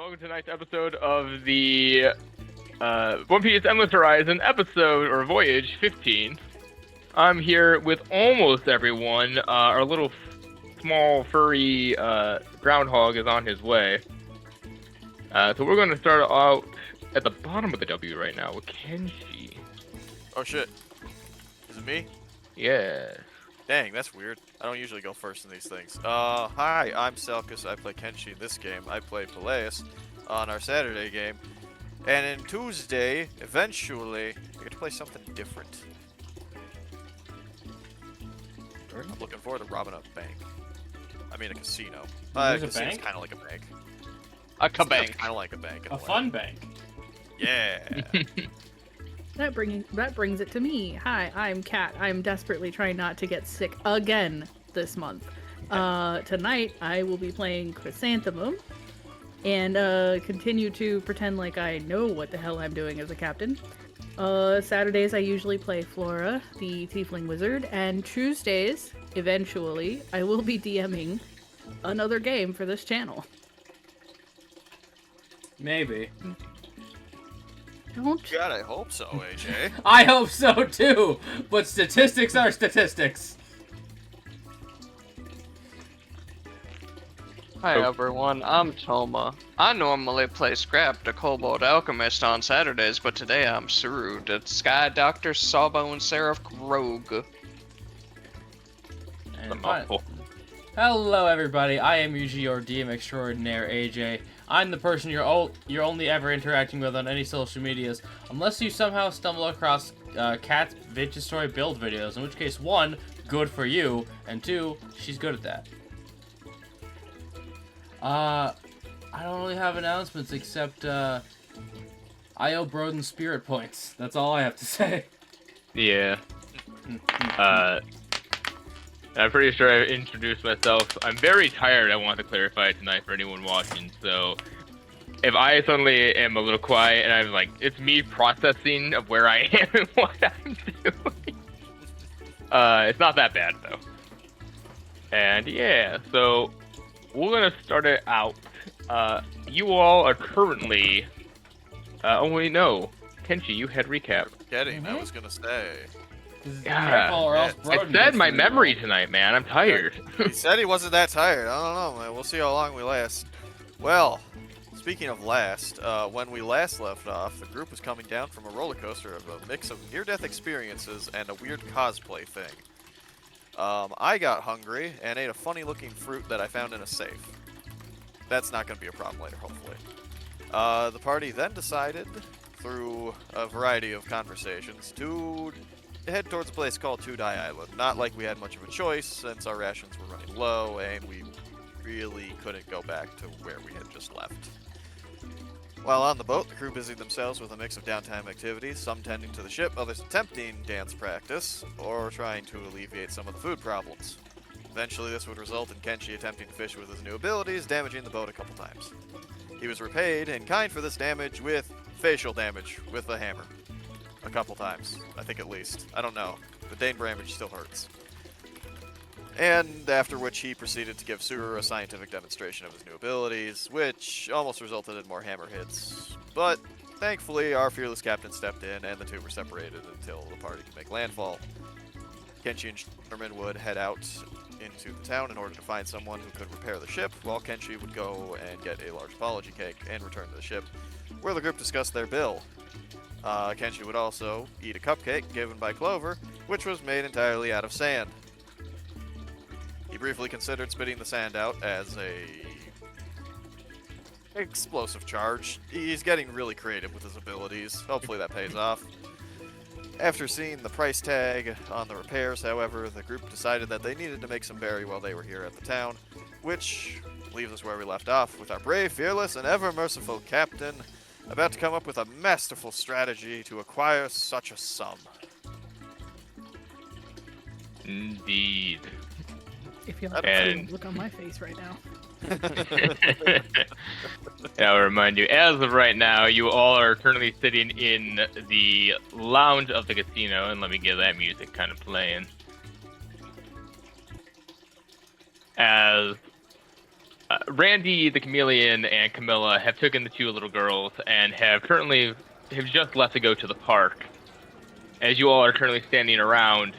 welcome to tonight's episode of the One Piece Endless Horizon episode, or Voyage 15. I'm here with almost everyone. Our little small furry groundhog is on his way. So we're going to start out at the bottom of the W right now with Kenshi. Oh shit. Is it me? Yeah. Dang, that's weird. I don't usually go first in these things. Hi, I'm Selkus. I play Kenshi in this game. I play Peleus on our Saturday game. And in Tuesday, eventually, we get to play something different. I'm looking forward to robbing a bank. I mean a casino. There's a Casino's bank? kind of like a bank. A bank. Kind of like a bank. In A way. fun bank. Yeah. That brings it to me. Hi, I'm Kat. I'm desperately trying not to get sick again this month. Tonight I will be playing Chrysanthemum and continue to pretend like I know what the hell I'm doing as a captain. Saturdays I usually play Flora, the Tiefling Wizard, and Tuesdays, eventually, I will be DMing another game for this channel. Maybe. Don't God, I hope so, AJ. I hope so too, but statistics are statistics. Hi everyone, I'm Toma. I normally play Scrap, the Kobold Alchemist, on Saturdays, but today I'm Suru, the Sky Doctor, Sawbo, and Seraph Rogue. And Mouthful. hello everybody, I am usually your DM extraordinaire, AJ. I'm the person you're only ever interacting with on any social medias, unless you somehow stumble across Kat's Vintage Story build videos, in which case, 1, good for you, and 2, she's good at that. I don't really have announcements except, I owe Broden spirit points. That's all I have to say. Yeah. I'm pretty sure I introduced myself. I'm very tired, I want to clarify tonight for anyone watching, so if I suddenly am a little quiet and I'm like, it's me processing of where I am and what I'm doing. It's not that bad, though. And yeah, so we're gonna start it out. You all are currently, oh wait, no. Kenshi, you had recap. Kidding, I was gonna say. Yeah. Careful or else It Broden said gets my the memory reroll. tonight, man. I'm tired. He said he wasn't that tired. I don't know, man. We'll see how long we last. Well, speaking of last, when we last left off, the group was coming down from a roller coaster of a mix of near-death experiences and a weird cosplay thing. I got hungry and ate a funny-looking fruit that I found in a safe. That's not going to be a problem later, hopefully. The party then decided, through a variety of conversations, to head towards a place called Two Die Island. Not like we had much of a choice, since our rations were running low, and we really couldn't go back to where we had just left. While on the boat, the crew busied themselves with a mix of downtime activities, some tending to the ship, others attempting dance practice, or trying to alleviate some of the food problems. Eventually, this would result in Kenshi attempting to fish with his new abilities, damaging the boat a couple times. He was repaid in kind for this damage with facial damage with a hammer. A couple times, I think at least. I don't know. The Dane damage still hurts. And after which he proceeded to give Suru a scientific demonstration of his new abilities, which almost resulted in more hammer hits. But thankfully, our fearless captain stepped in and the two were separated until the party could make landfall. Kenshi and Sherman would head out into the town in order to find someone who could repair the ship, while Kenshi would go and get a large apology cake and return to the ship, where the group discussed their bill. Kenshi would also eat a cupcake given by Clover, which was made entirely out of sand. He briefly considered spitting the sand out as a explosive charge. He's getting really creative with his abilities. Hopefully that pays off. After seeing the price tag on the repairs, however, the group decided that they needed to make some berry while they were here at the town, which leaves us where we left off, with our brave, fearless, and ever-merciful captain about to come up with a masterful strategy to acquire such a sum. Indeed. if you And- look on my face right now. I'll remind you, as of right now, you all are currently sitting in the lounge of the casino, and let me get that music kind of playing. As Randy, the chameleon, and Camilla have taken the two little girls and have just left to go to the park. As you all are currently standing around,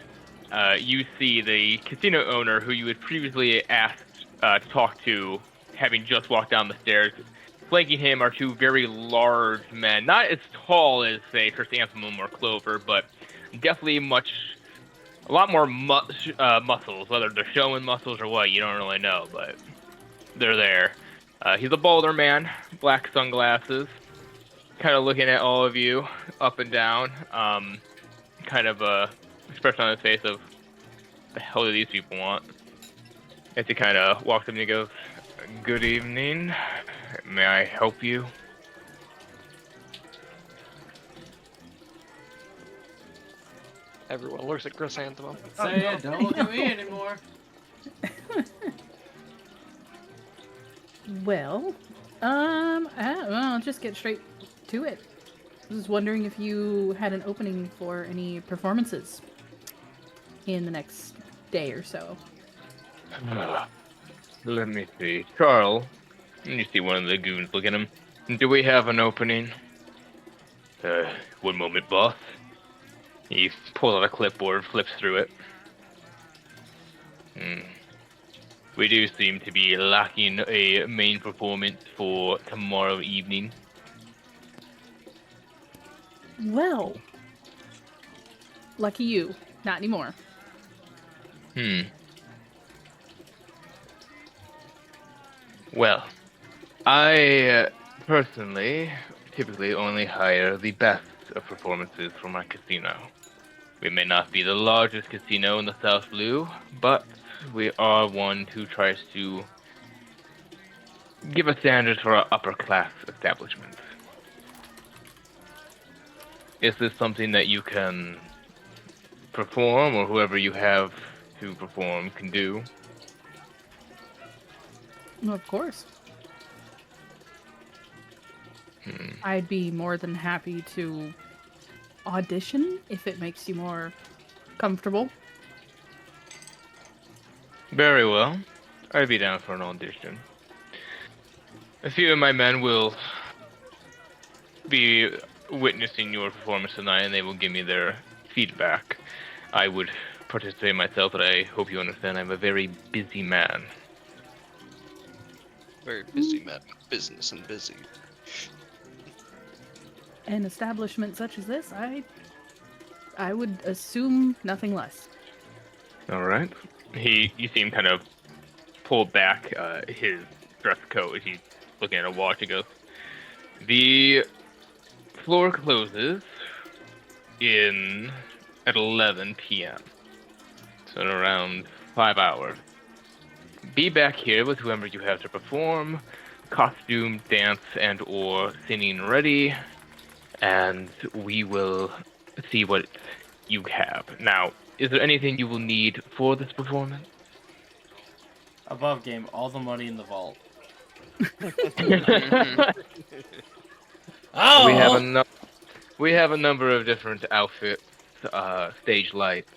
you see the casino owner who you had previously asked to talk to, having just walked down the stairs. Flanking him are two very large men, not as tall as, say, Chrysanthemum or Clover, but definitely a lot more muscles. Whether they're showing muscles or what, you don't really know, but they're there. He's a bolder man, black sunglasses, kind of looking at all of you up and down. Kind of a expression on his face of, the hell do these people want? As he kind of walks up and he goes, "Good evening. May I help you?" Everyone looks at Chrysanthemum. Say it, don't look at me anymore. Well, I'll just get straight to it. I was wondering if you had an opening for any performances in the next day or so. Let me see. Carl, you see one of the goons look at him. "Do we have an opening?" One moment, boss." He pulls out a clipboard, flips through it. We do seem to be lacking a main performance for tomorrow evening. Well, lucky you. Not anymore. Well, I personally typically only hire the best of performances for my casino. We may not be the largest casino in the South Blue, but we are one who tries to give a standard for our upper class establishments. Is this something that you can perform, or whoever you have to perform can do? Well, of course. I'd be more than happy to audition if it makes you more comfortable. Very well. I'd be down for an audition. A few of my men will be witnessing your performance tonight, and they will give me their feedback. I would participate myself, but I hope you understand I'm a very busy man. Very busy man. Business and busy. An establishment such as this, I would assume nothing less. All right. You see him kind of pull back his dress coat. He's looking at a watch. He goes, "The floor closes at 11 p.m. So in around 5 hours. Be back here with whoever you have to perform, costume, dance, and or singing ready, and we will see what you have. Now, is there anything you will need for this performance?" Above game, all the money in the vault. Oh! We have a number of different outfits, stage lights,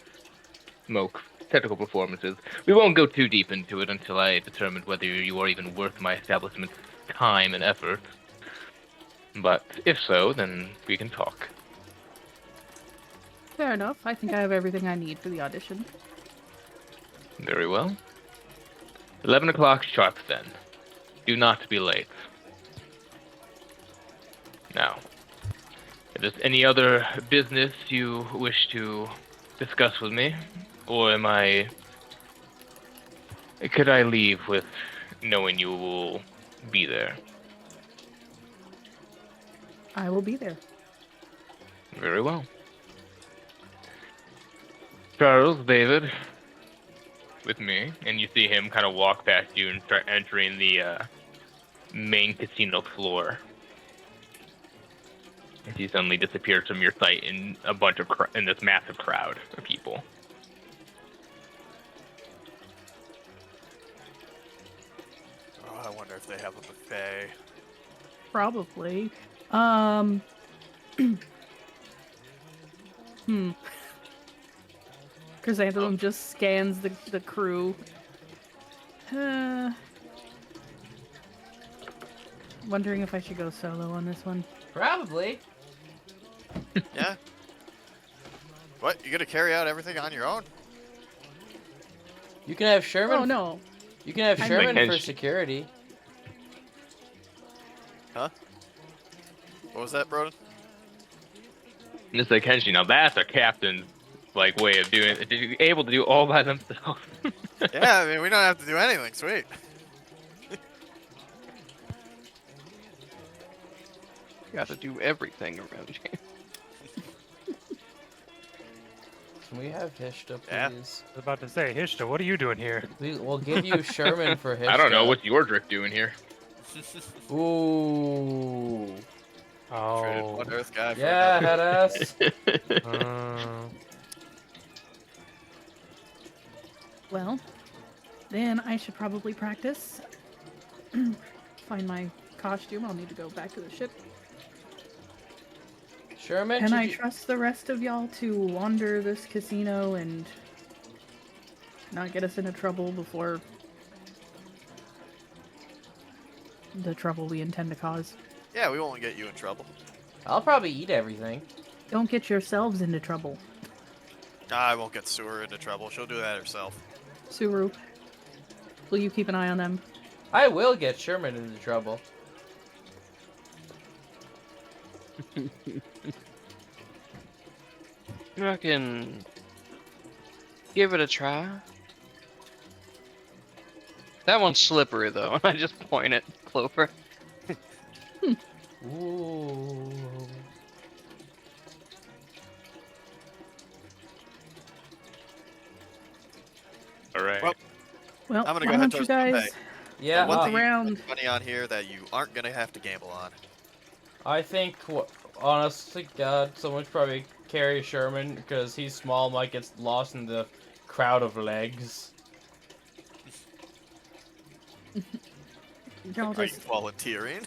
smoke, technical performances. We won't go too deep into it until I determine whether you are even worth my establishment's time and effort. But if so, then we can talk. Fair enough. I think I have everything I need for the audition. Very well. 11 o'clock sharp then. Do not be late. Now, if there's any other business you wish to discuss with me, or could I leave with knowing you will be there? I will be there. Very well. Charles, David, with me, and you see him kind of walk past you and start entering the main casino floor. And he suddenly disappears from your sight in in this massive crowd of people. Oh, I wonder if they have a buffet. Probably. Chrysanthemum just scans the crew. wondering if I should go solo on this one. Probably. Yeah. What? You gonna carry out everything on your own? You can have Sherman. Oh no. You can have I'm Sherman like- for security. Huh? What was that, Broden? And it's like Kenshi. Now that's a captain's like way of doing it. They're able to do all by themselves. Yeah, I mean, we don't have to do anything. Sweet. You gotta do everything around here. Can we have Hishta, please? Yeah. I was about to say, Hishta, what are you doing here? We'll give you Sherman for Hishta. I don't know what's Yordrick doing here. Ooh. Traded Oh. one Earth guy for Yeah, another. headass. Well, then I should probably practice. Find my costume. I'll need to go back to the ship. Sherman, Can should I you- trust the rest of y'all to wander this casino and not get us into trouble before the trouble we intend to cause? Yeah, we won't get you in trouble. I'll probably eat everything. Don't get yourselves into trouble. I won't get Sewer into trouble. She'll do that herself. Suru, will you keep an eye on them? I will get Sherman into trouble. I can give it a try. That one's slippery though. I just point at Clover. Ooh. All right. Well, Well, I'm gonna why go ahead don't you and guys Yeah, one look thing- around? money on here that you aren't gonna have to gamble on. I think, honestly, God, someone should probably carry Sherman because he's small, might get lost in the crowd of legs. Y'all Are you just volunteering?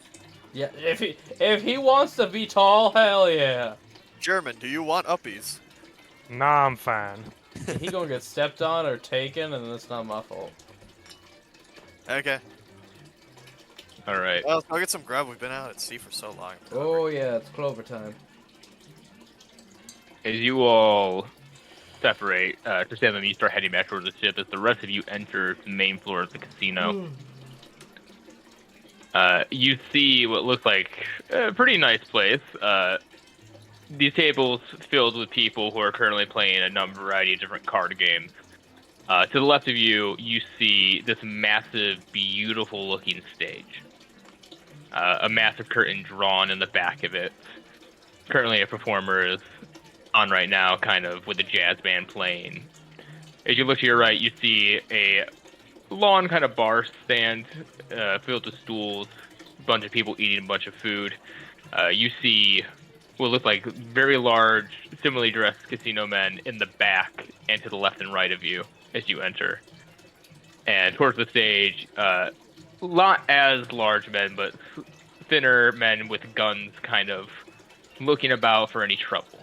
Yeah, if he wants to be tall, hell yeah. German, do you want uppies? Nah, I'm fine. He gonna get stepped on or taken, and that's not my fault. Okay. All right. Well, let's go get some grub. We've been out at sea for so long. Oh yeah, it's Clover time. As you all separate, to say that you start heading back towards the ship, as the rest of you enter the main floor of the casino, you see what looks like a pretty nice place. These tables filled with people who are currently playing a variety of different card games. To the left of you, you see this massive, beautiful-looking stage. A massive curtain drawn in the back of it. Currently, a performer is on right now, kind of with a jazz band playing. As you look to your right, you see a long kind of bar stand filled with stools, a bunch of people eating a bunch of food. You see what look like very large, similarly dressed casino men in the back and to the left and right of you as you enter. And towards the stage, not as large men, but thinner men with guns kind of looking about for any trouble.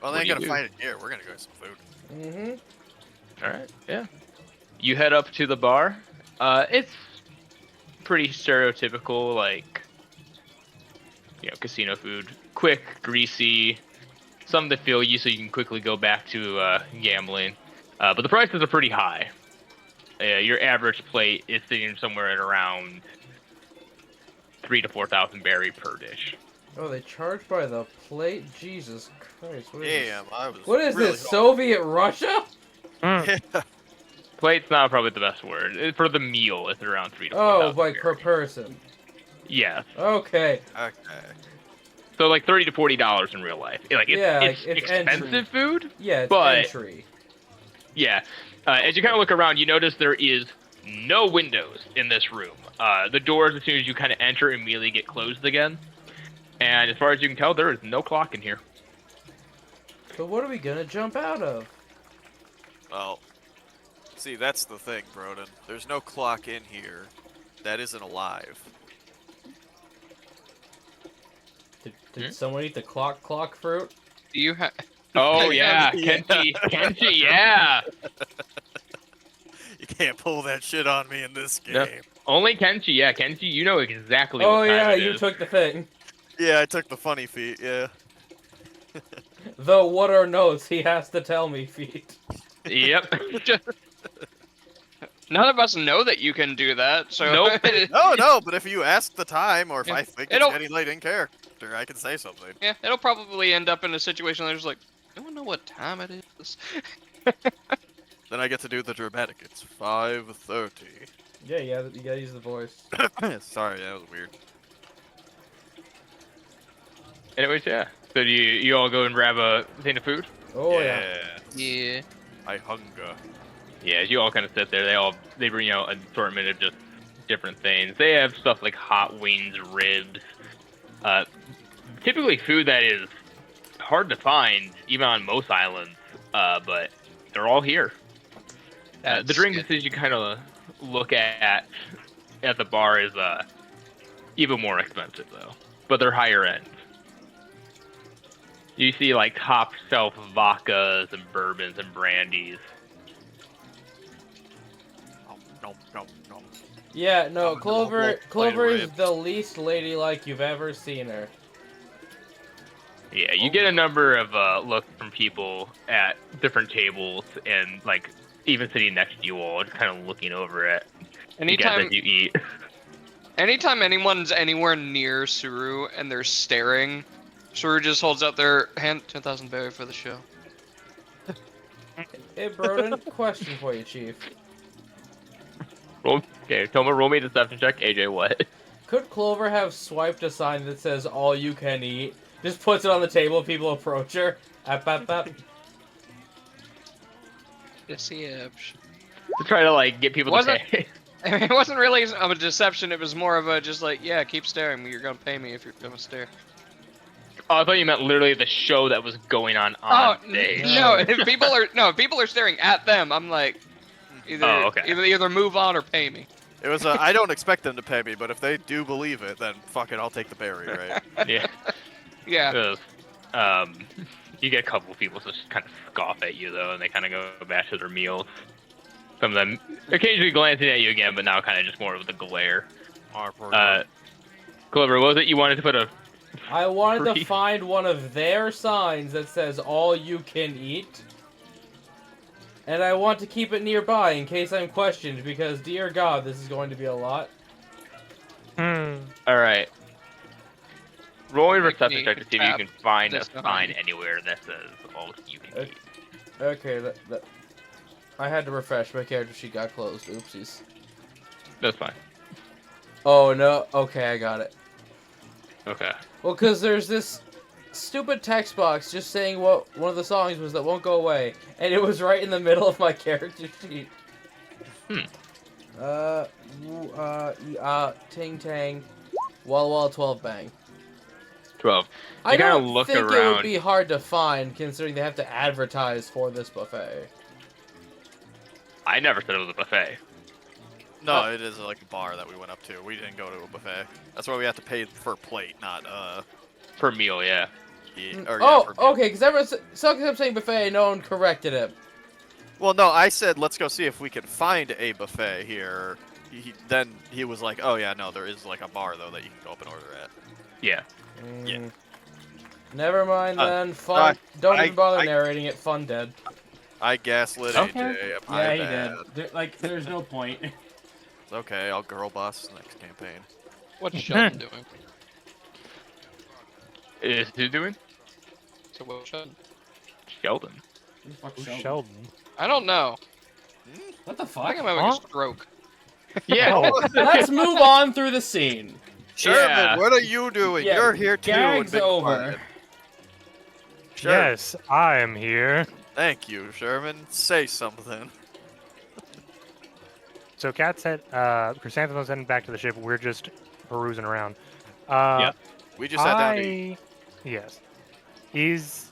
Well, What they do ain't you gonna do? find it here. We're gonna go get some food. Mm-hmm. All right, yeah. You head up to the bar. It's pretty stereotypical, like, casino food. Quick, greasy, something to fill you so you can quickly go back to gambling. But the prices are pretty high. Your average plate is sitting somewhere at around 3,000 to 4,000 berry per dish. Oh, they charge by the plate? Jesus Christ. What is this? Damn, I was. What is really this, Soviet Russia? Yeah. Plate's not probably the best word. For the meal, it's around 3,000 to 4,000 Oh, like per berry. person. Yes. Okay. Okay. So like $30 to $40 in real life. It's it's expensive entry. food. Yeah, it's But- entry. Yeah. As you kind of look around, you notice there is no windows in this room. The doors, as soon as you kind of enter, immediately get closed again. And as far as you can tell, there is no clock in here. So what are we gonna jump out of? Well, see, that's the thing, Broden. There's no clock in here that isn't alive. Did someone eat the clock fruit? Do you have? Oh, yeah. Yeah. Kenshi, yeah. can't pull that shit on me in this game. No. Only Kenshi, yeah, Kenshi, you know exactly Oh what time yeah, it you is. took the thing. Yeah, I took the funny feat, yeah. Though what are notes? He has to tell me feet. Yep. None of us know that you can do that, so Nope. No, but if you ask the time, or if Yeah. I think it's It'll- getting late in character, I can say something. yeah, it'll probably end up in a situation where there's like, I don't know what time it is. Then I get to do the dramatic. It's 5:30. Yeah, you gotta use the voice. Sorry, that was weird. Anyways, yeah. So do you all go and grab a thing of food? Oh yeah. Yeah. I hunger. Yeah, you all kind of sit there. They bring out an assortment of just different things. They have stuff like hot wings, ribs, typically food that is hard to find even on most islands. But they're all here. The That's drinks good. that you kind of look at the bar is even more expensive though, but they're higher end. You see like top shelf vodkas and bourbons and brandies. No. Yeah, no, I'm Clover. gonna Clover play is ribs. the least ladylike you've ever seen her. Yeah, you get a number of looks from people at different tables and like even sitting next to you all, just kind of looking over at you guys Anytime, as you eat. anytime anyone's anywhere near Suru and they're staring, Suru just holds out their hand, 10,000 berry for the show. Hey, Broden, question for you, Chief. Okay, Toma, roll me a deception check. AJ, what? Could Clover have swiped a sign that says "All you can eat"? Just puts it on the table. People approach her. App. Deception. To try to like get people to Wasn't- pay. It wasn't really a deception. It was more of a just like, yeah, keep staring. You're gonna pay me if you're gonna stare. Oh, I thought you meant literally the show that was going on stage. no! If people are staring at them, I'm like, either Oh, okay. either move on or pay me. It was. I don't expect them to pay me, but if they do believe it, then fuck it, I'll take the berry, right? Yeah. Yeah. You get a couple of people just kind of scoff at you though, and they kind of go back to their meals. Some of them occasionally glancing at you again, but now kind of just more of the glare. Clover, what was it you wanted to put a? I wanted to Free. find one of their signs that says "All you can eat," and I want to keep it nearby in case I'm questioned. Because, dear God, this is going to be a lot. Hmm. All right. Roll a Make perception me check to see if you can find a this sign behind. anywhere that says "All you can eat." Okay, that I had to refresh my character sheet. Got closed. Oopsies. That's fine. Oh no. Okay, I got it. Okay. Well, because there's this stupid text box just saying what one of the songs was that won't go away, and it was right in the middle of my character sheet. Ting tang, Walla Walla 12 bang. 12. I kinda don't look think it would around. be hard to find, considering they have to advertise for this buffet. I never said it was a buffet. No, it is like a bar that we went up to. We didn't go to a buffet. That's why we have to pay per plate, not Per meal, yeah. or, Oh, per meal. okay, because everyone kept saying buffet, no one corrected it. Well, no, I said let's go see if we can find a buffet here. Then he was like, "Oh yeah, no, there is like a bar though that you can go up and order at." Yeah. Yeah. Mm. Never mind then. Fun. I- Don't I- even bother I- narrating it. Fun dead. I gaslit Okay. AJ. My Yeah, bad. he did. There's no point. It's okay. I'll girl boss next campaign. What's Sheldon doing? Is who doing? So what Sheldon? Sheldon. Who's Sheldon? I don't know. What the I fuck? think I'm having Huh? a stroke. Yeah. Oh. Let's move on through the scene. Sherman, Yeah. what are you doing? Yeah, You're here too. and gag's big over. part. Sure. Yes, I am here. Thank you, Sherman. Say something. So Kat said, Chrysanthemum's heading back to the ship. We're just perusing around. Yep. We just sat down to eat. Yes. Is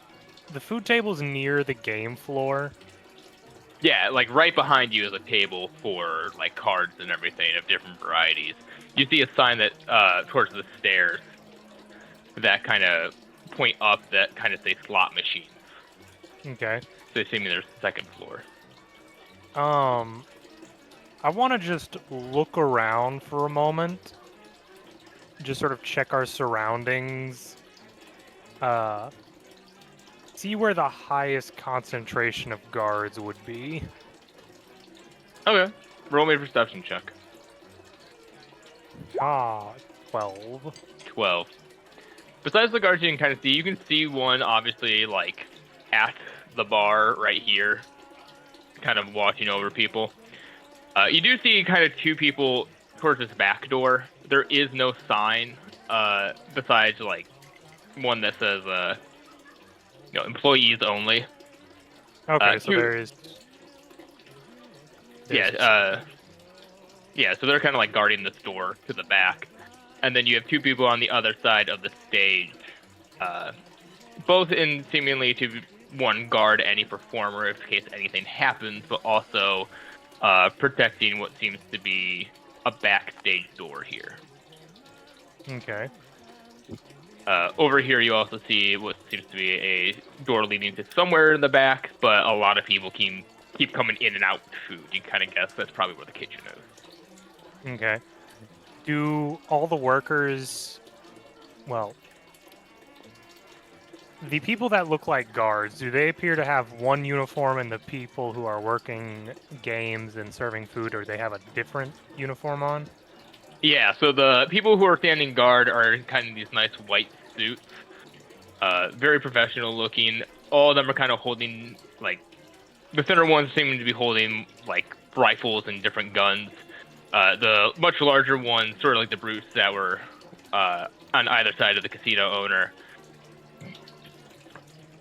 the food tables near the game floor? Yeah, like right behind you is a table for like cards and everything of different varieties. You see a sign that towards the stairs that kind of point up that kind of say slot machines. Okay. So assuming there's a second floor. I want to just look around for a moment. Just sort of check our surroundings. See where the highest concentration of guards would be. Okay. Roll me a perception check. 12. 12. Besides the guards you can kind of see, you can see one obviously like at the bar right here, kind of watching over people. You do see kind of two people towards this back door. There is no sign besides like one that says employees only. Okay, so two- there is. Yeah, so they're kind of like guarding this door to the back. And then you have two people on the other side of the stage, both in seemingly to one guard any performer in case anything happens, but also protecting what seems to be a backstage door here. Okay. Over here you also see what seems to be a door leading to somewhere in the back, but a lot of people keep coming in and out with food. You kind of guess that's probably where the kitchen is. Okay. Do all the workers, well, the people that look like guards, do they appear to have one uniform, and the people who are working games and serving food, or they have a different uniform on? Yeah, so the people who are standing guard are in kind of these nice white suits, very professional looking. All of them are kind of holding, like, the center ones seem to be holding, like, rifles and different guns. The much larger ones, sort of like the brutes that were on either side of the casino owner,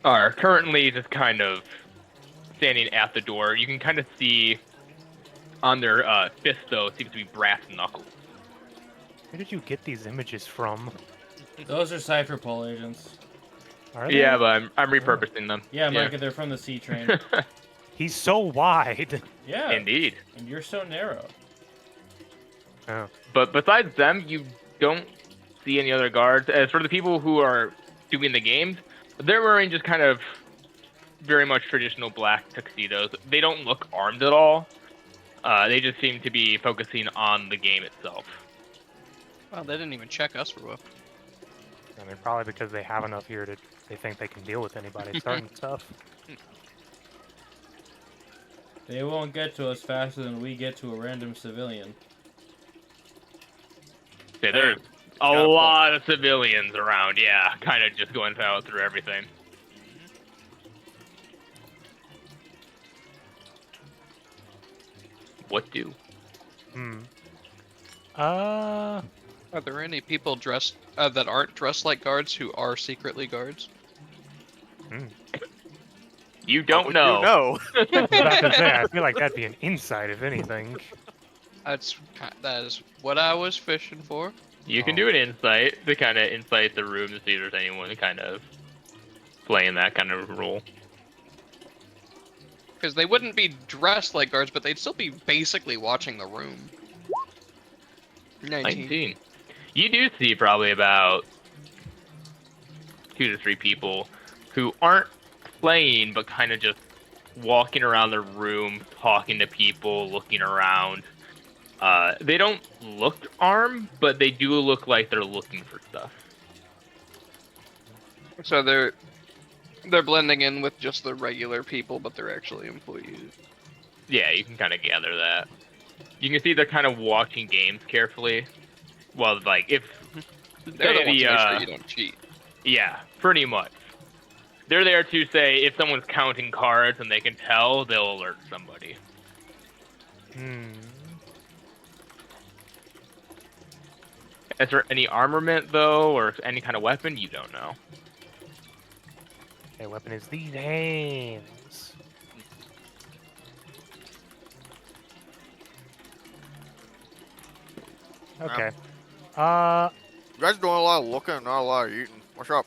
are currently just kind of standing at the door. You can kind of see on their fists, though, seems to be brass knuckles. Where did you get these images from? Those are Cypher Pole agents. Are they? Yeah, but I'm repurposing them. Yeah, Micah, they're from the C train. He's so wide. Yeah. Indeed. And you're so narrow. Oh. But besides them, you don't see any other guards. As for the people who are doing the games, they're wearing just kind of very much traditional black tuxedos. They don't look armed at all. They just seem to be focusing on the game itself. Well, they didn't even check us for weapons. I mean, probably because they have enough here to they think they can deal with anybody starting stuff. They won't get to us faster than we get to a random civilian. Yeah, there's a lot of civilians around, yeah, kind of just going out through everything. What do? Are there any people dressed that aren't dressed like guards who are secretly guards? You don't You know. know. I was about to say, I feel like that'd be an insight, if anything. That is what I was fishing for. You can do an insight to kind of insight the room to see if there's anyone kind of playing that kind of role. Because they wouldn't be dressed like guards, but they'd still be basically watching the room. 19. You do see probably about 2 to 3 people who aren't playing, but kind of just walking around the room, talking to people, looking around. They don't look armed, but they do look like they're looking for stuff. So they're blending in with just the regular people, but they're actually employees. Yeah, you can kind of gather that. You can see they're kind of watching games carefully. Well, like, if... They're the ones to make sure you don't cheat. Yeah, pretty much. They're there to say if someone's counting cards and they can tell, they'll alert somebody. Is there any armament, though, or any kind of weapon? You don't know. Okay, weapon is these hands. Okay. You guys doing a lot of looking and not a lot of eating. What's up?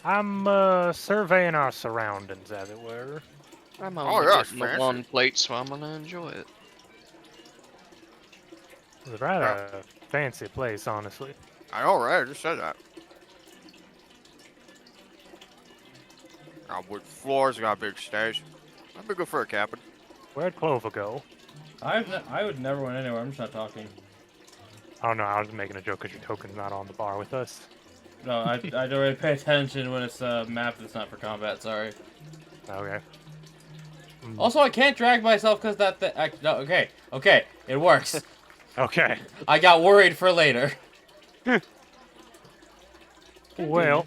I'm surveying our surroundings, as it were. I'm Oh, only yeah, getting the fancy. one plate, so I'm gonna enjoy it. It's rather a fancy place, honestly. I know, right? I just said that. Got wood floors, got big stage. That'd be good for a cabin. Where'd Clover go? I would never went anywhere. I'm just not talking. Oh no, I was making a joke because your token's not on the bar with us. No, I don't really pay attention when it's a map that's not for combat. Sorry. Okay. Also, I can't drag myself because no, okay, it works. Okay. I got worried for later. Well,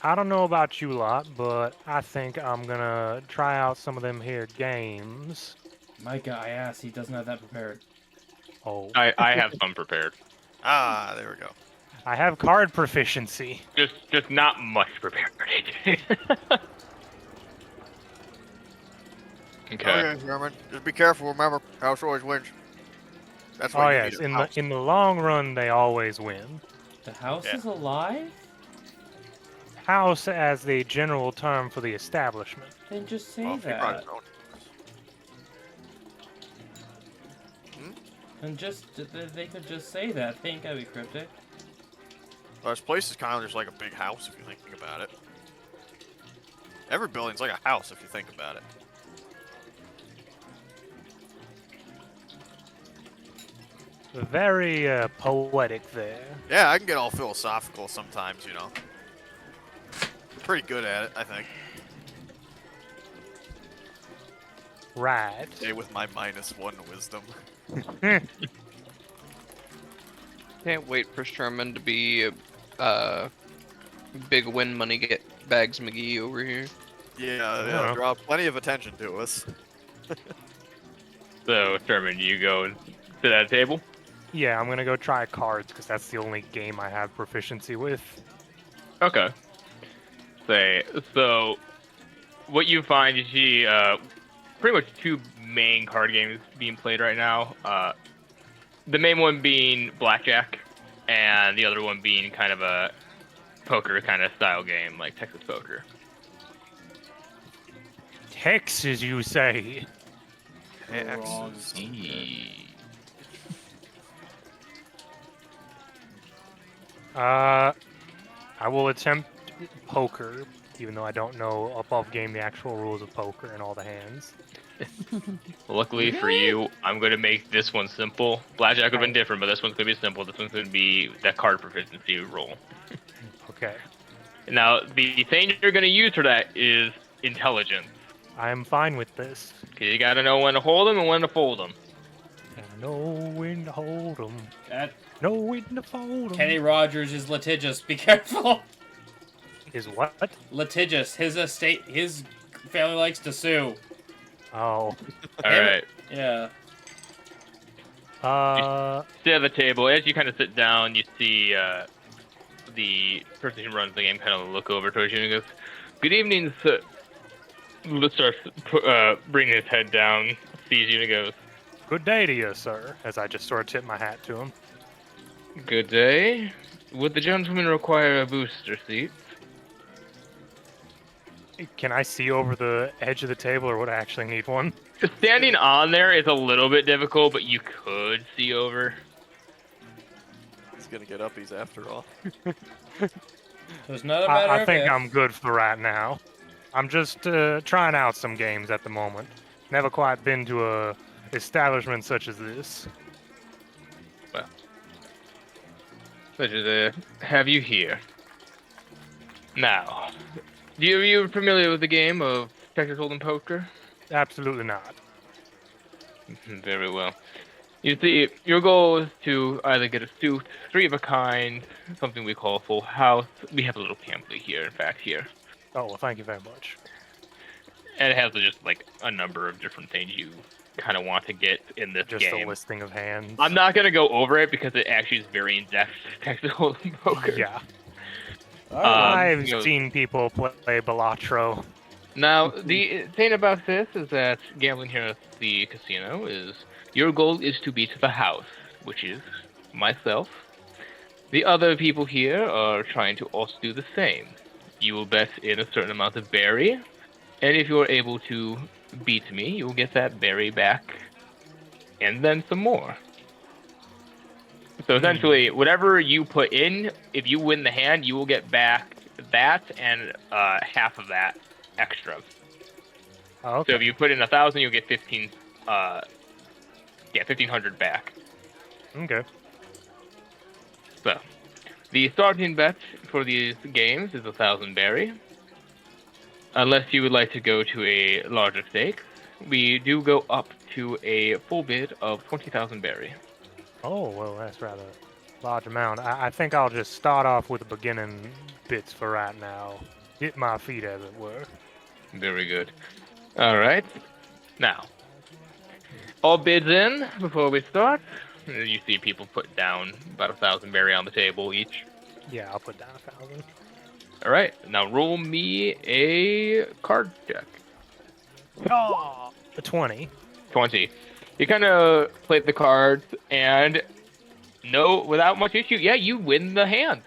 I don't know about you lot, but I think I'm gonna try out some of them here games. My guy ass, he doesn't have that prepared. Oh. I have some prepared. Ah, there we go. I have card proficiency. Just not much prepared. Okay. Herman. Just be careful. Remember, house always wins. That's Oh why you yes, need a house. in the long run, they always win. The house Yeah. is alive? House as the general term for the establishment. Then just say Well, if he brought that. his own. And they could just say that. They ain't gotta be cryptic. Well, this place is kind of just like a big house if you're thinking about it. Every building's like a house if you think about it. Very poetic there. Yeah, I can get all philosophical sometimes, you know. Pretty good at it, I think. Right. Stay with my -1 wisdom. Can't wait for Sherman to be big win money get bags McGee over here. Yeah, draw plenty of attention to us. So, Sherman, you go and sit at a table. Yeah, I'm gonna go try cards because that's the only game I have proficiency with. Okay. So, what you find is pretty much two main card games being played right now. The main one being blackjack, and the other one being kind of a poker kind of style game, like Texas poker. Texas, you say? Wrong. I will attempt poker, even though I don't know above game the actual rules of poker and all the hands. Luckily for you, I'm going to make this one simple. Blackjack would have been different, but this one's going to be simple. This one's going to be that card proficiency roll. Okay. Now, the thing you're going to use for that is intelligence. I am fine with this. Okay, you got to know when to hold them and when to fold them. I know when to hold 'em. That Know when to fold 'em. Kenny Rogers is litigious. Be careful. Is what? Litigious. His estate. His family likes to sue. Oh. Alright. Yeah. Sit at the table. As you kind of sit down, you see the person who runs the game kind of look over towards you and goes, "Good evening, sir." Starts bringing his head down, sees you and goes, Good day to you, sir. As I just sort of tip my hat to him. "Good day. Would the gentleman require a booster seat?" Can I see over the edge of the table, or would I actually need one? Standing on there is a little bit difficult, but you could see over. He's gonna get uppies after all. There's not a matter I of think if. I'm good for right now. I'm just trying out some games at the moment. Never quite been to a establishment such as this. Pleasure to have you here. Now, are you familiar with the game of Texas Hold'em poker? Absolutely not. Very well. You see, your goal is to either get a suit, 3 of a kind, something we call a full house. We have a little pamphlet here, in fact, here. Oh, well, thank you very much. And it has just like a number of different things you kind of want to get in this Just game. a listing of hands. I'm not going to go over it because it actually is very in-depth Texas Hold'em poker. Yeah. Alright. I've seen people play Balatro. Now, the thing about this is that gambling here at the casino is your goal is to beat the house, which is myself. The other people here are trying to also do the same. You will bet in a certain amount of berry, and if you are able to beat me, you will get that berry back, and then some more. So essentially, whatever you put in, if you win the hand, you will get back that and half of that extra. Oh, okay. So if you put in 1,000, you'll get 15 Yeah, 1,500 back. Okay. So, the starting bet for these games is 1,000 berry. Unless you would like to go to a larger stake, we do go up to a full bid of 20,000 berry. Oh, well, that's rather large amount. I think I'll just start off with the beginning bits for right now. Get my feet, as it were. Very good. All right. Now, all bids in before we start. You see people put down about 1,000 berry on the table each. Yeah, I'll put down 1,000. All right. Now roll me a card check. Oh, a 20. 20. You kind of play the cards, and no, without much issue, yeah, you win the hand.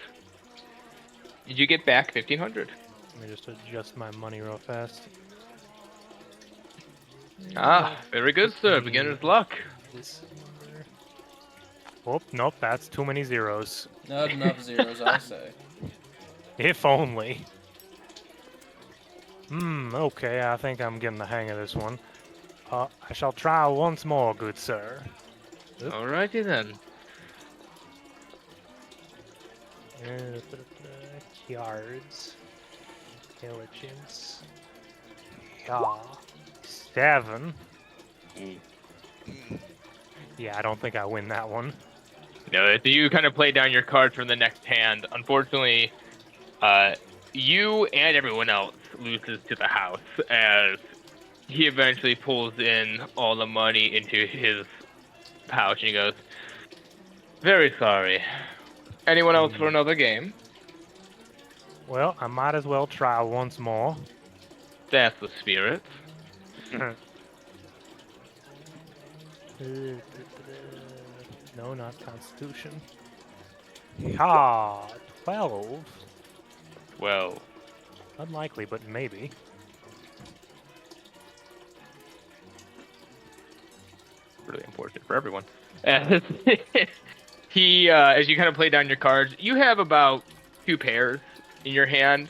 Did you get back 1,500? Let me just adjust my money real fast. Ah, very good, sir. Beginner's luck. This number. Oh, nope, that's too many zeros. Not enough zeros, I say. If only. Okay, I think I'm getting the hang of this one. I shall try once more, good sir. Alrighty then. Yards. Intelligence. Yeah. 7. Yeah, I don't think I win that one. No, so you kind of play down your cards from the next hand. Unfortunately, you and everyone else loses to the house as he eventually pulls in all the money into his pouch and he goes, "Very sorry. Anyone else for another game?" Well, I might as well try once more. That's the spirit. No, not Constitution. Ah, 12. Well, Unlikely, but maybe. really unfortunate for everyone. As he, as you kind of play down your cards, you have about 2 pairs in your hand.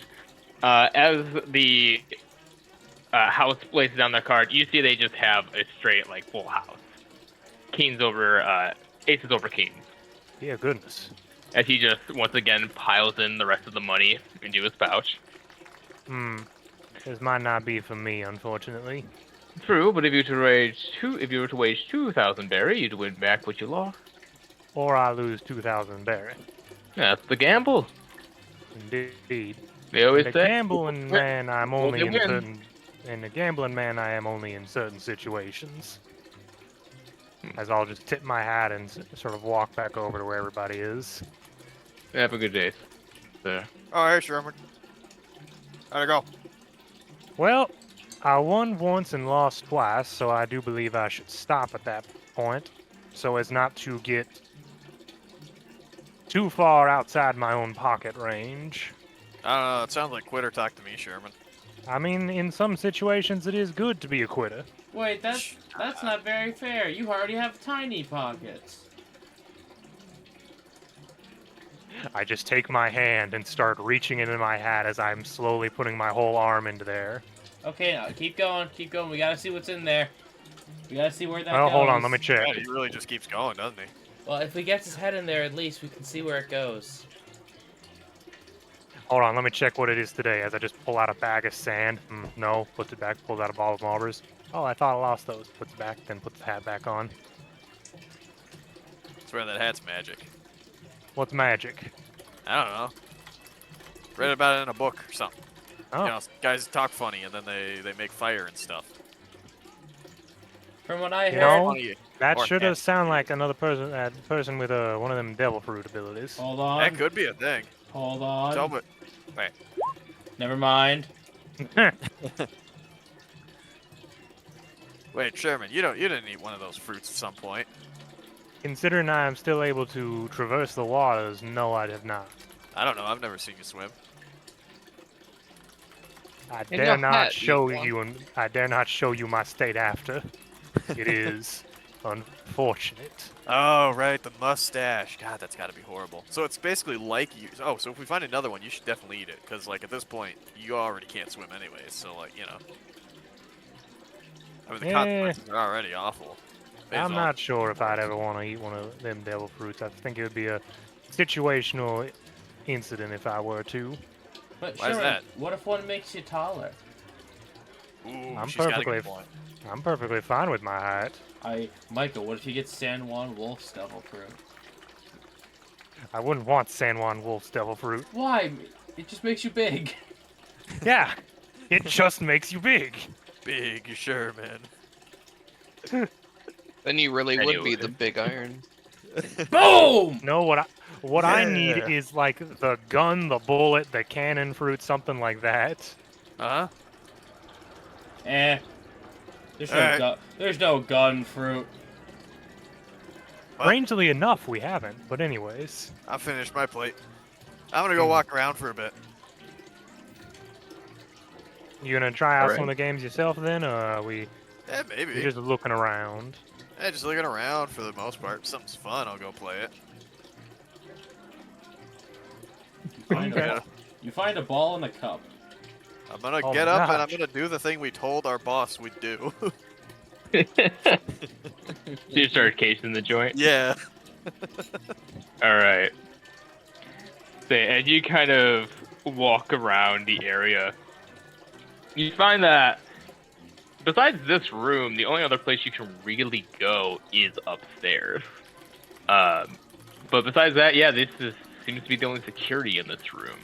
As the house places down their card, you see they just have a straight, like, full house. Kings over, aces over kings. Yeah, goodness. As he just, once again, piles in the rest of the money into his pouch. This might not be for me, unfortunately. True, but if you were to wage 2,000 berry, you'd win back what you lost. Or I lose 2,000 berry. That's the gamble. Indeed. They always The say. gambling man, I'm Well, only they in win. certain. In the gambling man, I am only in certain situations. As I'll just tip my hat and sort of walk back over to where everybody is. Have a good day, sir. Oh, hey, Sherman. How'd it go? Well, I won once and lost twice, so I do believe I should stop at that point, so as not to get too far outside my own pocket range. I don't know. It sounds like quitter talk to me, Sherman. I mean, in some situations, it is good to be a quitter. Wait, that's not very fair. You already have tiny pockets. I just take my hand and start reaching into my hat as I'm slowly putting my whole arm into there. Okay, now keep going, keep going. We gotta see what's in there. We gotta see where that Oh, goes. hold on, let me check. Yeah, he really just keeps going, doesn't he? Well, if we get his head in there, at least we can see where it goes. Hold on, let me check what it is today as I just pull out a bag of sand. No, puts it back, pulls out a ball of marbles. Oh, I thought I lost those. Puts it back, then puts the hat back on. I swear that hat's magic. What's magic? I don't know. Read about it in a book or something. Oh, You know, guys talk funny and then they make fire and stuff. From what I You heard, know, Funny. that or should have hat. sound like another person, person with one of them devil fruit abilities. hold on, That could be a thing. hold on. Tell me. Never mind. Wait, Sherman, you didn't eat one of those fruits at some point. Considering I am still able to traverse the waters, no, I have not. I don't know. I've never seen you swim. I In dare your not hat, show you you, I dare not show you my state after. It is unfortunate. Oh, right, the mustache. God, that's got to be horrible. So it's basically like you. Oh, so if we find another one, you should definitely eat it, because like at this point, you already can't swim anyways. So like, you know. I mean, the Yeah. consequences are already awful. I'm not sure if I'd ever want to eat one of them devil fruits. I think it would be a situational incident if I were to. But Why is Sherman, that? what if one makes you taller? Ooh, I'm she's got a perfectly good point. I'm perfectly fine with my height. Michael, what if you get San Juan Wolf's devil fruit? I wouldn't want San Juan Wolf's devil fruit. Why? It just makes you big. Yeah, it just makes you big. Big, sure, man. Then you really would be Anyway. the big iron. Boom! No, what I need Yeah. is like the gun, the bullet, the cannon fruit, something like that. Huh? There's Alright. there's no gun fruit. What? Strangely enough, we haven't. But anyways, I finished my plate. I'm gonna go walk around for a bit. you gonna try out Alright. some of the games yourself then, or are we Yeah, maybe. you're just looking around? Yeah, just looking around for the most part. If something's fun, I'll go play it. Okay. You find a ball in a cup. I'm gonna Oh get my up and I'm gosh. gonna do the thing we told our boss we'd do. You start casing the joint. yeah. Alright. So as you kind of walk around the area, you find that besides this room, the only other place you can really go is upstairs. But besides that, yeah, seems to be the only security in this room.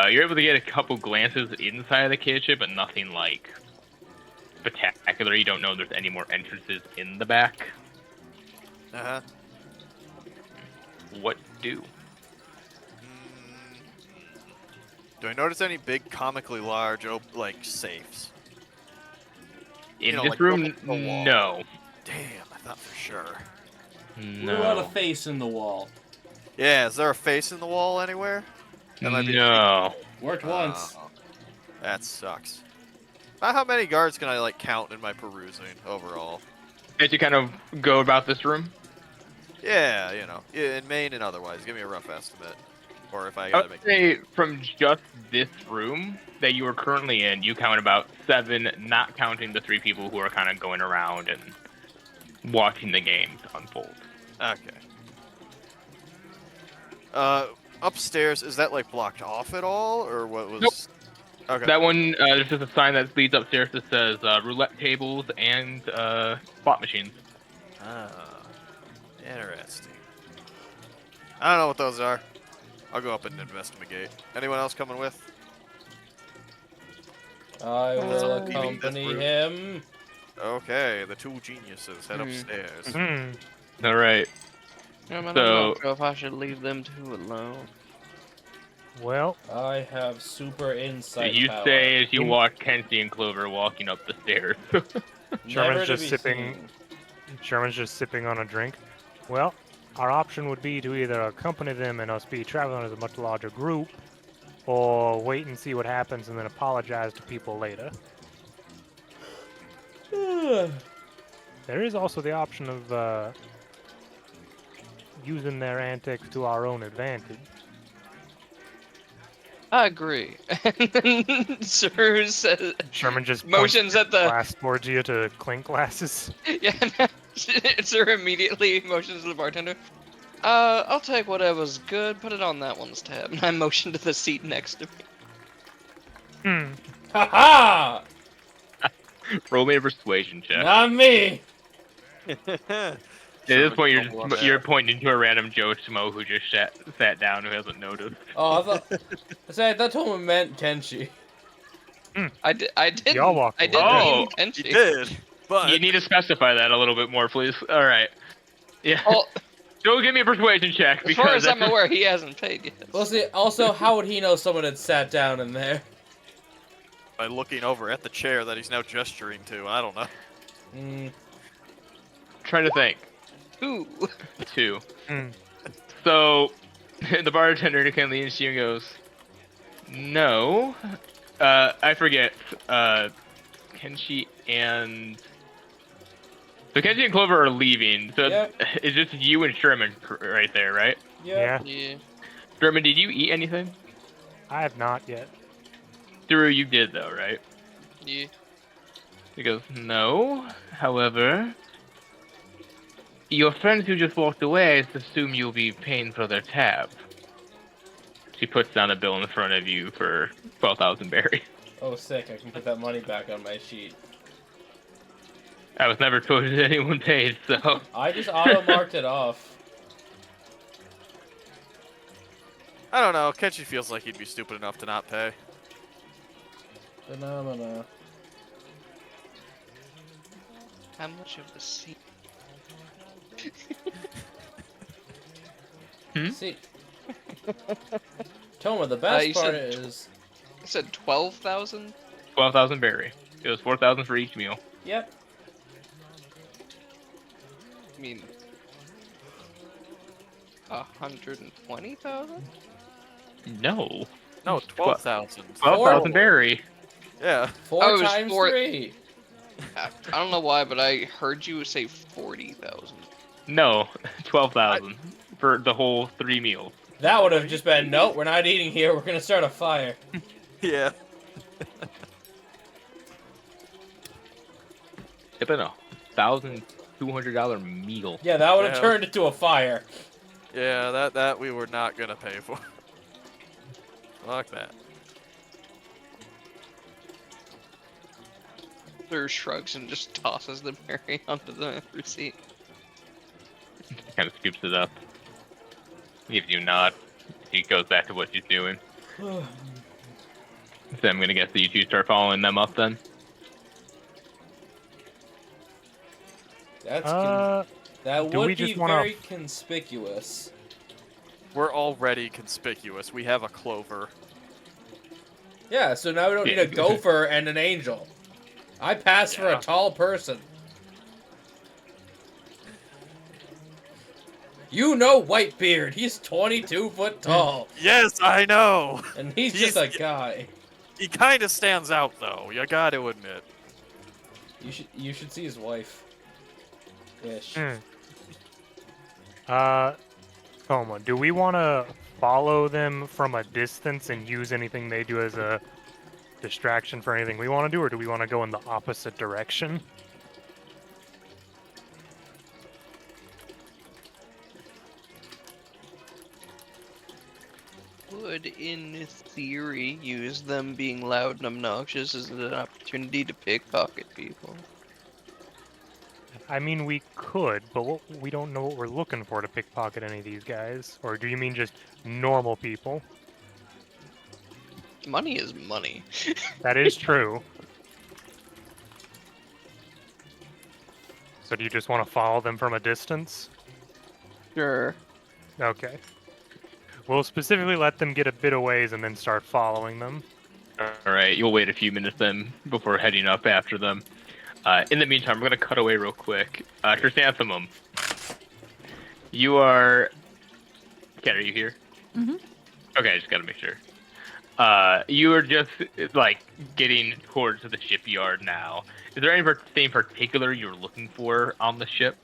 You're able to get a couple glances inside of the kitchen, but nothing like spectacular. You don't know if there's any more entrances in the back. Uh-huh. What do? Do I notice any big, comically large, like, safes? In know, this like, room, up the wall. no. Damn, I thought for sure. Blew out a No. face in the wall. Yeah, is there a face in the wall anywhere? That might be- No. Worked once. Oh, that sucks. How many guards can I, like, count in my perusing overall? As you kind of go about this room, Yeah, you know, in main and otherwise. Give me a rough estimate. Or if I I gotta would make... say from just this room that you are currently in, you count about 7, not counting the 3 people who are kind of going around and watching the games unfold. Okay. Upstairs, is that, like, blocked off at all? Or what was... Nope. Okay. That one, there's just a sign that leads upstairs that says roulette tables and slot machines. Ah, interesting. I don't know what those are. I'll go up and investigate. Anyone else coming with? I That's will all leaving this accompany room. him. Okay, the 2 geniuses head Hmm. upstairs. Hmm. All right. I'm not So- sure if I should leave them two alone. Well, I have super insight You power. say as you In- watch Kenzie and Clover walking up the stairs. Never Sherman's to just be sipping. seen. Sherman's just sipping on a drink. Well, our option would be to either accompany them and us be traveling as a much larger group, or wait and see what happens and then apologize to people later. There is also the option of using their antics to our own advantage. I agree. And then Sir says, Sherman just points motions at the the. glass towards you to clink glasses. Yeah, Sir immediately motions to the bartender. I'll take whatever's good, put it on that one's tab. And I motion to the seat next to me. Hmm. Ha Roll me a persuasion check. Not me! At this point, Sherman, you're pointing to a random Joe Schmo who just sat down who hasn't noticed. Oh, I thought Toma meant Kenshi. I did. Y'all walk I did away. mean Oh, Kenshi. You did, but... You need to specify that a little bit more, please. All right. Yeah. Well, Don't give me a persuasion check as far because as I'm aware, he hasn't paid yet. Well, see, also, how would he know someone had sat down in there? By looking over at the chair that he's now gesturing to, I don't know. trying to think. Ooh. 2. Hmm. So the bartender kind of leans to you and goes, "No, I forget. Kenshi and Kenshi and Clover are leaving. So Yep. it's just you and Sherman right there, right? Yeah, Yeah. Sherman, did you eat anything? I have not yet. Drew, you did though, right?" Yeah. He goes, "No. However, Your friends who just walked away, I assume you'll be paying for their tab. She puts down a bill in front of you for 12,000 berries. Oh, sick. I can put that money back on my sheet. I was never told that anyone paid, so... I just auto-marked it off. I don't know. Kenshi feels like he'd be stupid enough to not pay. Phenomena. How much of the seat? See, Toma, the best you part said is... You said 12,000? 12,000 berry. It was 4,000 for each meal. Yep. I mean, 120,000? No. No, 12,000. 12,000 berry. Yeah. Four Oh, it was times 4 3. I don't know why, but I heard you say 40,000. No, 12,000 for the whole 3 meals. That would have just been, nope, we're not eating here, we're gonna start a fire. Yeah. It's been a $1,200 meal. Yeah, that would have Yeah. turned into a fire. Yeah, that we were not gonna pay for. Fuck that. Thur shrugs and just tosses the berry onto the receipt. Kind of scoops it up. Gives you a nod. He goes back to what she's doing. So I'm gonna guess that you two start following them up then. That's that do we would be just wanna- very conspicuous. We're already conspicuous. We have a clover. Yeah, so now we don't need a gopher and an angel. I pass for Yeah. a tall person. You know Whitebeard, he's 22 foot tall. Yes, I know. And he's just a guy. He kind of stands out, though. You got to admit. You should see his wife. Ish. Toma, do we want to follow them from a distance and use anything they do as a distraction for anything we want to do, or do we want to go in the opposite direction? Would, in theory, use them being loud and obnoxious as an opportunity to pickpocket people. I mean, we could, but we don't know what we're looking for to pickpocket any of these guys. Or do you mean just normal people? Money is money. That is true. So do you just want to follow them from a distance? Sure. Okay. We'll specifically let them get a bit of ways and then start following them. Alright, you'll wait a few minutes then before heading up after them. In the meantime, we're gonna cut away real quick. Chrysanthemum. You are... Kat, are you here? Mhm. Okay, I just gotta make sure. You are just, like, getting towards the shipyard now. Is there anything particular you're looking for on the ship?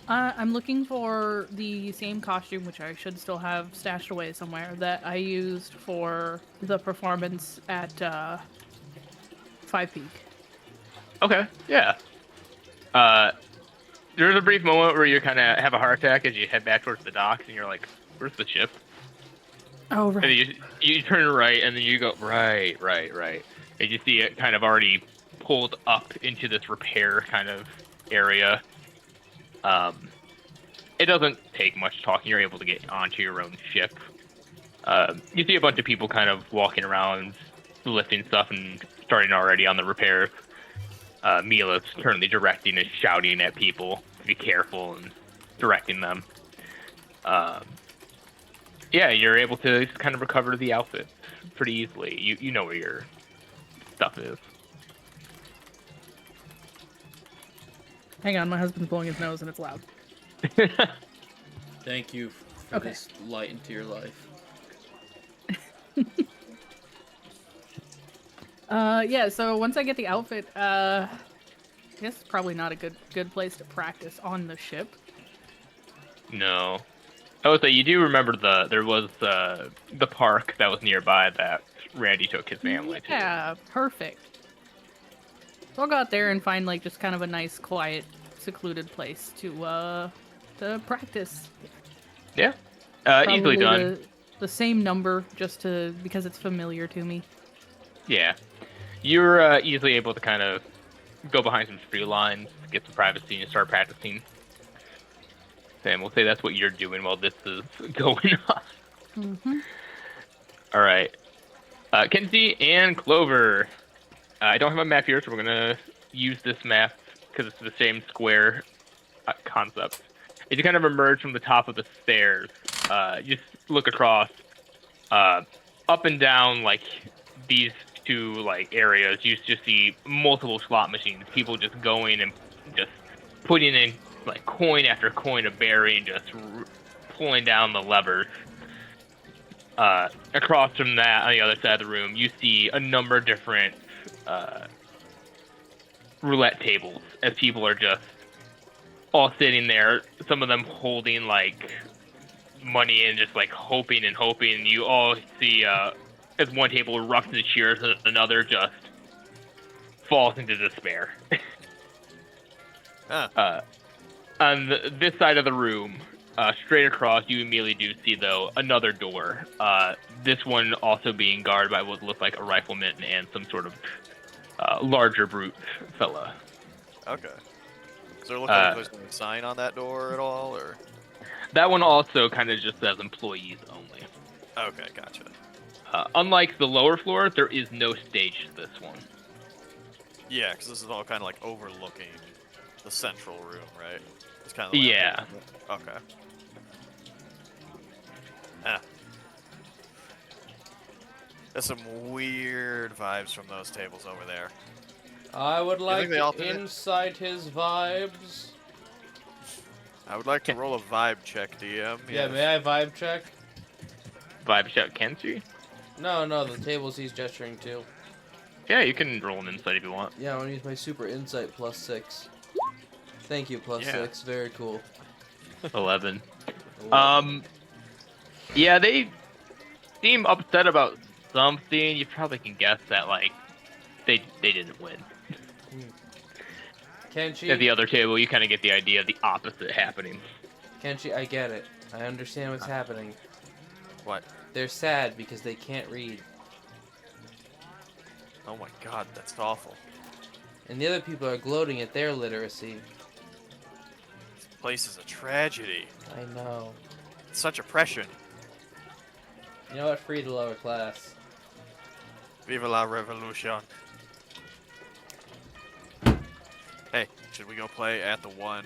I'm looking for the same costume, which I should still have stashed away somewhere, that I used for the performance at Five Peak. Okay, yeah. There's a brief moment where you kind of have a heart attack as you head back towards the docks, and you're like, where's the ship? Oh, And right. then you turn right, and then you go, right. And you see it kind of already pulled up into this repair kind of area. It doesn't take much talking. You're able to get onto your own ship. You see a bunch of people kind of walking around, lifting stuff, and starting already on the repairs. Mila's currently directing and shouting at people to be careful and directing them. Yeah, you're able to just kind of recover the outfit pretty easily. You know where your stuff is. Hang on, my husband's blowing his nose and it's loud. Thank you for Okay. this light into your life. Yeah, so once I get the outfit, I guess it's probably not a good place to practice on the ship. No. I would say you do remember there was the park that was nearby that Randy took his family to. Yeah, perfect. So I'll go out there and find like just kind of a nice quiet secluded place to practice. Yeah. Probably Easily done. The same number, just because it's familiar to me. Yeah. You're easily able to kind of go behind some tree lines, get some privacy, and start practicing. And we'll say that's what you're doing while this is going on. Mm-hmm. All right. Kenzie and Clover. I don't have a map here, so we're going to use this map because it's the same square concept. As you kind of emerge from the top of the stairs, you just look across, up and down, like, these two, like, areas. You just see multiple slot machines, people just going and just putting in, like, coin after coin of berry and just pulling down the levers. Across from that, on the other side of the room, you see a number of different roulette tables as people are just all sitting there, some of them holding, like, money and just, like, hoping and hoping. You all see, as one table erupts into cheers, and another just falls into despair. On this side of the room, straight across, you immediately do see, though, another door. This one also being guarded by what looked like a rifleman and some sort of larger brute fella. Okay. Does there look like there's a sign on that door at all, or? That one also kind of just says employees only. Okay, gotcha. Unlike the lower floor, there is no stage to this one. Yeah, because this is all kind of like overlooking the central room, right? It's kind of the way Yeah. Okay. Yeah. There's some weird vibes from those tables over there. I would like they all to fit it? insight his vibes. I would like to roll a vibe check, DM. Yeah, yes. may I vibe check? Vibe shout Kenzie? No, the tables he's gesturing to. Yeah, you can roll an insight if you want. Yeah, I want to use my super insight +6. Thank you, +6. Yeah. Very cool. 11. Yeah, they seem upset about something. You probably can guess that, like, they didn't win. Kenshi, At the other table, you kind of get the idea of the opposite happening. Kenshi, I get it. I understand what's happening. What? They're sad because they can't read. Oh my god, that's awful. And the other people are gloating at their literacy. This place is a tragedy. I know. It's such oppression. You know what? Free the lower class. Viva la revolution. Hey, should we go play at the one?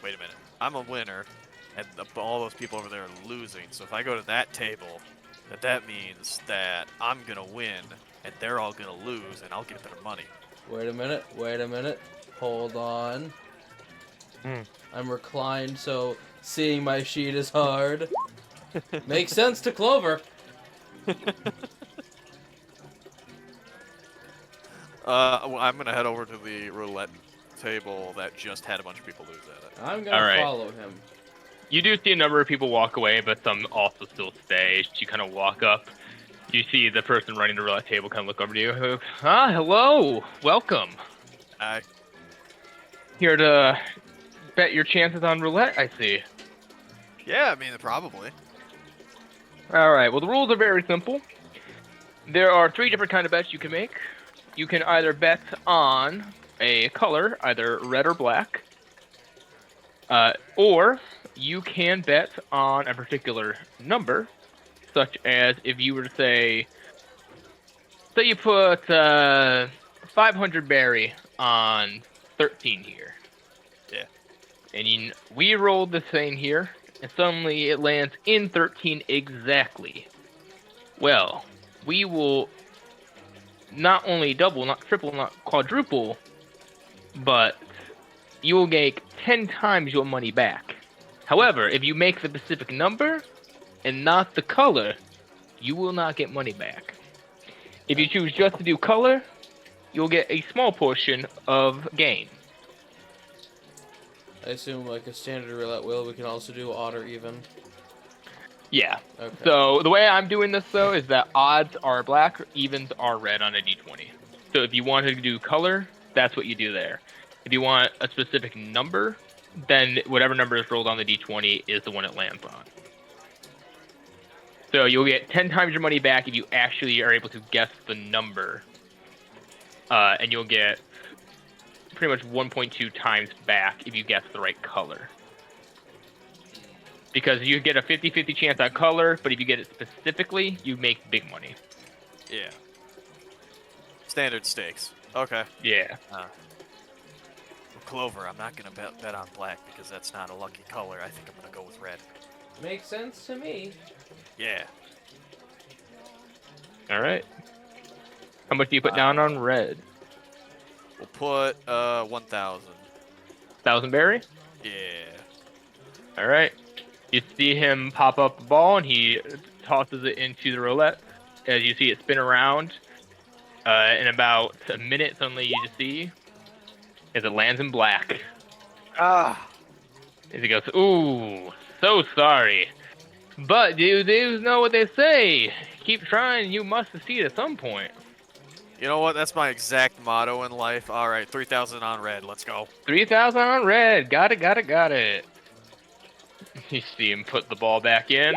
Wait a minute. I'm a winner, and all those people over there are losing. So if I go to that table, that means that I'm gonna win, and they're all gonna lose, and I'll get their money. Wait a minute. Hold on. I'm reclined, so seeing my sheet is hard. Makes sense to Clover. I'm gonna head over to the roulette table that just had a bunch of people lose at it. I'm gonna Alright. follow him. You do see a number of people walk away, but some also still stay. You kind of walk up. You see the person running the roulette table kind of look over to you. Hello. Welcome. Here to bet your chances on roulette, I see. Yeah, I mean, probably. All right. Well, the rules are very simple. There are 3 different kind of bets you can make. You can either bet on a color, either red or black, or you can bet on a particular number, such as if you were to say you put 500 berry on 13 here. Yeah. And we rolled the same here, and suddenly it lands in 13 exactly. Well, we will not only double, not triple, not quadruple, but you will make 10 times your money back. However, if you make the specific number and not the color, you will not get money back. If you choose just to do color, you'll get a small portion of gain. I assume like a standard roulette wheel, we can also do odd or even. Yeah. Okay. So the way I'm doing this though is that odds are black, evens are red on a d20. So if you wanted to do color, that's what you do there. If you want a specific number, then whatever number is rolled on the d20 is the one it lands on. So you'll get 10 times your money back if you actually are able to guess the number. And you'll get pretty much 1.2 times back if you guess the right color. Because you get a 50-50 chance on color, but if you get it specifically, you make big money. Yeah. Standard stakes. Okay. Yeah. Well, Clover, I'm not gonna bet on black because that's not a lucky color. I think I'm gonna go with red. Makes sense to me. Yeah. All right. How much do you put down on red? We'll put 1,000. 1,000 berry? Yeah. All right. You see him pop up a ball, and he tosses it into the roulette. As you see it spin around, in about a minute, suddenly you just see as it lands in black. Ah. As he goes, ooh, so sorry. But you know what they say. Keep trying, you must succeed at some point. You know what? That's my exact motto in life. All right, 3,000 on red. Let's go. 3,000 on red. Got it. You see him put the ball back in.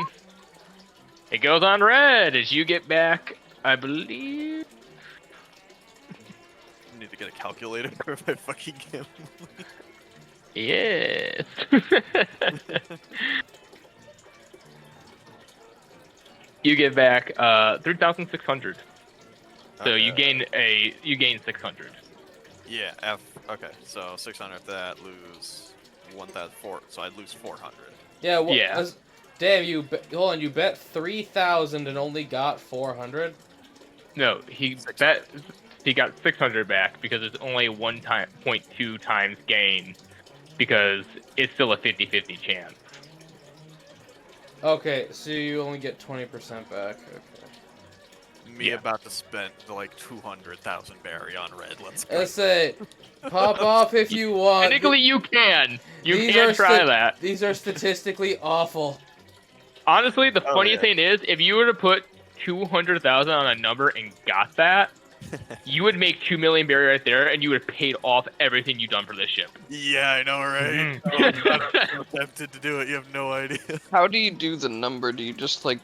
It goes on red as you get back, I believe. I need to get a calculator for my fucking game. Yes. You get back 3,600. So you gain 600. Yeah. Okay. So 600 of that, lose 1,004. So I'd lose 400. Yeah. Well, Yeah. Damn, hold on. You bet 3,000 and only got 400. No, he got 600 back because it's only 1.2 times gain because it's still a 50-50 chance. Okay, so you only get 20% back. Okay. Me about to spend like 200,000 berry on red. Let's go. Let's say, pop off if you want. Technically, you can. You These can are try that. These are statistically awful. Honestly, the funniest yeah. thing is, if you were to put 200,000 on a number and got that, you would make 2 million berry right there, and you would have paid off everything you've done for this ship. Yeah, I know, right? I'm so tempted to do it. You have no idea. How do you do the number? Do you just like,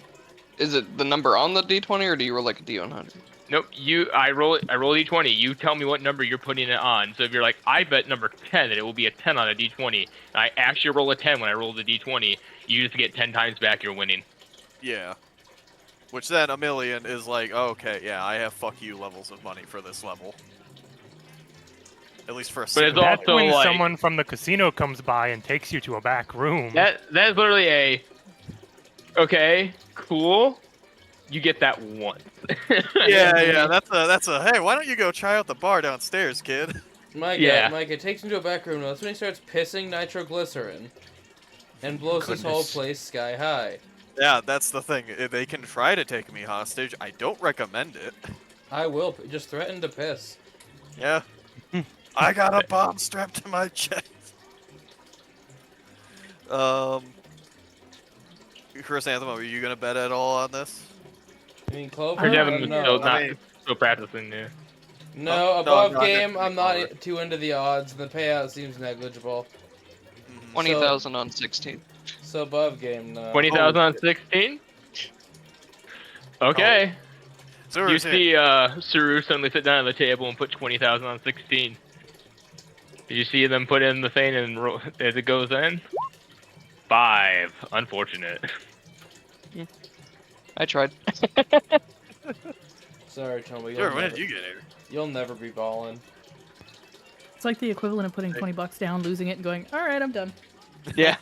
is it the number on the d20 or do you roll like a d100? Nope. I roll d20. You tell me what number you're putting it on. So if you're like, I bet number 10 that it will be a 10 on a d20, and I actually roll a 10 when I roll the d20, you just get 10 times back your winning. Yeah. Which then a million is like, oh, okay, yeah, I have fuck you levels of money for this level. At least for a But it's single That's also when like someone from the casino comes by and takes you to a back room. that's literally a okay, cool. You get that once. Yeah, that's a hey, why don't you go try out the bar downstairs, kid? Mike, Yeah. Mike, it takes him to a back room. That's when he starts pissing nitroglycerin and blows his whole Goodness. place sky high. Yeah, that's the thing. If they can try to take me hostage, I don't recommend it. I will just threaten to piss. Yeah. I got a bomb strapped to my chest. Chrysanthemum, are you gonna bet at all on this? I mean, Clover. Chrysanthemum no. still not I mean- still practicing there. No, Oh, no, above no, I game, didn't I'm not Clover. too into the odds, and the payout seems negligible. 20,000 on 16. So above game, no. 20,000 on 16. Okay. So You see Saru suddenly sit down at the table and put 20,000 on 16. Did you see them put in the thing and as it goes in? 5. Unfortunate. I tried. Sorry, Tommy. Sure, when did you get here? You'll never be balling. It's like the equivalent of putting 20 bucks down, losing it, and going, all right, I'm done. Yeah.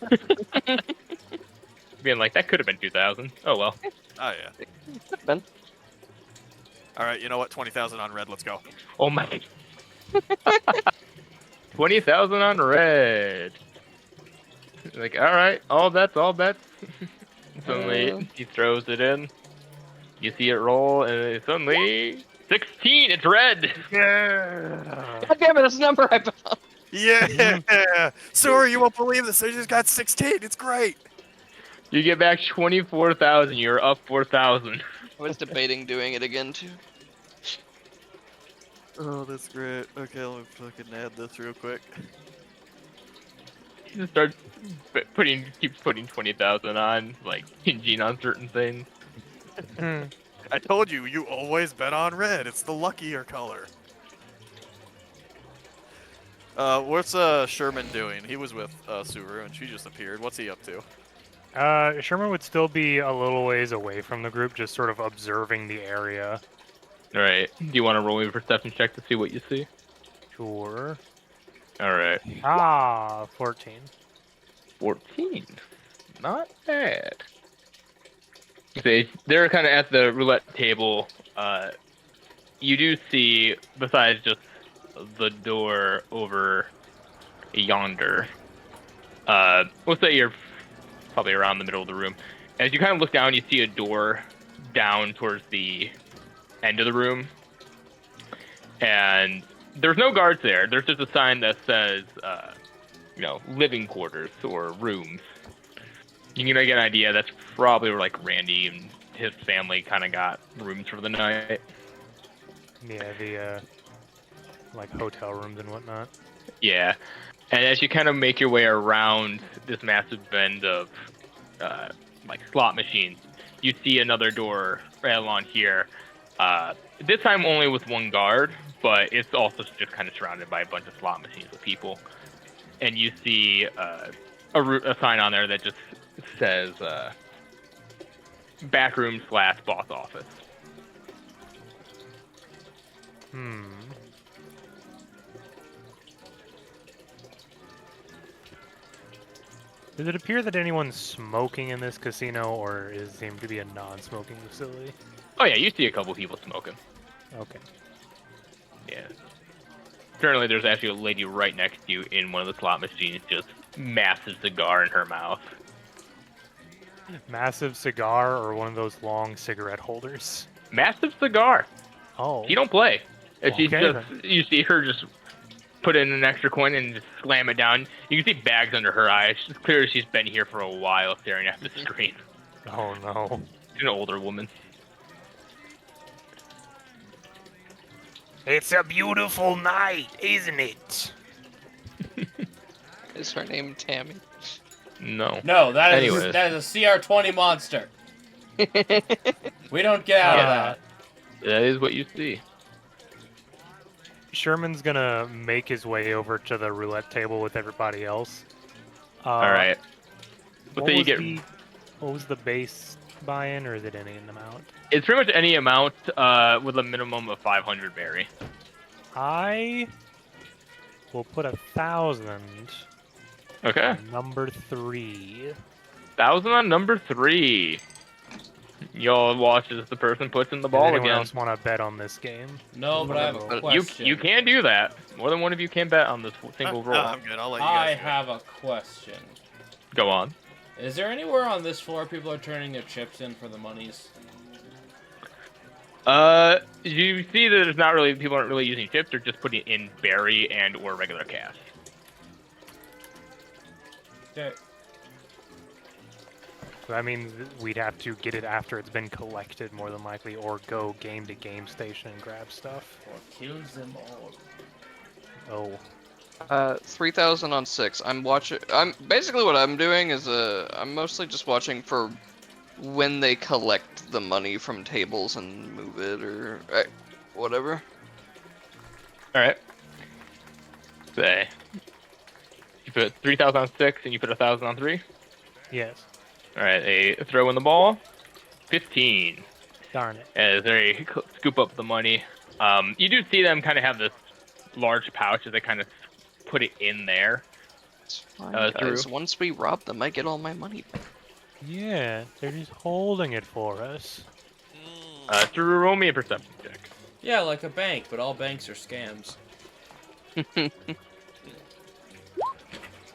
Being like, that could have been 2,000. Oh well. Oh yeah. Ben? All right, you know what? 20,000 on red. Let's go. Oh my. 20,000 on red. Like, alright, all bets. Suddenly, he throws it in. You see it roll, and it's suddenly 16. It's red. Yeah. God damn it, that's the number I bet on. Yeah. Sorry, you won't believe this. I just got 16. It's great. You get back 24,000. You're up 4,000. I was debating doing it again too. Oh, that's great. Okay, let me fucking add this real quick. You just start keeps putting 20,000 on, like hinging on certain things. I told you, you always bet on red. It's the luckier color. What's Sherman doing? He was with Suru, and she just appeared. What's he up to? Sherman would still be a little ways away from the group, just sort of observing the area. All right. Do you want to roll me a perception check to see what you see? Sure. All right. 14. 14. Not bad. They're kind of at the roulette table. You do see, besides just the door over yonder, we'll say you're probably around the middle of the room. As you kind of look down, you see a door down towards the end of the room. And there's no guards there. There's just a sign that says, living quarters or rooms. You can get an idea that's probably where like Randy and his family kind of got rooms for the night. Yeah, the like hotel rooms and whatnot. Yeah, and as you kind of make your way around this massive bend of like slot machines, you see another door right along here. This time only with one guard, but it's also just kind of surrounded by a bunch of slot machines with people. And you see a sign on there that just says backroom / boss office. Does it appear that anyone's smoking in this casino, or is it seem to be a non-smoking facility? Oh yeah, you see a couple people smoking. Okay. Yeah. Currently, there's actually a lady right next to you in one of the slot machines, just massive cigar in her mouth. Massive cigar or one of those long cigarette holders? Massive cigar. Oh. You don't play. And she's Okay, just, you see her just put in an extra coin and just slam it down. You can see bags under her eyes. It's clear she's been here for a while staring at the screen. Oh no. She's an older woman. It's a beautiful night, isn't it? Is her name Tammy? No. No, that is Anyways. that is a CR20 monster. We don't get out of that. That is what you see. Sherman's gonna make his way over to the roulette table with everybody else. All right. What So you was get. what was the base buy-in, or is it any amount? It's pretty much any amount with a minimum of 500 berry. I will put 1,000 Okay. on number 3. 1,000 on number 3. Y'all watch as the person puts in the Does ball anyone again. else want to bet on this game? No, but I have a You question. can do that. More than one of you can bet on this single roll. I'm good. I'll let you I guys do it. have a question. Go on. Is there anywhere on this floor people are turning their chips in for the monies? You see that there's not really people aren't really using chips; they're just putting in berry and or regular cash. Okay. That means we'd have to get it after it's been collected, more than likely, or go game to game station and grab stuff. Or kills them all. Oh. 3,000 on 6. I'm basically what I'm doing is I'm mostly just watching for when they collect the money from tables and move it or whatever. All right. Say, you put 3,000 on 6, and you put 1,000 on 3. Yes. All right. They throw in the ball. 15. Darn it. As they scoop up the money. You do see them kind of have this large pouch as they kind of put it in there. It's fine, Drew. guys. Once we rob them, I get all my money back. Yeah, they're just holding it for us. Drew, roll me a perception check. Yeah, like a bank, but all banks are scams.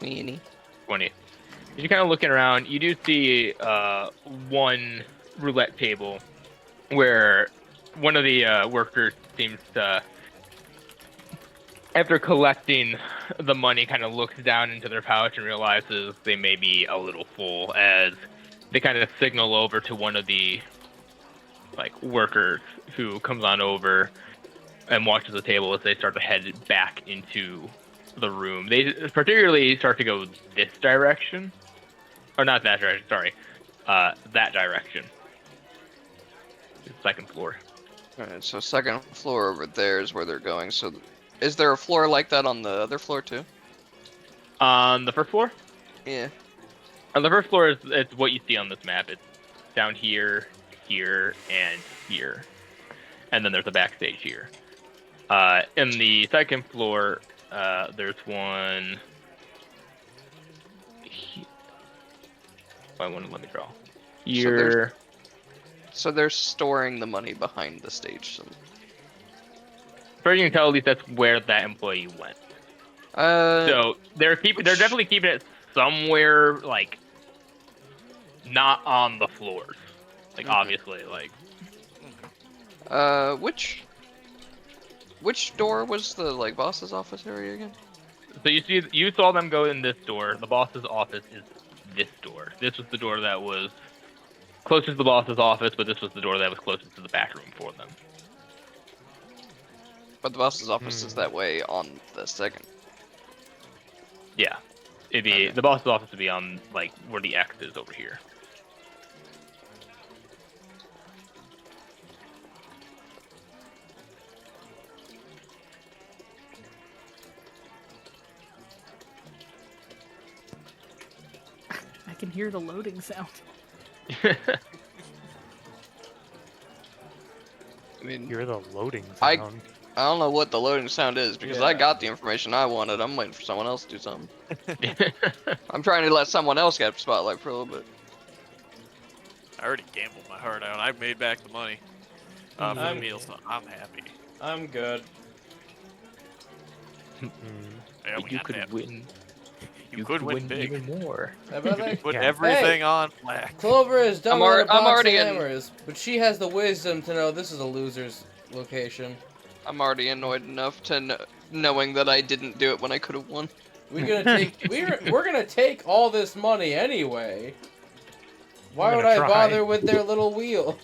Meanie. 20. You're kind of looking around. You do see one roulette table where one of the workers seems to, after collecting the money, kind of looks down into their pouch and realizes they may be a little full, as they kind of signal over to one of the workers who comes on over. and watches the table as they start to head back into the room. They particularly start to go this direction. Or not that direction, sorry. That direction. The second floor. Alright, so second floor over there is where they're going. So, is there a floor like that on the other floor too? On the first floor? Yeah. On the first floor, it's what you see on this map. It's down here, here, and here. And then there's a backstage here. In the second floor, there's one... Let me draw. Here... So they're storing the money behind the stage. So. First, you can tell at least that's where that employee went. So they're definitely keeping it somewhere like not on the floors. Like obviously, like. Which door was the like boss's office area again? So you saw them go in this door. The boss's office is this door. This was the door that was closest to the boss's office, but this was the door that was closest to the back room for them. But the boss's office is that way on the second. Yeah, it'd be the boss's office would be on like where the X is over here. I can hear the loading sound. I mean, Hear the loading I sound. don't know what the loading sound is because I got the information I wanted. I'm waiting for someone else to do something. I'm trying to let someone else get spotlight for a little bit. I already gambled my heart out. I made back the money for the I'm- meal, so I'm happy. I'm good. Yeah, we you got could that. win. You could win big. even more. How about that? Put Yeah. everything on black. Clover is done I'm with alre- her I'm box already of in. hammers, but she has the wisdom to know this is a loser's location. I'm already annoyed enough to knowing that I didn't do it when I could have won. We're gonna take all this money anyway. Why We're would gonna I try. bother with their little wheel?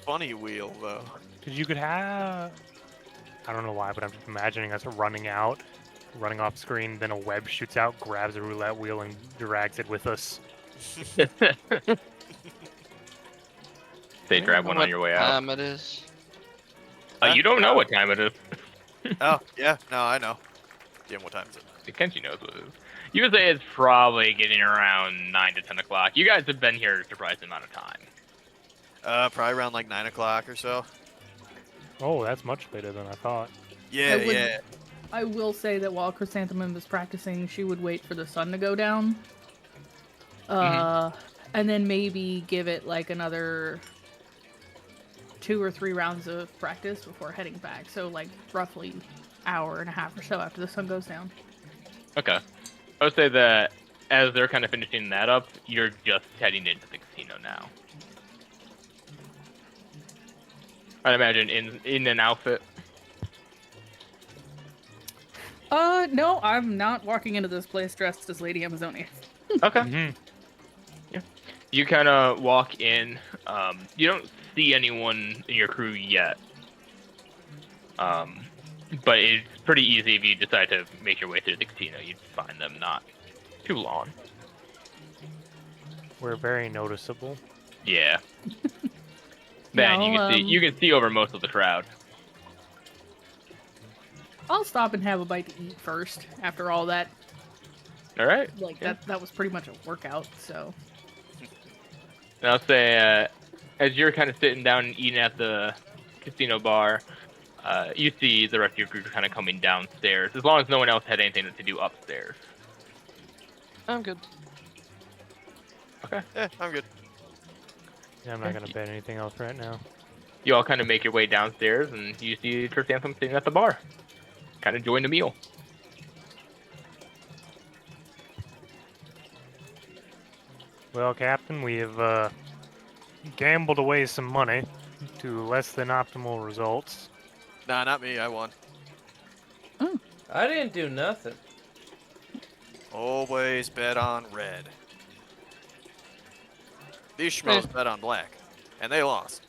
Funny wheel, though. Because you could have... I don't know why, but I'm just imagining us running off screen, then a web shoots out, grabs a roulette wheel, and drags it with us. They grab one on your way out. It is. You don't know what time it is. Oh, yeah. No, I know. Jim, what time is it? Kenshi knows what it is. You would say it's probably getting around 9 to 10 o'clock. You guys have been here a surprising amount of time. Probably around like 9 o'clock or so. Oh, that's much later than I thought. Yeah, I would- yeah. I will say that while Chrysanthemum was practicing, she would wait for the sun to go down. And then maybe give it like another 2 or 3 rounds of practice before heading back. So like roughly hour and a half or so after the sun goes down. Okay. I would say that as they're kind of finishing that up, you're just heading into the casino now. I'd imagine in an outfit. No, I'm not walking into this place dressed as Lady Amazonia. Okay. Mhm. Yeah. You kind of walk in. You don't see anyone in your crew yet. But it's pretty easy if you decide to make your way through the casino. You'd find them not too long. We're very noticeable. Yeah. Then No, you can see over most of the crowd. I'll stop and have a bite to eat first. After all that, All right. like Yeah. that was pretty much a workout. So And I'll say, as you're kind of sitting down and eating at the casino bar, you see the rest of your group kind of coming downstairs, as long as no one else had anything to do upstairs. I'm good. Okay. Yeah, I'm good. Yeah, I'm not gonna bet anything else right now. You all kind of make your way downstairs, and you see Chrysanthemum sitting at the bar, kind of enjoying the meal. Well, Captain, we have gambled away some money to less than optimal results. Nah, not me. I won. I didn't do nothing. Always bet on red. These schmoes bet on black. And they lost.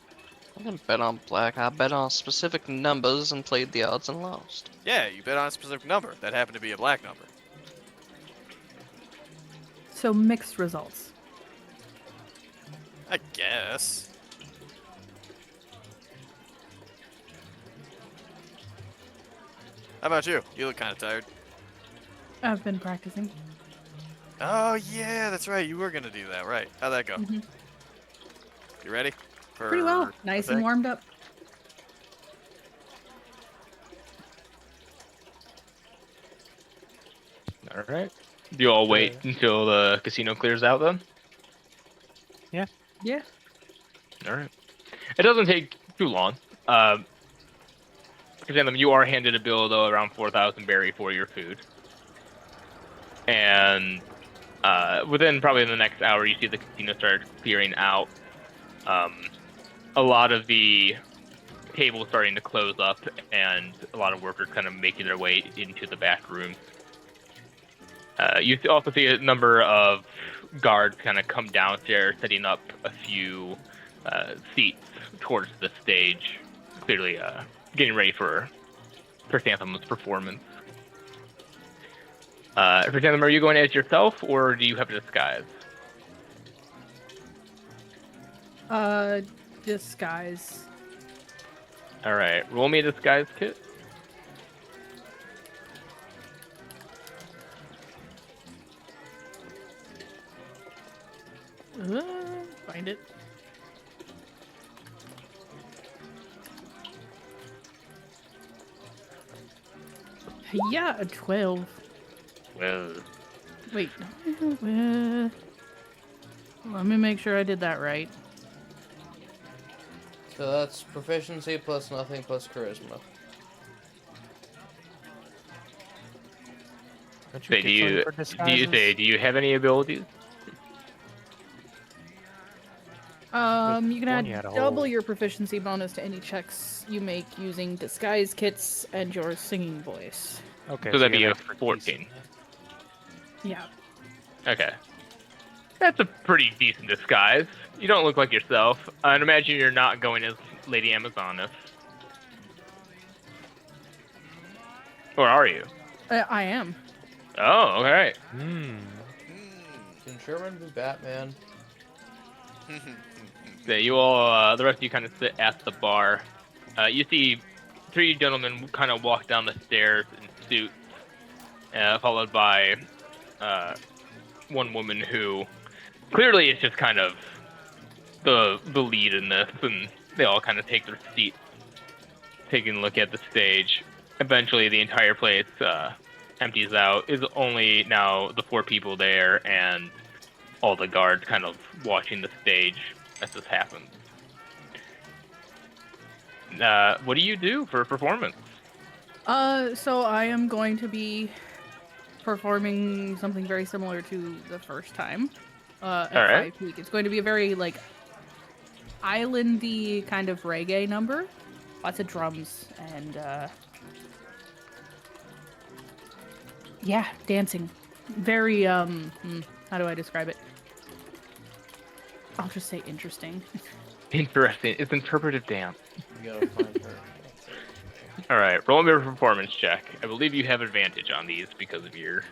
I didn't bet on black. I bet on specific numbers and played the odds and lost. Yeah, you bet on a specific number. That happened to be a black number. So mixed results. I guess. How about you? You look kind of tired. I've been practicing. Oh, yeah, that's right. You were going to do that, right. How'd that go? Mhm. You ready? For Pretty well. the Nice thing? and warmed up. All right. Do you all wait until the casino clears out then? Yeah. All right. It doesn't take too long. Chrysanthemum, you are handed a bill though around 4,000 berry for your food, and within probably the next hour, you see the casino start clearing out. A lot of the tables starting to close up, and a lot of workers kind of making their way into the back room. You also see a number of guards kind of come downstairs, setting up a few seats towards the stage, clearly getting ready for Chrysanthemum's performance. Chrysanthemum, are you going as yourself, or do you have a disguise? Disguise. All right, roll me a disguise kit. Find it. Yeah, a 12. Well, Wait. Let me make sure I did that right. So that's proficiency plus nothing plus charisma. Don't say, get some for disguises? do you have any abilities? You can one add you had a double whole- your proficiency bonus to any checks you make using disguise kits and your singing voice. Okay, So that'd you be a have expertise. 14. Yeah. Okay. That's a pretty decent disguise. You don't look like yourself. I'd imagine you're not going as Lady Amazoness. Or are you? I am. Oh, alright. Hmm. Can Sherman be Batman? So you all, the rest of you kind of sit at the bar. You see three gentlemen kind of walk down the stairs in suits, followed by one woman who clearly is just kind of the lead in this, and they all kind of take their seats, taking a look at the stage. Eventually, the entire place empties out. Is only now the four people there and all the guards kind of watching the stage as this happens. What do you do for a performance? So I am going to be performing something very similar to the first time. At Alright. 5 Peak. It's going to be a very like islandy kind of reggae number. Lots of drums and yeah, dancing. Very how do I describe it? I'll just say interesting. Interesting. It's interpretive dance. You gotta find her. Alright, roll me a performance check. I believe you have advantage on these because of your...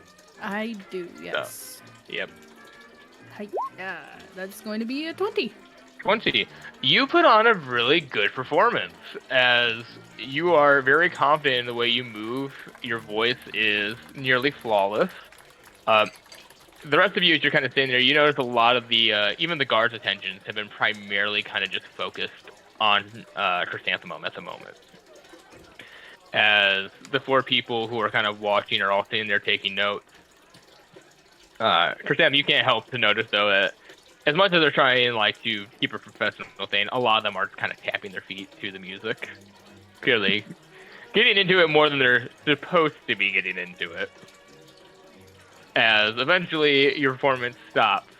I do, yes. Yep. Yeah, that's going to be a 20. 20. You put on a really good performance, as you are very confident in the way you move. Your voice is nearly flawless. The rest of you, as you're kind of sitting there, you notice a lot of the, even the guards' attentions have been primarily kind of just focused on Chrysanthemum at the moment. As the four people who are kind of watching are all sitting there taking notes. Chrysanthemum, you can't help to notice, though, that as much as they're trying like to keep a professional thing, a lot of them are just kind of tapping their feet to the music. Clearly getting into it more than they're supposed to be getting into it. As eventually your performance stops,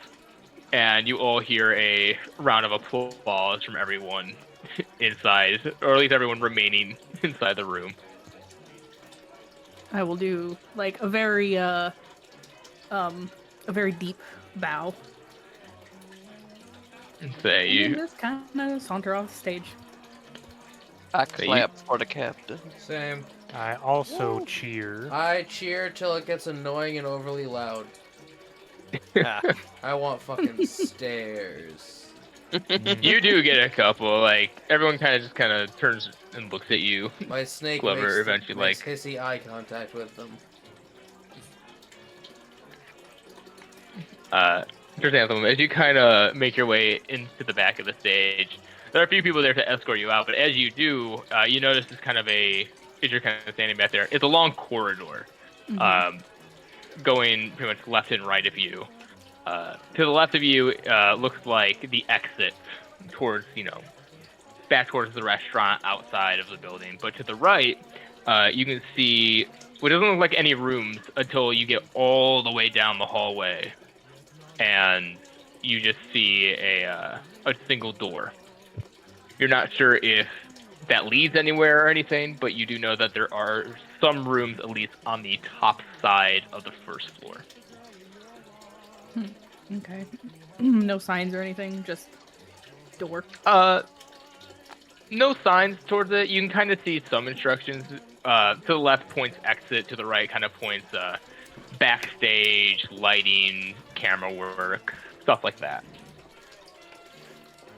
and you all hear a round of applause from everyone inside, or at least everyone remaining inside the room. I will do like a very deep bow. Say And you just kind of saunter off stage. I So clap for the captain. Same. I also cheer. I cheer till it gets annoying and overly loud. Ah, I want fucking stairs. You do get a couple. Like everyone kind of turns and looks at you. My snake Glover eventually makes like hissy eye contact with them. Chrysanthemum, as you kind of make your way into the back of the stage, there are a few people there to escort you out. But as you do, you notice it's kind of as you're kind of standing back there, it's a long corridor, going pretty much left and right of you. To the left of you looks like the exit towards, back towards the restaurant outside of the building. But to the right, you can see what doesn't look like any rooms until you get all the way down the hallway, and you just see a single door. You're not sure if that leads anywhere or anything, but you do know that there are some rooms at least on the top side of the first floor. Okay. No signs or anything, just door. No signs towards it. You can kind of see some instructions. To the left points exit, to the right kind of points backstage, lighting, camera work, stuff like that.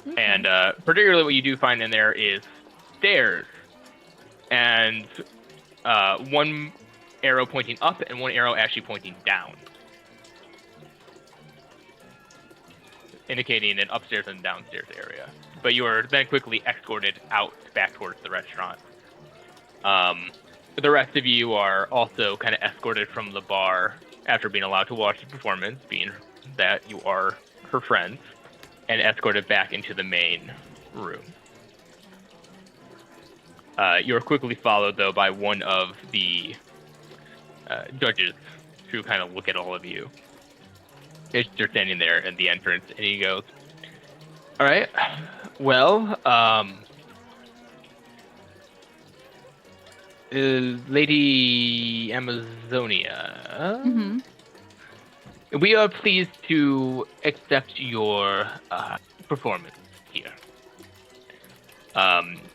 Okay. And particularly what you do find in there is stairs. And one arrow pointing up and one arrow actually pointing down. Indicating an upstairs and downstairs area. But you are then quickly escorted out back towards the restaurant. The rest of you are also kind of escorted from the bar after being allowed to watch the performance, being that you are her friends, and escorted back into the main room. You're quickly followed, though, by one of the judges who kind of look at all of you. You're standing there at the entrance, and he goes, "All right, well, Lady Amazonia, we are pleased to accept your performance here.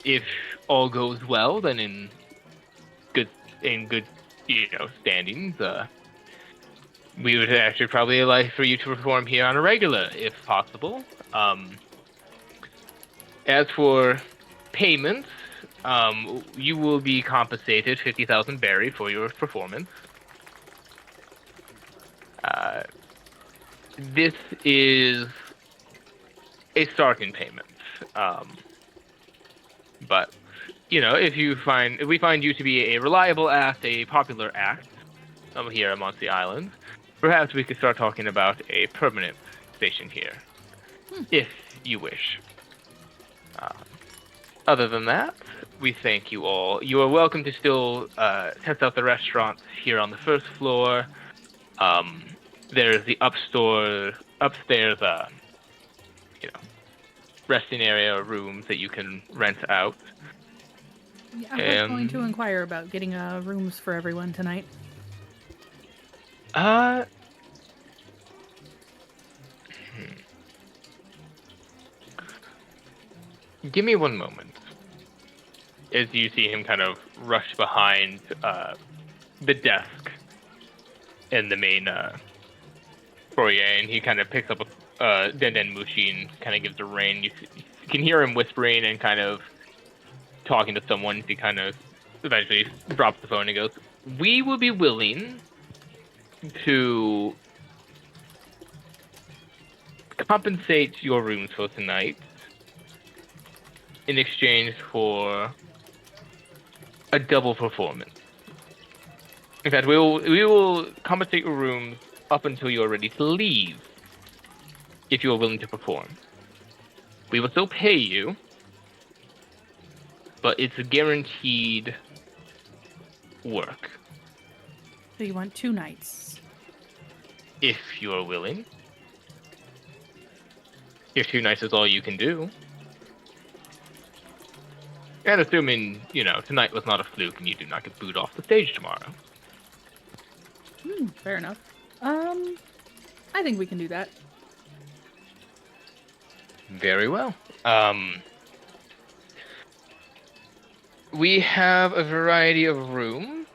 If all goes well, then in good standings, we would actually probably like for you to perform here on a regular, if possible. As for payments, you will be compensated 50,000 berry for your performance. This is a starting payment. But, if we find you to be a reliable act, a popular act, here amongst the islands, perhaps we could start talking about a permanent station here, if you wish. Other than that, we thank you all. You are welcome to still test out the restaurants here on the first floor. There's the upstairs, resting area or rooms that you can rent out. Yeah, I was going to inquire about getting rooms for everyone tonight. Give me one moment. As you see him kind of rush behind the desk in the main foyer, and he kind of picks up a Den Mushi and kind of gives a rein. You can hear him whispering and kind of talking to someone. He kind of eventually drops the phone and goes, "We will be willing to compensate your rooms for tonight in exchange for a double performance. In fact, we will compensate your rooms up until you are ready to leave, if you are willing to perform. We will still pay you, but it's a guaranteed work, So you want 2 nights? if you are willing. If 2 nights is all you can do. And assuming, tonight was not a fluke and you do not get booed off the stage tomorrow." Fair enough. I think we can do that. Very well. We have a variety of rooms.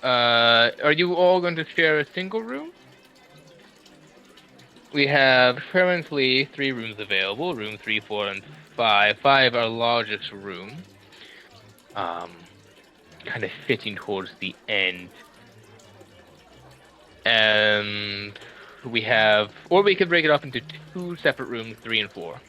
Are you all going to share a single room? We have currently 3 rooms available. Room 3, 4, and 5. 5 our largest room. Kind of fitting towards the end. And we have, or we could break it up into 2 separate rooms, 3 and 4.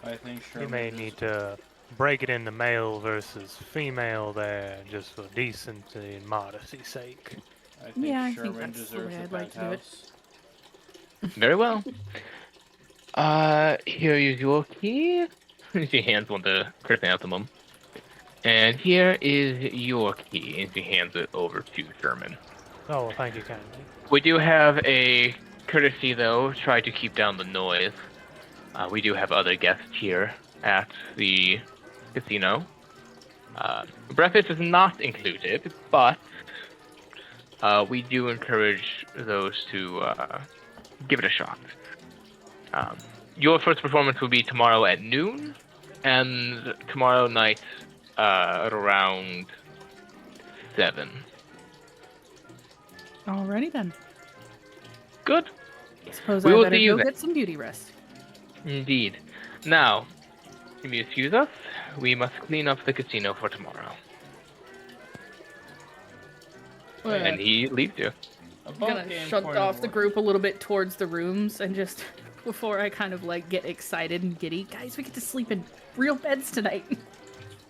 I think We Sherman may just- need to break it into male versus female there, just for decency and modesty's sake. I think Yeah, I think Sherman that's the deserves way a I'd like to do it. penthouse. Very well. Here is your key. She hands one to Chrysanthemum. And here is your key. And she hands it over to Sherman. Oh, well, thank you kindly. We do have a courtesy, though. Try to keep down the noise. We do have other guests here at the casino. Breakfast is not included, but we do encourage those to give it a shot. Your first performance will be tomorrow at noon, and tomorrow night at around 7. Alrighty then. Good. Suppose We I will better see you go then. get some beauty rest. Indeed. Now, if you excuse us, we must clean up the casino for tomorrow. And he leaves you. A I'm boat gonna game shunt point off of the order. group a little bit towards the rooms and just before I kind of like get excited and giddy. Guys, we get to sleep in real beds tonight.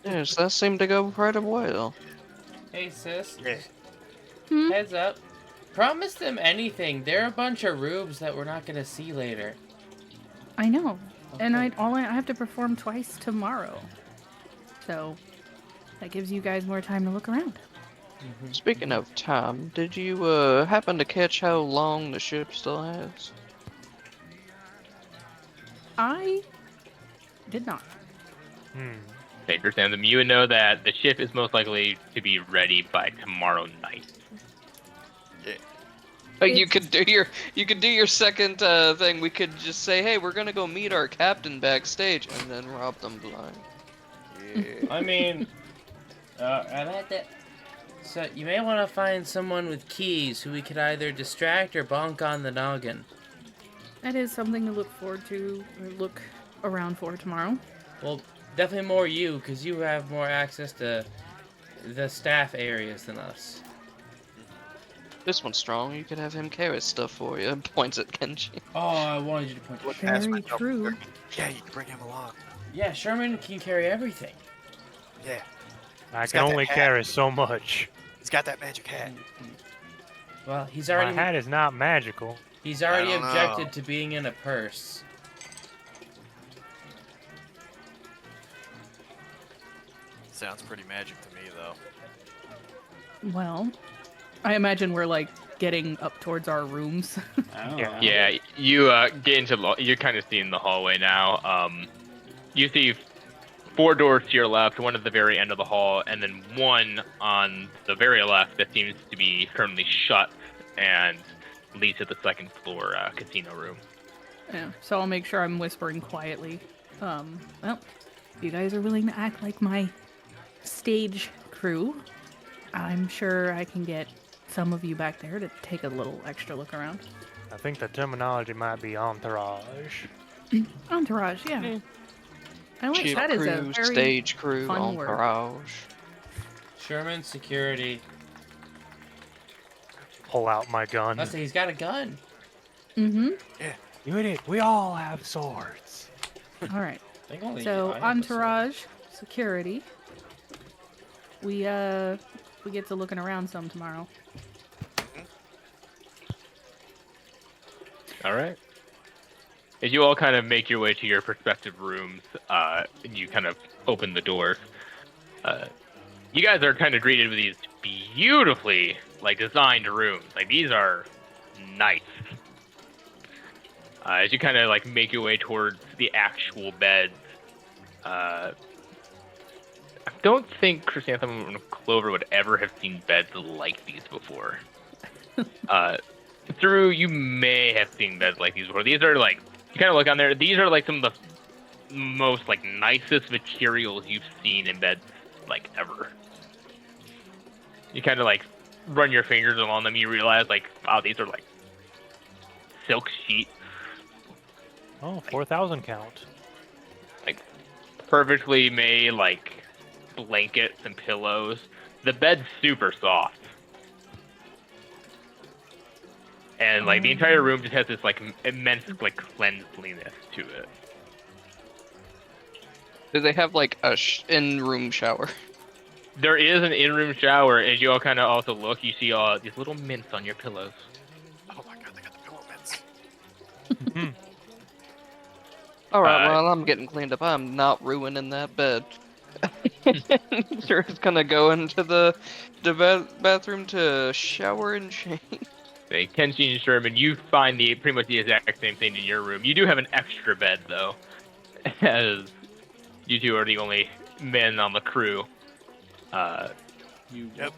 Yes, that seemed to go quite a while. Hey sis, Yeah. Hmm? heads up. Promise them anything. There are a bunch of rubes that we're not gonna see later. I know. And Okay. I have to perform twice tomorrow. So that gives you guys more time to look around. Speaking of time, did you happen to catch how long the ship still has? I did not. Okay, Chrysanthemum, you would know that the ship is most likely to be ready by tomorrow night. You could do your second thing. We could just say, hey, we're gonna go meet our captain backstage, and then rob them blind. Yeah. I mean, I'm at that. So you may want to find someone with keys who we could either distract or bonk on the noggin. That is something to look forward to, or look around for tomorrow. Well, definitely more you, because you have more access to the staff areas than us. This one's strong. You could have him carry stuff for you. Points at Kenji. Oh, I wanted you to point. Look To past Very myself. true. Yeah, you can bring him along. Yeah, Sherman can carry everything. Yeah. I He's can got that only hat. carry so much. He's got that magic hat. Well, he's My already hat is not magical. he's already I don't objected know. to being in a purse. Sounds pretty magic to me, though. Well, I imagine we're like getting up towards our rooms. Yeah. Yeah, you get into you're kind of seeing the hallway now. You see 4 doors to your left, one at the very end of the hall, and then one on the very left that seems to be currently shut and leads to the second floor casino room. Yeah, so I'll make sure I'm whispering quietly. Well, if you guys are willing to act like my stage crew, I'm sure I can get some of you back there to take a little extra look around. I think the terminology might be entourage. Entourage, yeah. I like Ship that is a crew, very stage crew, fun word. entourage. Sherman security. Pull out my gun. Let's say he's got a gun. Mm-hmm. You idiot. We all have swords. All right. I think only So I have a entourage, security. We get to looking around some tomorrow. All right. As you all kind of make your way to your respective rooms, and you kind of open the doors, you guys are kind of greeted with these beautifully designed rooms. Like, these are nice. As you kind of make your way towards the actual beds, I don't think Chrysanthemum and Clover would ever have seen beds like these before. Through, you may have seen beds like these before. These are you kind of look on there. These are some of the most like nicest materials you've seen in beds like ever. You kind of like run your fingers along them, you realize like, wow, these are like silk sheets, Oh, 4,000 count. like perfectly made like blankets and pillows. The bed's super soft. And like the entire room just has this like immense like cleanliness to it. Do they have like a in-room shower? There is an in-room shower. As you all kind of also look, you see these little mints on your pillows. Oh my god, they got the pillow mints. All right, well, I'm getting cleaned up. I'm not ruining that bed. Sure, it's gonna go into the bathroom to shower and change. Hey, Kenshi and Sherman, you find the pretty much the exact same thing in your room. You do have an extra bed though, as you two are the only men on the crew. Yep.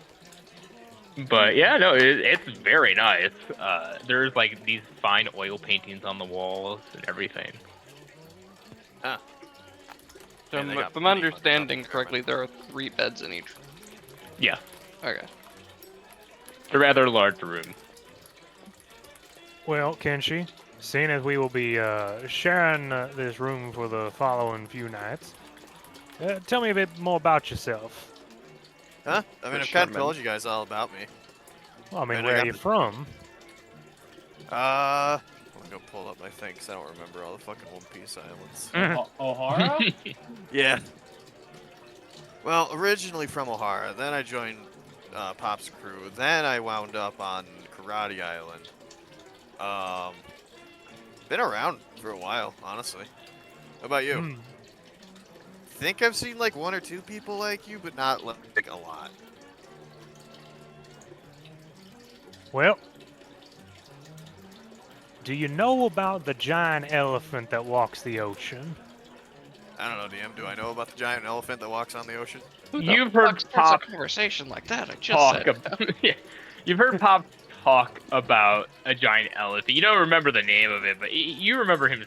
But yeah, no, it's very nice. There's like these fine oil paintings on the walls and everything. Huh. So, Yeah, they got if I'm plenty of understanding fucking correctly, there are 3 beds in each. Yeah, Okay. it's a rather large room. Well, Kenshi, seeing as we will be sharing this room for the following few nights, tell me a bit more about yourself. Huh? I mean, For I've sure, kind of man. told you guys all about me. Well, I mean, Man, I where are got you the- from? I'm gonna go pull up my thing because I don't remember all the fucking One Piece islands. O'Hara? Yeah. Well, originally from O'Hara, then I joined Pop's crew, then I wound up on Karate Island. Been around for a while, honestly. How about you? Hmm. Think I've seen like 1 or 2 people like you, but not like a lot. Well, do you know about the giant elephant that walks the ocean? I don't know, DM. Do I know about the giant elephant that walks on the ocean? You've heard Pop a conversation like that. I just talk said. about. Yeah, you've heard Pop talk about a giant elephant. You don't remember the name of it, but you remember him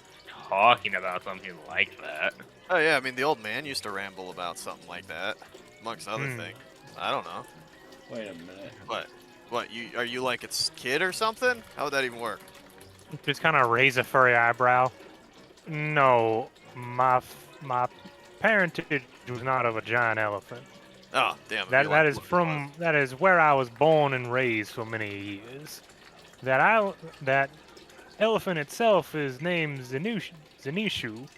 talking about something like that. Oh yeah, I mean the old man used to ramble about something like that, amongst other Hmm. things. I don't know. Wait a minute. What? Are you like its kid or something? How would that even work? Just kind of raise a furry eyebrow. No, my parentage was not of a giant elephant. Oh damn. That is where I was born and raised for many years. That elephant itself is named Zanishu.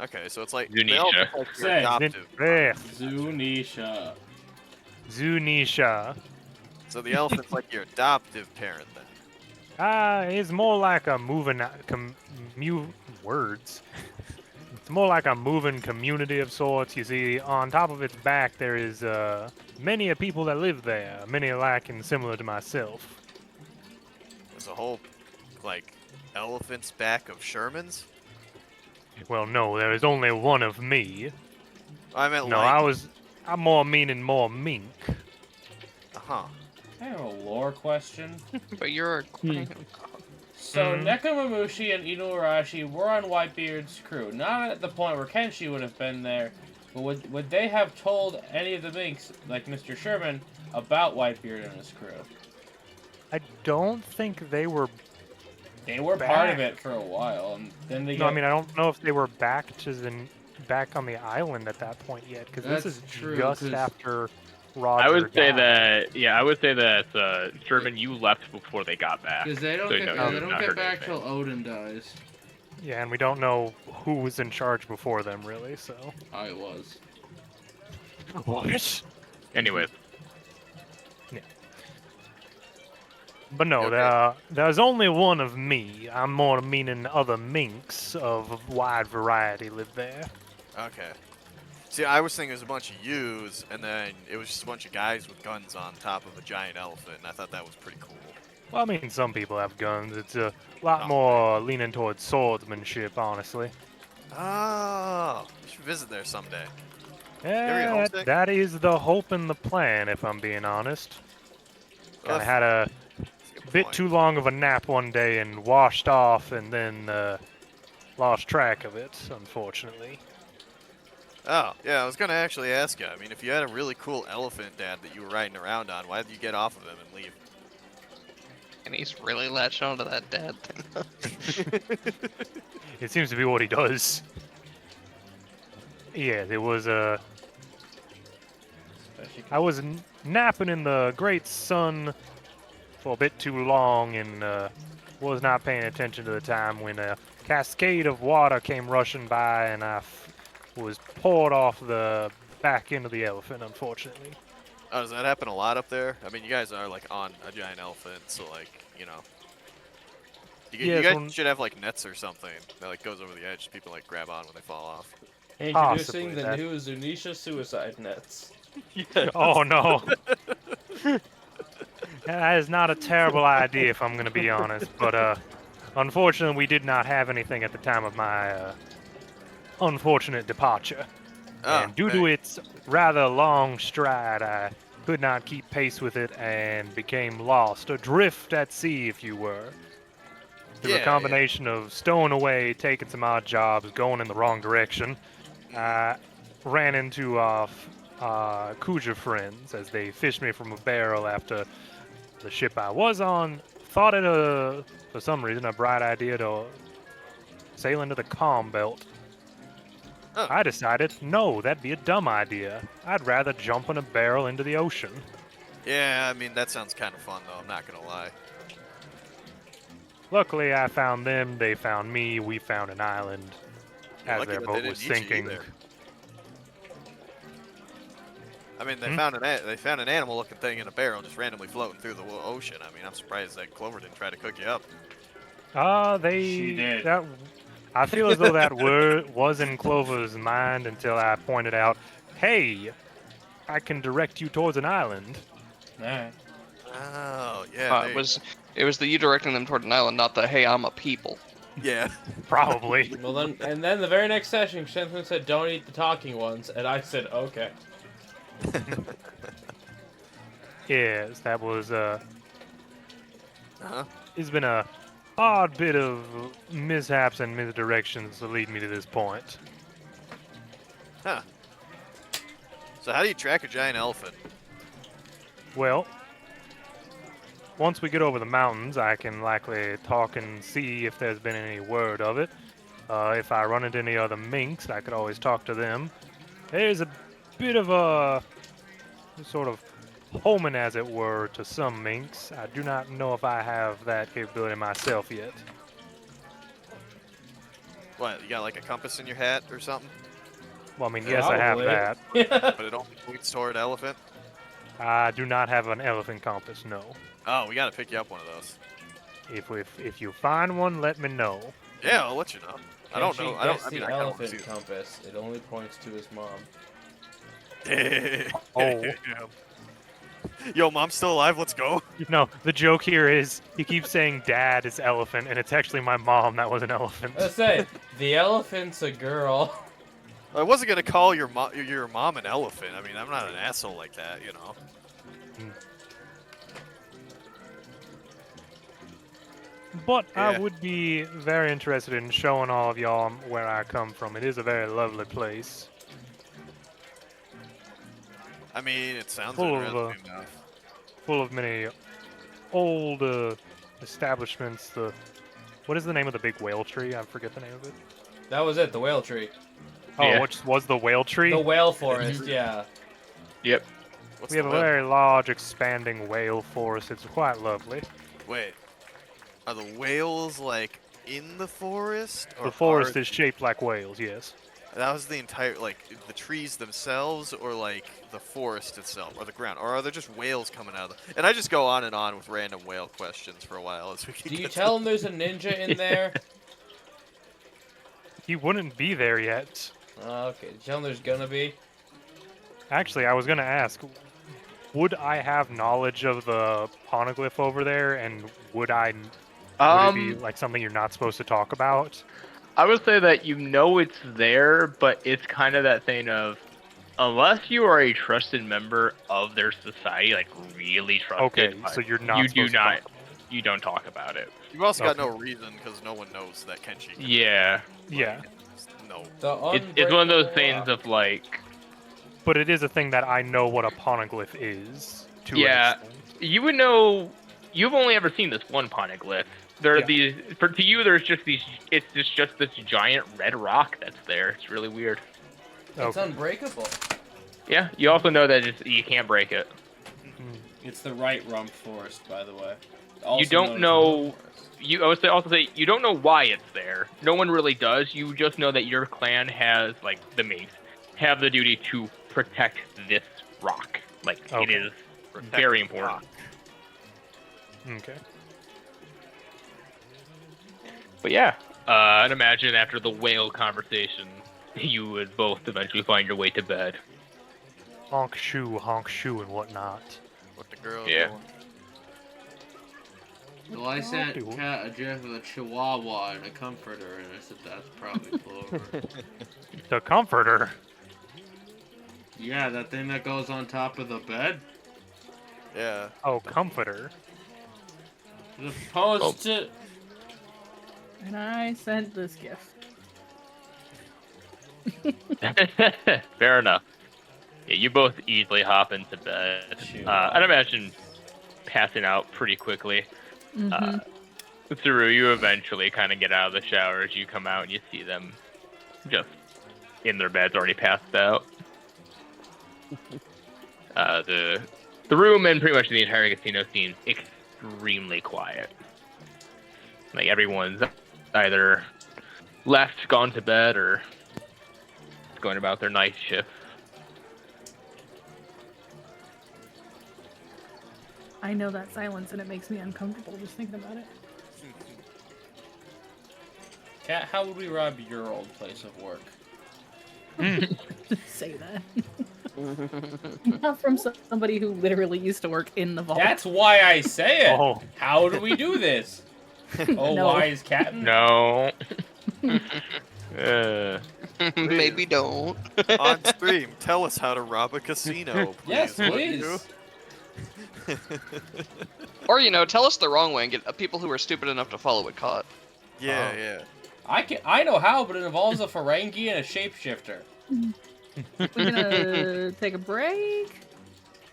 Okay, so it's like Zunisha. the elephant's like your Say, adoptive. Zunisha. Zunisha. So the elephant's like your adoptive parent then. It's more like a words. It's more like a moving community of sorts. You see, on top of its back there is many a people that live there, many alike and similar to myself. There's a whole like elephant's back of Sherman's. Well, no, there is only one of me. I meant No, like. I'm more mean and more mink. Uh-huh. I have a lore question. But you're a So Mhm. Nekomamushi and Inuarashi were on Whitebeard's crew, not at the point where Kenshi would have been there, but would they have told any of the minks, like Mr. Sherman, about Whitebeard and his crew? I don't think they were. They were part of Back. it for a while, and then they No, I got... mean I don't know if they were back on the island at that point yet, because this That's is true, just 'cause after Roger. I would say died. that. Yeah, I would say that Sherman, you left before they got back. Because they don't So, get, no, yeah, they you've don't not get heard back anything. till Odin dies. Yeah, and we don't know who was in charge before them, really. So. I was. What? Anyways, But no, Okay. there's only one of me. I'm more meaning other minks of wide variety live there. Okay. See, I was thinking it was a bunch of yous, and then it was just a bunch of guys with guns on top of a giant elephant, and I thought that was pretty cool. Well, I mean, some people have guns. It's a lot Oh. more leaning towards swordsmanship, honestly. Oh, we should visit there someday. Yeah, homesick? that is the hope and the plan, if I'm being honest. Well, Kind of had a that's a good bit point. too long of a nap one day and washed off and then lost track of it, unfortunately. Oh, yeah, I was gonna actually ask you. I mean, if you had a really cool elephant, Dad, that you were riding around on, why did you get off of him and leave? And he's really latched onto that dad thing. It seems to be what he does. Yeah, there was a. I was napping in the great sun for a bit too long and was not paying attention to the time when a cascade of water came rushing by and I was poured off the back end of the elephant, unfortunately. Oh, does that happen a lot up there? I mean, you guys are, like, on a giant elephant, so, like, you know. You Yes, guys when- should have, like, nets or something that, like, goes over the edge. People, like, grab on when they fall off. Introducing Possibly the that. new Zunisha suicide nets. Oh no. That is not a terrible idea, if I'm going to be honest. But unfortunately, we did not have anything at the time of my unfortunate departure. Oh, And due to its rather long stride, I could not keep pace with it and became lost, adrift at sea, if you were. Through Yeah, a yeah. combination of stowing away, taking some odd jobs, going in the wrong direction, I ran into our Kuja friends as they fished me from a barrel after the ship I was on. Thought it, for some reason, a bright idea to sail into the calm belt. Oh. I decided, no, that'd be a dumb idea. I'd rather jump in a barrel into the ocean. Yeah, I mean, that sounds kind of fun, though. I'm not gonna lie. Luckily, I found them, they found me, we found an island You're as lucky their that boat they was didn't eat you sinking. either. I mean, Hmm? they found an animal-looking thing in a barrel just randomly floating through the ocean. I mean, I'm surprised that Clover didn't try to cook you up. She did. I feel as though that word was in Clover's mind until I pointed out, hey, I can direct you towards an island. Alright. Oh, yeah. It was the you directing them toward an island, not the hey, I'm a people. Yeah. Probably. Well then, and then the very next session, Shensun said, "Don't eat the talking ones," and I said, "Okay." Yes, that was, Uh-huh. it's been a odd bit of mishaps and misdirections to lead me to this point. Huh. So how do you track a giant elephant? Well, once we get over the mountains, I can likely talk and see if there's been any word of it. If I run into any other minks, I could always talk to them. There's a bit of a sort of homing, as it were, to some minks. I do not know if I have that capability myself yet. What, you got like a compass in your hat or something? Well, I mean, yes, I have Probably. that. But it only points toward elephant? I do not have an elephant compass, no. Oh, we gotta pick you up one of those. If you find one, let me know. Yeah, I'll let you know. I don't know. I don't. I The mean, I kinda wanna elephant see it. compass. It only points to his mom. Oh. Yo, mom's still alive. Let's go. No, the joke here is he keeps saying dad is elephant, and it's actually my mom that was an elephant. Let's say the elephant's a girl. I wasn't gonna call your mom an elephant. I mean, I'm not an asshole like that, you know. But I Yeah. would be very interested in showing all of y'all where I come from. It is a very lovely place. I mean, it sounds Full of, interesting enough. Full of many old establishments. What is the name of the big whale tree? I forget the name of it. That was it. The whale tree. Oh, Yeah. which was the whale tree? The whale forest. Yeah. Yep. What's We have the a whale? very large, expanding whale forest. It's quite lovely. Wait, are the whales like in the forest? Or The forest are- is shaped like whales, yes. That was the entire like the trees themselves, or like the forest itself, or the ground, or are there just whales coming out of the? And I just go on and on with random whale questions for a while as we can. Do you get tell him there's a ninja in there? He wouldn't be there yet. Okay. Tell him there's gonna be. Actually, I was going to ask, would I have knowledge of the poneglyph over there, and would it be like something you're not supposed to talk about? I would say that you know it's there, but it's kind of that thing of, unless you are a trusted member of their society, like really trusted, Okay, but so you're not you do supposed to not, talk. you don't talk about it. You've also got Okay. no reason because no one knows that Kenshi. Can Yeah. Yeah. No. It's one of those Unbreakable things rock. of like, But it is a thing that I know what a poneglyph is. To yeah, an extent. you would know. You've only ever seen this one poneglyph. There are Yeah. these. To you, there's just these. It's just this giant red rock that's there. It's really weird. It's Okay. unbreakable. Yeah. You also know that you can't break it. It's the right rump forest, by the way. You Also don't known as know. rump forest. I would also say you don't know why it's there. No one really does. You just know that your clan has like the mates have the duty to protect this rock. Like it Okay. is Protect very the important. rock. Okay. But yeah, I'd imagine after the whale conversation, you would both eventually find your way to bed. Honk shoe, and whatnot. What the girl Yeah. doing. Well, I sent do it. Kat a gif of a chihuahua and a comforter, and I said that's probably Clover. The comforter. Yeah, that thing that goes on top of the bed. Yeah. Oh, comforter. As opposed to... And I sent this gift. Fair enough. Yeah, you both easily hop into bed. Shoot. I'd imagine passing out pretty quickly. Mm-hmm. Saru, you eventually kind of get out of the shower as you come out and you see them just in their beds, already passed out. The room and pretty much the entire casino seems extremely quiet. Like everyone's either left, gone to bed, or going about their night shift. I know that silence and it makes me uncomfortable just thinking about it. Kat, how would we rob your old place of work? Just say that. Not from somebody who literally used to work in the vault. That's why I say it! Oh. How do we do this? Oh, No. wise cat? No. Maybe don't. On stream, tell us how to rob a casino, please. Yes, would please. you? Or, tell us the wrong way and get people who are stupid enough to follow it caught. Yeah, Oh. yeah. I know how, but it involves a Ferengi and a shapeshifter. We're gonna take a break.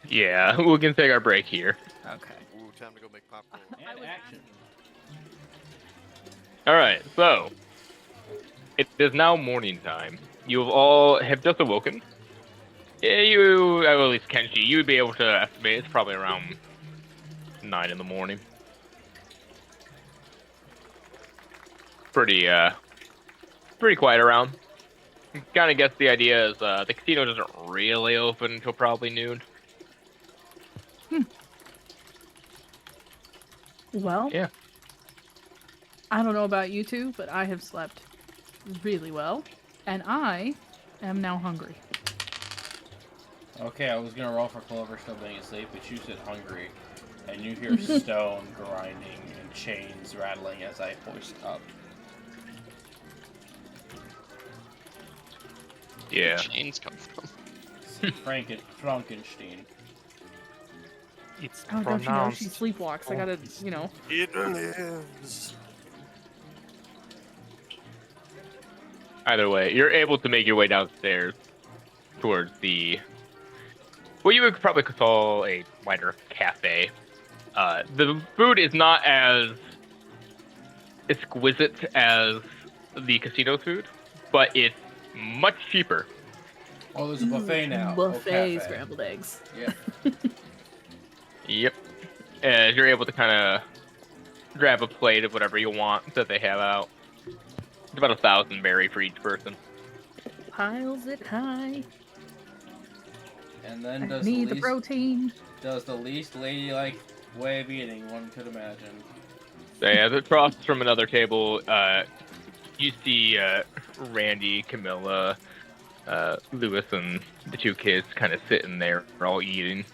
Yeah, we can take our break here. Okay. Ooh, time to go make popcorn. And action. Alright, so it is now morning time. You all have just awoken. Yeah, at least Kenshi, you would be able to estimate it's probably around 9 in the morning. Pretty quiet around. Kind of guess the idea is the casino doesn't really open until probably noon. Well, Yeah. I don't know about you two, but I have slept really well, and I am now hungry. Okay, I was gonna roll for Clover still being asleep, but you said hungry, and you hear stone grinding and chains rattling as I hoist up. Yeah. Chains come from. Frankenstein. It's Oh, don't you know pronounced. she sleepwalks? I gotta, It lives. Either way, you're able to make your way downstairs towards what you would probably call a wider cafe. The food is not as exquisite as the casino food, but it's much cheaper. Oh, there's a buffet now. Buffet Oh, cafe. scrambled eggs. Yeah. Yep. As you're able to kind of grab a plate of whatever you want that they have out. It's about 1,000 berry for each person. Piles it high. And then I does need the the protein. least ladylike way of eating one could imagine. So yeah, across from another table, you see Randy, Camilla, Lewis, and the two kids kind of sitting there, all eating.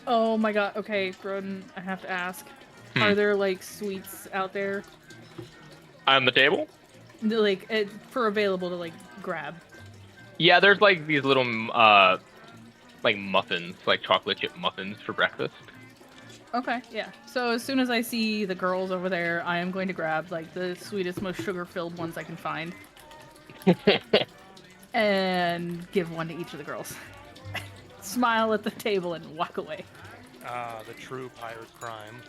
Oh my god. Okay, Broden, I have to ask. Are there like sweets out there? On the table? Like for available to like grab? Yeah, there's like these little like muffins, like chocolate chip muffins for breakfast. Okay, yeah. So as soon as I see the girls over there, I am going to grab like the sweetest, most sugar-filled ones I can find. and give one to each of the girls. Smile at the table and walk away. Ah, the true pirate crime.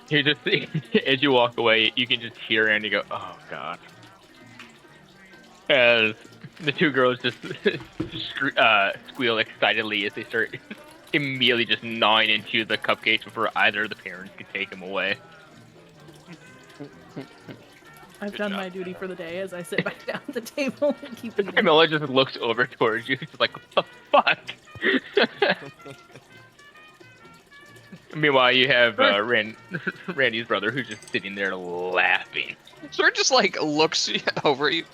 You just as you walk away, you can just hear Andy go, "Oh God," as the two girls just squeal excitedly as they start immediately just gnawing into the cupcakes before either of the parents could take them away. I've done my duty for the day as I sit back down at the table and keep eating. Camilla just looks over towards you, just like, "What the fuck?" Meanwhile, you have Randy's brother who's just sitting there laughing. Sort of just like looks over you.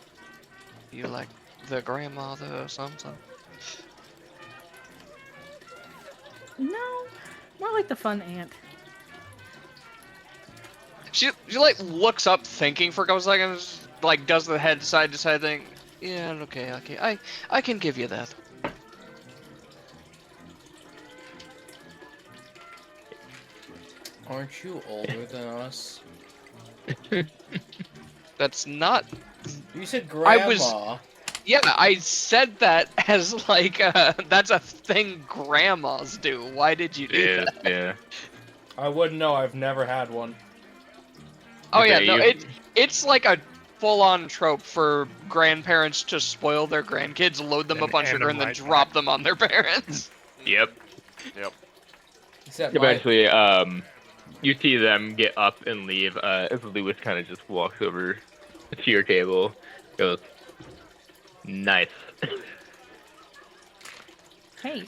You like the grandmother or something? No, more like the fun aunt. She like looks up thinking for a couple seconds, like does the head side to side thing. Yeah, okay. I can give you that. Aren't you older than us? That's not. You said grandma. Yeah, I said that as like that's a thing grandmas do. Why did you do that? Yeah. I wouldn't know. I've never had one. Oh yeah, Okay, no, you- it's like a full-on trope for grandparents to spoil their grandkids, load them a And bunch of end sugar, 'em and then right drop back. them on their parents. Yep. Except my, Eventually, you see them get up and leave. As Lewis kind of just walks over to your table, goes, "Nice." Hey.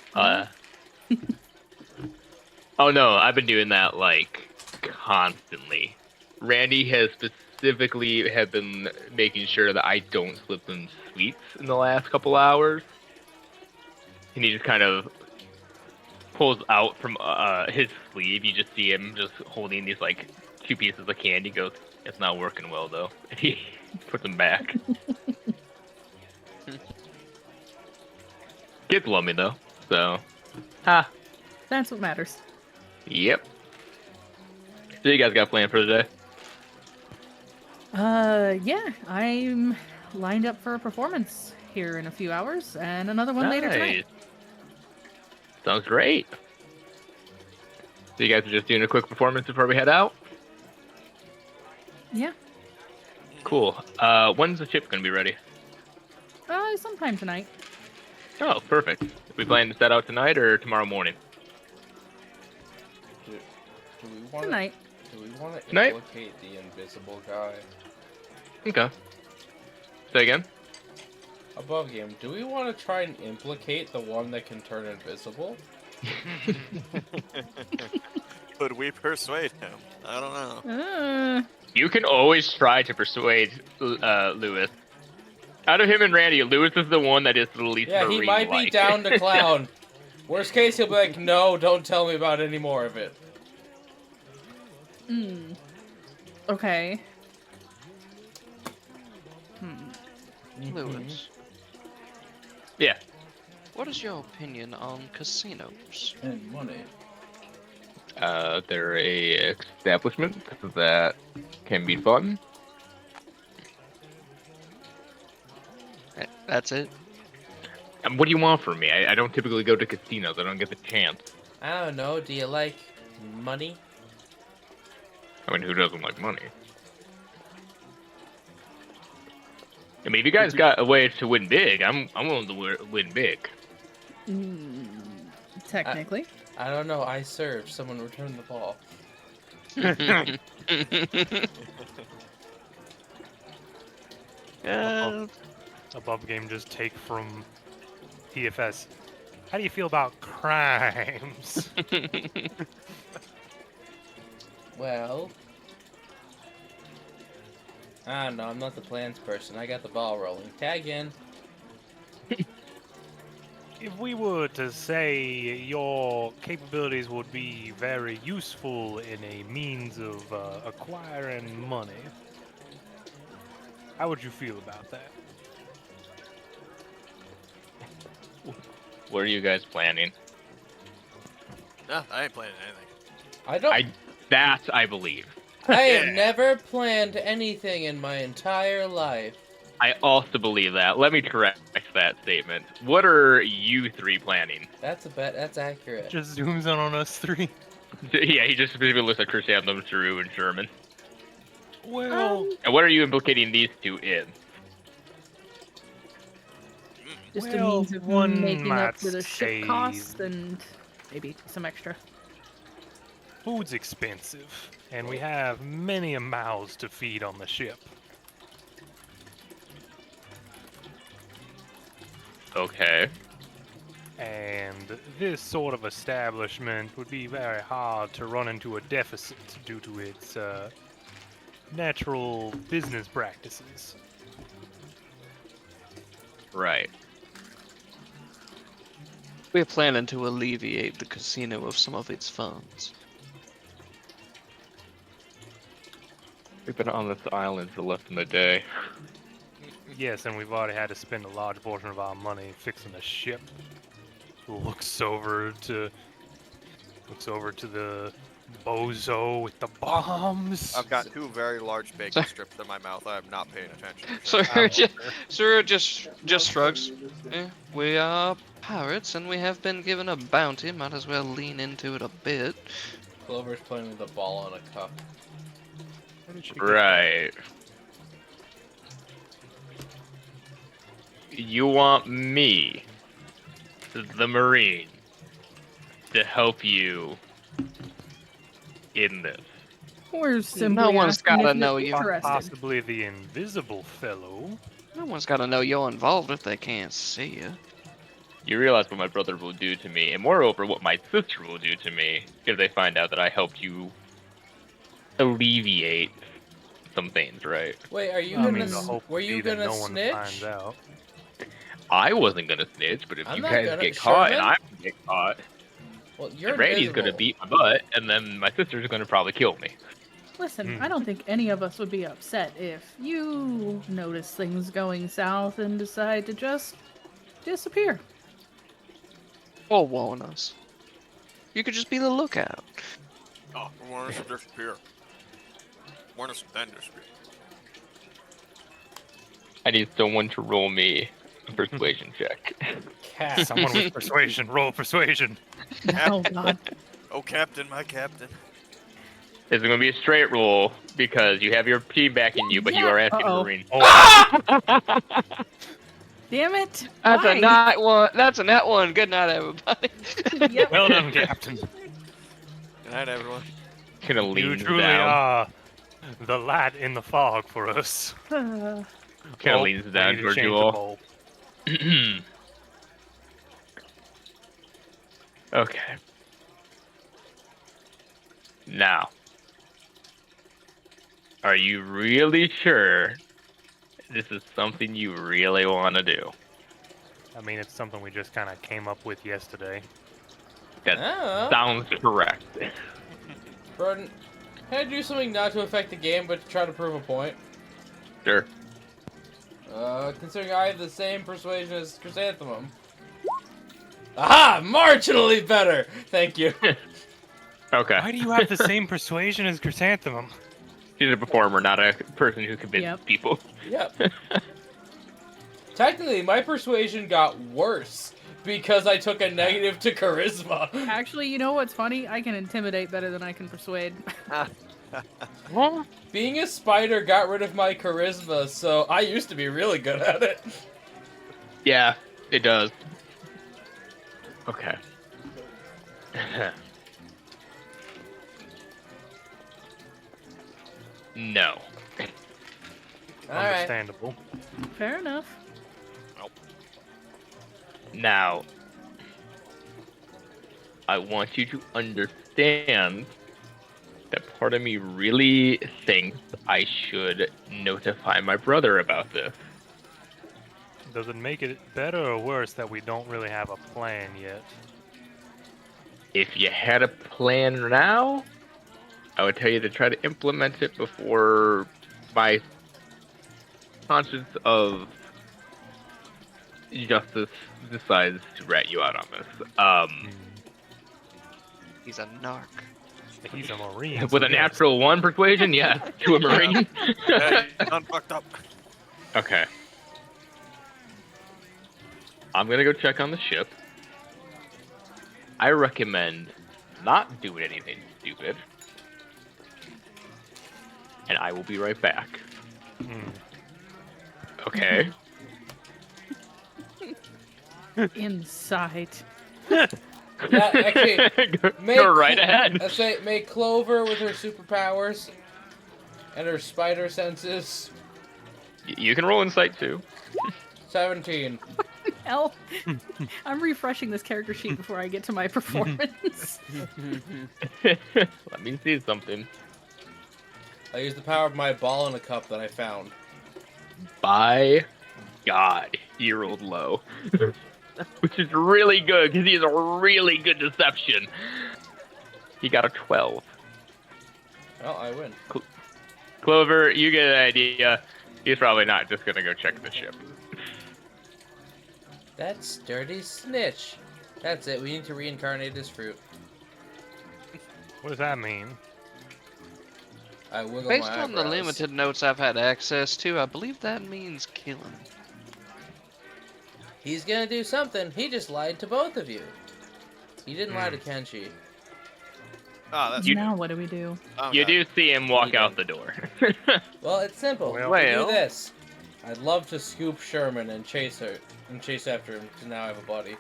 Oh no, I've been doing that like constantly. Randy has specifically have been making sure that I don't slip them sweets in the last couple hours, and he just kind of pulls out from his sleeve. You just see him just holding these like 2 pieces of candy. He goes, "It's not working well though," and he puts them back. Kids love me though, so That's what matters. yep. So you guys got planned for today? Yeah, I'm lined up for a performance here in a few hours, and another one later tonight. Sounds great. So you guys are just doing a quick performance before we head out? Yeah, Cool. When's the chip gonna be ready? sometime tonight. Oh, perfect. We plan to set out tonight or tomorrow morning? do we want Tonight. Do we want to Tonight? implicate the invisible guy Okay. Say again? above him? Do we want to try and implicate the one that can turn invisible? Could we persuade him? I don't know. You can always try to persuade Lewis. Out of him and Randy, Lewis is the one that is the least Yeah, he might be Marine-like. down to clown. Worst case, he'll be like, "No, don't tell me about any more of it." Okay. Lewis, Yeah. what is your opinion on casinos? And money. They're a establishment that can be fun. That's it. And what do you want from me? I don't typically go to casinos. I don't get the chance. I don't know. Do you like money? I mean, who doesn't like money? I mean, if you guys got a way to win big, I'm willing to win big. Technically. I don't know. I served. Someone returned the ball. Above game just take from TFS. How do you feel about crimes? Well, I don't know. I'm not the plans person. I got the ball rolling. Tag in. If we were to say your capabilities would be very useful in a means of acquiring money, how would you feel about that? What are you guys planning? No, I ain't planning anything. I don't. That I believe. I have never planned anything in my entire life. I also believe that. Let me correct that statement. What are you three planning? That's a bet. That's accurate. Just zooms in on us three. Yeah, he just specifically looks at Chrysanthemum, Drew, and Sherman. Well, And what are you implicating these two in? Just a Well, means of one making up might for the ship say- costs and maybe some extra. food's expensive, and we have many a mouths to feed on the ship. Okay. And this sort of establishment would be very hard to run into a deficit due to its natural business practices. Right. We're planning to alleviate the casino of some of its funds. We've been on this island for less than a day. Yes, and we've already had to spend a large portion of our money fixing the ship. Looks over to the bozo with the bombs. I've got 2 very large bacon strips in my mouth. I am not paying attention. Sir just shrugs. We are pirates, and we have been given a bounty. Might as well lean into it a bit. Clover's playing with a ball on a cup. Where did she get Right. You want me, the Marine, to help you in this? Or simply No one's asking gotta if know you're you. that? interested. Possibly the invisible fellow. No one's got to know you're involved if they can't see you. You realize what my brother will do to me, and moreover, what my sister will do to me if they find out that I helped you alleviate some things, right? Wait, are you I gonna? mean, the hope Were would you be that gonna no one snitch? finds out. I wasn't gonna snitch, but if I'm you not guys gonna- get caught and Sherman? I get caught, Well, you're Brady's invisible. gonna beat my butt, and then my sister's gonna probably kill me. Listen, I don't think any of us would be upset if you notice things going south and decide to just disappear. Or warn us. You could just be the lookout. Oh, warn us to disappear. Warn us to then disappear. I need someone to roll me a persuasion check. Cat. Someone with persuasion. Roll persuasion. Oh God. Oh, Captain, my Captain. It's gonna be a straight roll because you have your team backing you, but you Yeah. are asking Uh-oh. Marine. Oh, Damn it. That's Why? a nat one. That's a nat one. Good night, everybody. Yep. well done, Captain. Good night, everyone. Gonna You lean truly down. are the light in the fog for us. Kind Oh, of leans I down need to towards change you the all. bulb. Okay. Now, are you really sure this is something you really want to do? I mean, it's something we just kind of came up with yesterday. That Oh. sounds correct. Jordan, can I do something not to affect the game, but to try to prove a point? Sure. Considering I have the same persuasion as Chrysanthemum. Aha! Marginally better! Thank you. Okay. Why do you have the same persuasion as Chrysanthemum? She's a performer, not a person who convinces Yep. people. Yep. Technically, my persuasion got worse because I took a negative to charisma. Actually, you know what's funny? I can intimidate better than I can persuade. Being a spider got rid of my charisma, so I used to be really good at it. Yeah, it does. Okay. No. Alright. Understandable. Fair enough. Now, I want you to understand that part of me really thinks I should notify my brother about this. Does it make it better or worse that we don't really have a plan yet? If you had a plan now, I would tell you to try to implement it before my conscience of justice decides to rat you out on this. He's a narc. He's a Marine. With so a yes. natural 1 persuasion, yes, to a Marine. Hey, done fucked up. Okay. I'm gonna go check on the ship. I recommend not doing anything stupid. And I will be right back. Okay. Insight. Yeah, actually, go right ahead. I say, make Clover with her superpowers and her spider senses. You can roll insight too. 17. Hell, I'm refreshing this character sheet before I get to my performance. Let me see something. I use the power of my ball in a cup that I found. By God, he rolled low. Which is really good, because he has a really good deception. He got a 12. Well, I win. Clover, you get an idea. He's probably not just gonna go check the ship. That's dirty snitch. That's it. We need to reincarnate this fruit. What does that mean? I wiggle Based my on the eyebrows. limited notes I've had access to, I believe that means killing. He's gonna do something. He just lied to both of you. He didn't lie to Kenshi. Ah, that's You- Now what do we do? oh, You God. do see him walk You out don't. the door. Well, it's simple. Well- We do this. I'd love to scoop Sherman and chase after him, because now I have a buddy.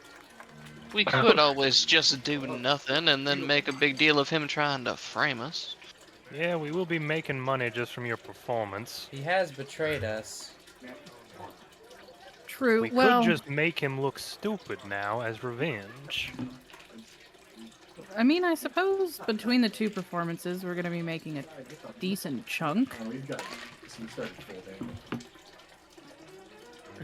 We could always just do nothing and then make a big deal of him trying to frame us. Yeah, we will be making money just from your performance. He has betrayed us. True. We well, could just make him look stupid now as revenge. I mean, I suppose between the two performances, we're gonna be making a decent chunk.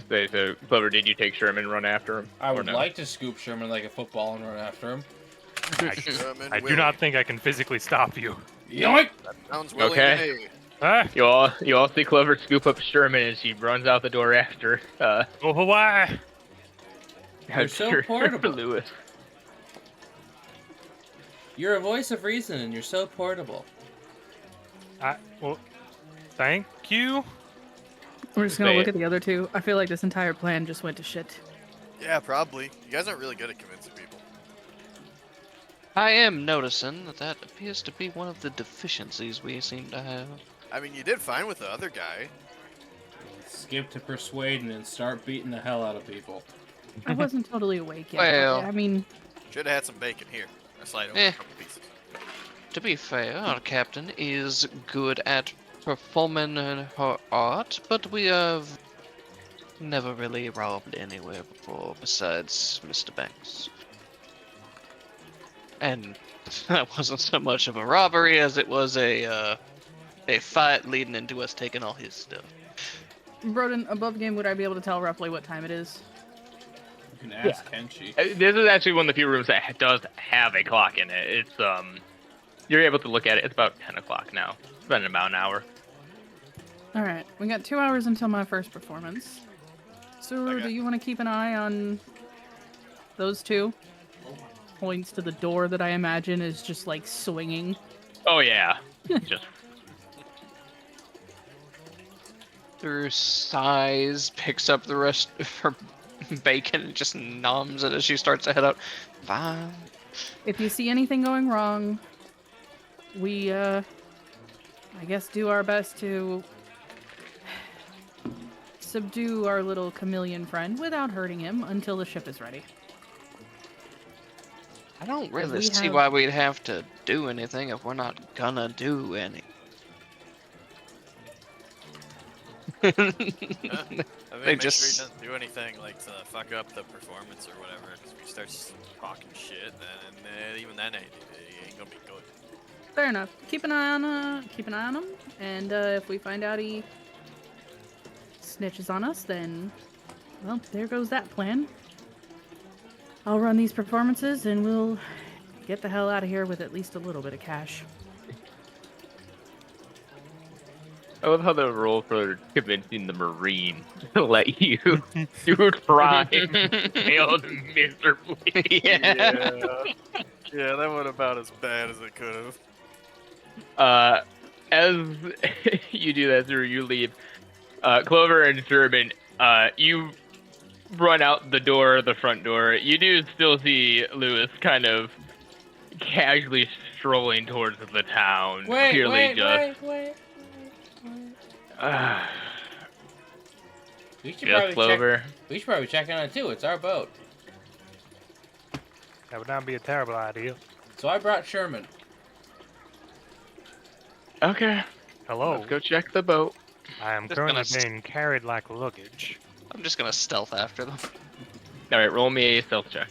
So, Clover, did you take Sherman and run after him? I Or would no? like to scoop Sherman like a football and run after him. Sherman I do Willie. not think I can physically stop you. Yoink! Sounds willing Okay. to me. Huh? You all see Clover scoop up Sherman and she runs out the door after. Go Hawaii! You're so after portable. Lewis. You're a voice of reason and you're so portable. Well, thank you. We're just gonna Say look it. at the other two. I feel like this entire plan just went to shit. Yeah, probably. You guys aren't really good at convincing people. I am noticing that that appears to be one of the deficiencies we seem to have. I mean, you did fine with the other guy. Skip to persuade and start beating the hell out of people. I wasn't totally awake yet. Well. But, I mean, Should have had some bacon here. I slide over Eh. a couple pieces. To be fair, our captain is good at performing her art, but we have never really robbed anywhere before besides Mr. Banks. And that wasn't so much of a robbery as it was a fight leading into us taking all his stuff. Broden, above game, would I be able to tell roughly what time it is? You can ask Kenshi. This is actually one of the few rooms that does have a clock in it. It's you're able to look at it. It's about 10 o'clock now. It's been about an hour. All right, we got 2 hours until my first performance. So, Okay. do you want to keep an eye on those two? Points to the door that I imagine is just like swinging. Oh yeah, just Her sighs, picks up the rest of her bacon and just noms it as she starts to head out. Fine. If you see anything going wrong, we, I guess, do our best to subdue our little chameleon friend without hurting him until the ship is ready. I don't really we see have- why we'd have to do anything if we're not gonna do any. I mean, They make just- sure he doesn't do anything like to fuck up the performance or whatever. Because if he starts talking shit, then even then it ain't gonna be good. Fair enough. Keep an eye on him, and if we find out he snitches on us, then, well, there goes that plan. I'll run these performances, and we'll get the hell out of here with at least a little bit of cash. I love how the roll for convincing the Marine to let you do crime failed miserably. Yeah, that went about as bad as it could have. As you do that through, you leave. Clover and Sherman, you run out the front door, you do still see Lewis kind of casually strolling towards the town. Clearly just. Wait. We should Just probably Clover. check. We should probably check on it too. It's our boat. That would not be a terrible idea. So I brought Sherman. Okay, Hello. let's go check the boat. I am Just currently gonna being carried like luggage. I'm just gonna stealth after them. All right, roll me a stealth check.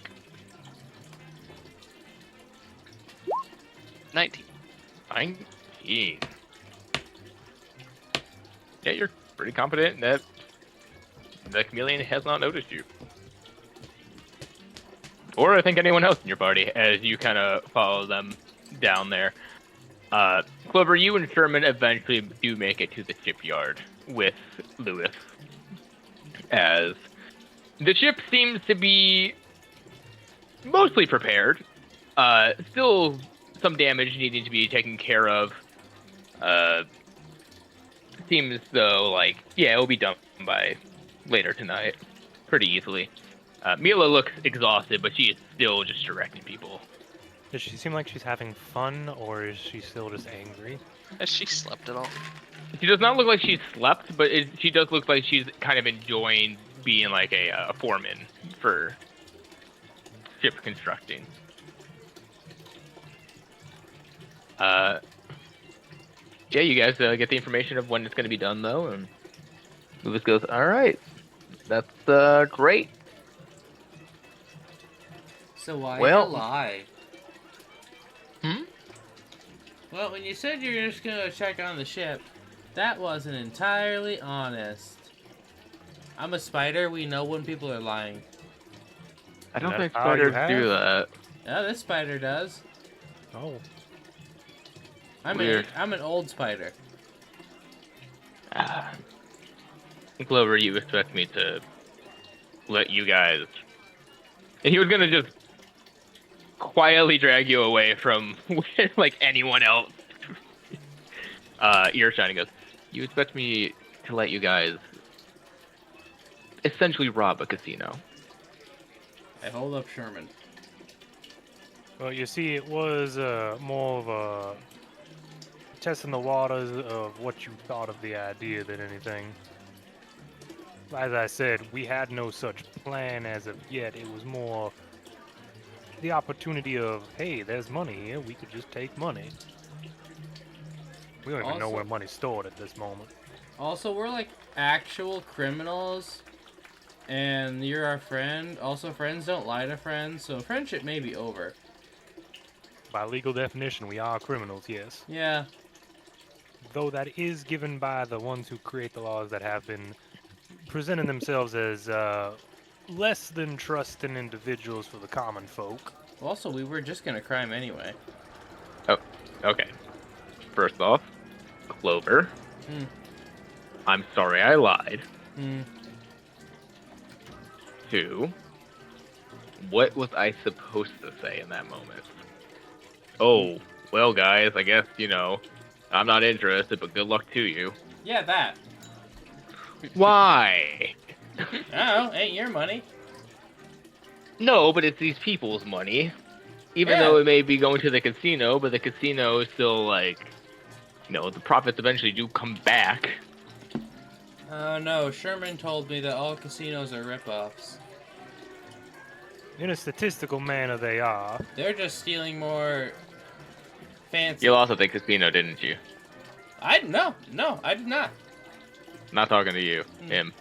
19. 19. Yeah, you're pretty confident that the chameleon has not noticed you. Or I think anyone else in your party, as you kind of follow them down there. Clover, you and Sherman eventually do make it to the shipyard with Lewis. As the ship seems to be mostly prepared. Still some damage needing to be taken care of. Seems though like, yeah, it'll be done by later tonight. Pretty easily. Mila looks exhausted, but she is still just directing people. Does she seem like she's having fun, or is she still just angry? Has she slept at all? She does not look like she's slept, but she does look like she's kind of enjoying being like a foreman for ship constructing. Yeah, you guys get the information of when it's going to be done, though, and Lewis goes, all right, that's great. So why Well- lie? Hmm? Well, when you said you were just gonna check on the ship, that wasn't entirely honest. I'm a spider. We know when people are lying. I don't That's think all you spiders do that. Yeah, this spider does. Oh. Weird. I'm an old spider. Clover, you expect me to let you guys... And he was gonna just quietly drag you away from like anyone else. Earshine goes, you expect me to let you guys essentially rob a casino? I hold up Sherman. Well, you see, it was more of a testing the waters of what you thought of the idea than anything. As I said, we had no such plan as of yet. It was more the opportunity of, hey, there's money here. We could just take money. We don't even know Also- where money's stored at this moment. Also, we're like actual criminals, and you're our friend. Also, friends don't lie to friends, so friendship may be over. By legal definition, we are criminals, yes. Yeah. Though that is given by the ones who create the laws that have been presenting themselves as less than trusting individuals for the common folk. Also, we were just gonna crime anyway. Oh, okay. First off, Clover. Hmm. I'm sorry I lied. Hmm. 2, what was I supposed to say in that moment? Oh, well, guys, I guess, I'm not interested, but good luck to you. Yeah, that. Why? I don't know. Ain't your money. No, but it's these people's money. Even Yeah. though it may be going to the casino, but the casino is still like, the profits eventually do come back. No. Sherman told me that all casinos are ripoffs. In a statistical manner, they are. They're just stealing more fancy. You lost at the casino, didn't you? No, I did not. Not talking to you, Hmm. him.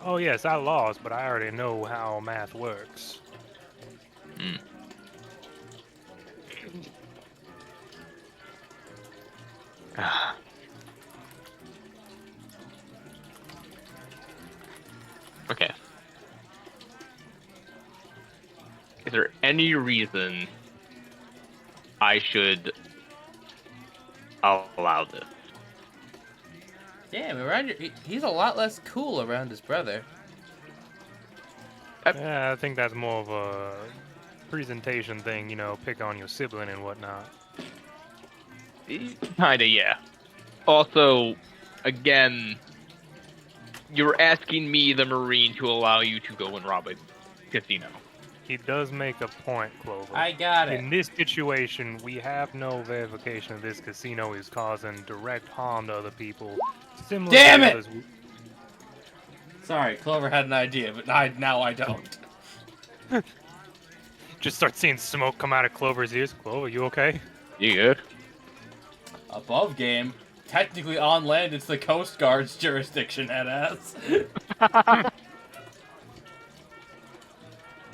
Oh yes, I lost, but I already know how math works. Hmm. Okay. Is there any reason I should allow this? Damn, he's a lot less cool around his brother. Yeah, I think that's more of a presentation thing, pick on your sibling and whatnot. Kinda, yeah. Also, again, you're asking me, the Marine, to allow you to go and rob a casino. He does make a point, Clover. I got it. In this situation, we have no verification that this casino is causing direct harm to other people. Similar Damn to it! others Sorry, Clover had an idea, but now I don't. just start seeing smoke come out of Clover's ears. Clover, you okay? You good? Above game. Technically on land, it's the Coast Guard's jurisdiction, headass.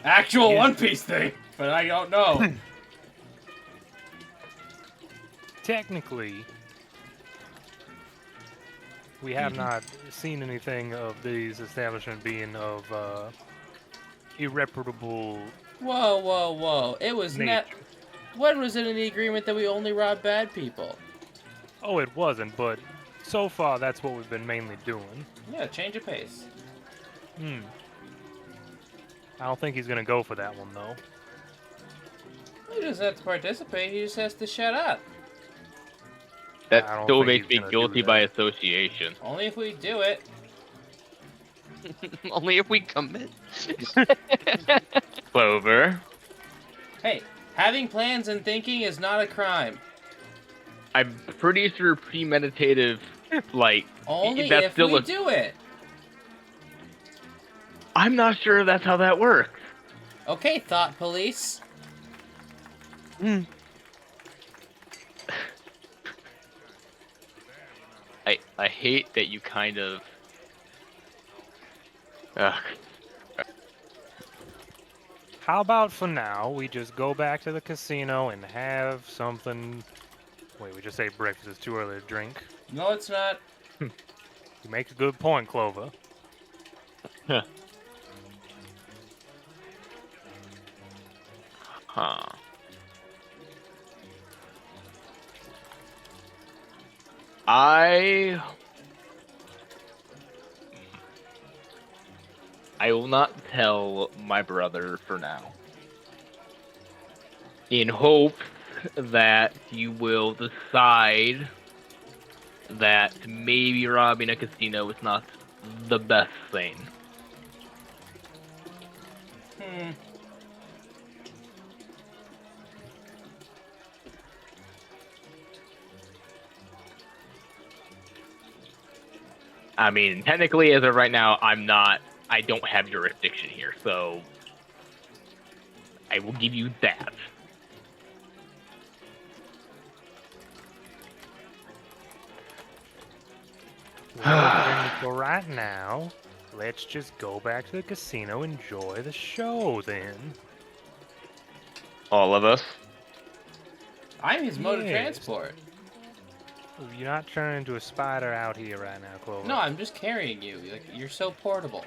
Actual Yeah. One Piece thing, but I don't know. Technically, we have not seen anything of these establishments being of irreparable Whoa, whoa, whoa. It was nature. When was it in the agreement that we only rob bad people? Oh, it wasn't, but so far that's what we've been mainly doing. Yeah, change of pace. I don't think he's gonna go for that one though. He doesn't have to participate, he just has to shut up. I That don't still think makes he's me gonna do guilty that. by association. Only if we do it. Only if we commit. Clover, Hey, having plans and thinking is not a crime. I'm pretty sure premeditative, like, Only that's if still we a- do it. I'm not sure that's how that works. Okay, thought police. I hate that you kind of... Ugh. How about for now we just go back to the casino and have something? Wait, we just ate breakfast. It's too early to drink. No, it's not. You make a good point, Clover. Huh. I will not tell my brother for now. In hopes that you will decide that maybe robbing a casino is not the best thing. I mean, technically, as of right now, I don't have jurisdiction here, so I will give you that. Well, then for right now, let's just go back to the casino, enjoy the show then. All of us. I'm his mode of Yes. transport. You're not turning into a spider out here right now, Clover. No, I'm just carrying you. Like, you're so portable.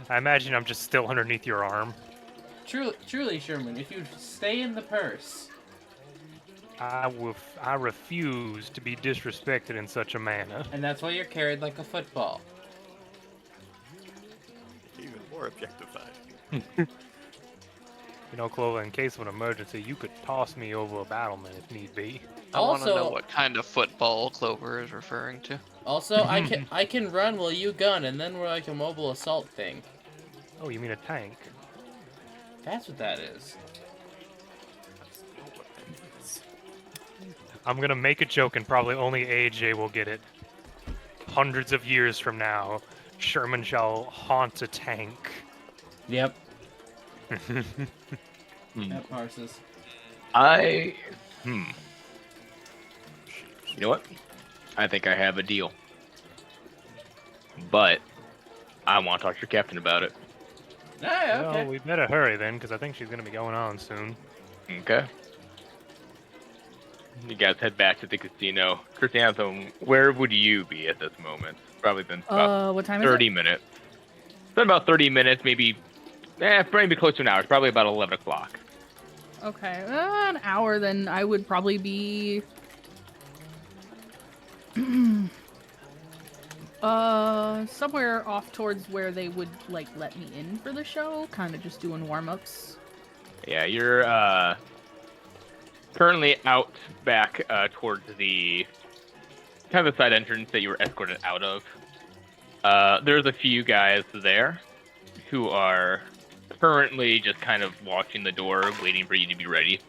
I imagine I'm just still underneath your arm. Truly, Sherman, if you stay in the purse. I refuse to be disrespected in such a manner. And that's why you're carried like a football. Even more objectified. You know, Clover, in case of an emergency, you could toss me over a battlement if need be. I want to know Also- what kind of football Clover is referring to. Also, I can run while you gun, and then we're like a mobile assault thing. Oh, you mean a tank? That's what that is. I'm gonna make a joke and probably only AJ will get it. Hundreds of years from now, Sherman shall haunt a tank. Yep. That parses. You know what? I think I have a deal. But I want to talk to your captain about it. Ah, okay. Well, we better hurry then, because I think she's gonna be going on soon. Okay. You guys head back to the casino. Chrysanthemum, where would you be at this moment? Probably been about What time is 30 it? minutes. It's been about 30 minutes, maybe close to an hour. It's probably about 11 o'clock. Okay, an hour. Then I would probably be. Somewhere off towards where they would like let me in for the show, kind of just doing warm-ups. Yeah, you're currently out back towards the kind of the side entrance that you were escorted out of. There's a few guys there who are currently just kind of watching the door, waiting for you to be ready.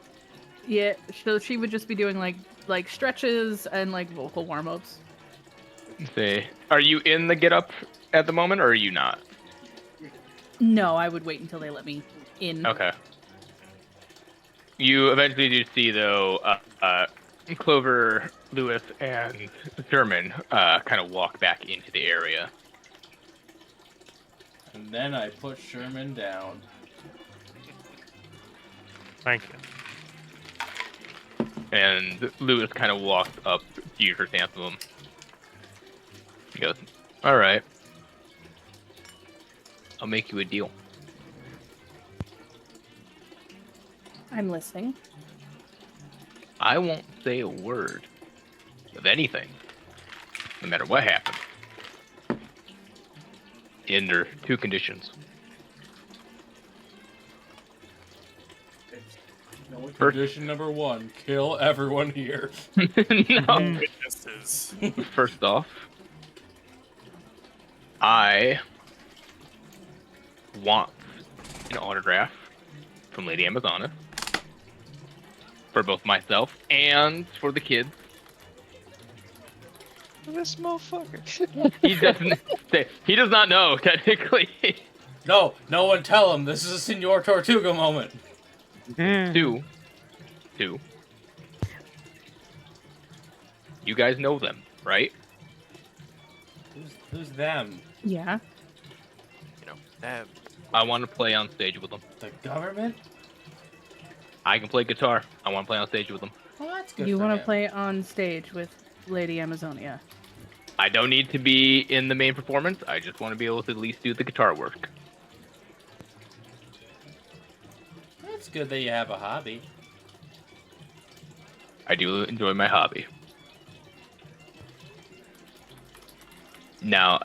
Yeah, so she would just be doing like stretches and like vocal warm-ups. Say, are you in the get up at the moment, or are you not? No, I would wait until they let me in. Okay. You eventually do see, though, Clover, Lewis, and Sherman kind of walk back into the area. And then I put Sherman down. Thank you. And Lewis kind of walks up to you, Chrysanthemum. He goes, all right. I'll make you a deal. I'm listening. I won't say a word of anything, no matter what happens. Under 2 conditions. Condition number 1, kill everyone here. No. Witnesses. First off, I want an autograph from Lady Amazona for both myself and for the kids. This motherfucker. He does not know, technically. No one tell him. This is a Senor Tortuga moment. Two. You guys know them, right? Who's them? Yeah. You know, damn. I want to play on stage with them. The government? I can play guitar. I want to play on stage with them. Well, that's good. You want to play on stage with Lady Amazonia. I don't need to be in the main performance. I just want to be able to at least do the guitar work. It's good that you have a hobby. I do enjoy my hobby. Now,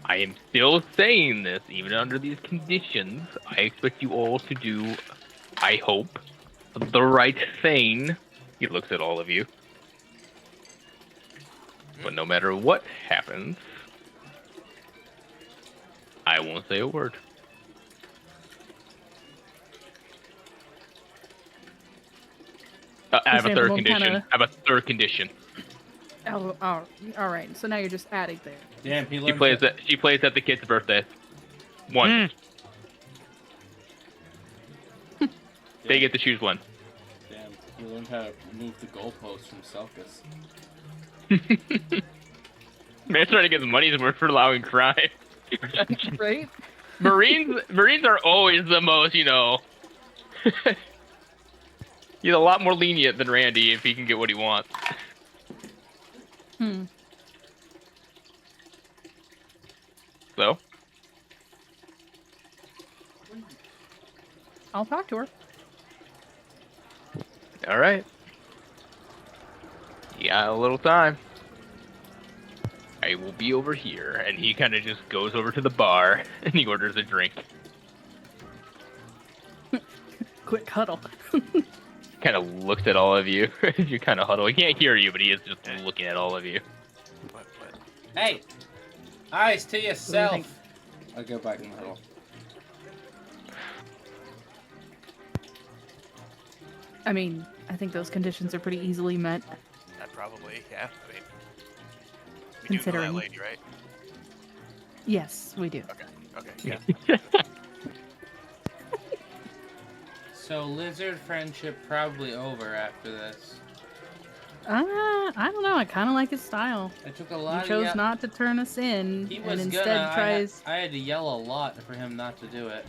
I am still saying this, even under these conditions. I expect you all to do, I hope, the right thing. He looks at all of you. But no matter what happens, I won't say a word. I have a third condition. I have a third condition. Oh, all right. So now you're just adding there. Damn, he She learned plays that. at she plays at the kid's birthday. Once. They get to choose one. Damn, he learned how to move the goalposts from Selkus. Man's trying to get the money's worth for allowing crime. Right? Marines are always the most, you know. He's a lot more lenient than Randy if he can get what he wants. So? I'll talk to her. Alright. You got a little time. I will be over here. And he kind of just goes over to the bar and he orders a drink. Quick huddle. Kind of looks at all of you. You kind of huddle. He can't hear you, but he is just looking at all of you. What? Hey! Eyes to think? yourself! I'll go back in the huddle. I mean, I think those conditions are pretty easily met. That probably, yeah. I mean, we do know Considering. that lady, right? Yes, we do. Okay. Yeah. So, lizard friendship probably over after this. I don't know. I kind of like his style. It took a lot He chose of not to turn us in, He and was instead gonna. tries. I had to yell a lot for him not to do it.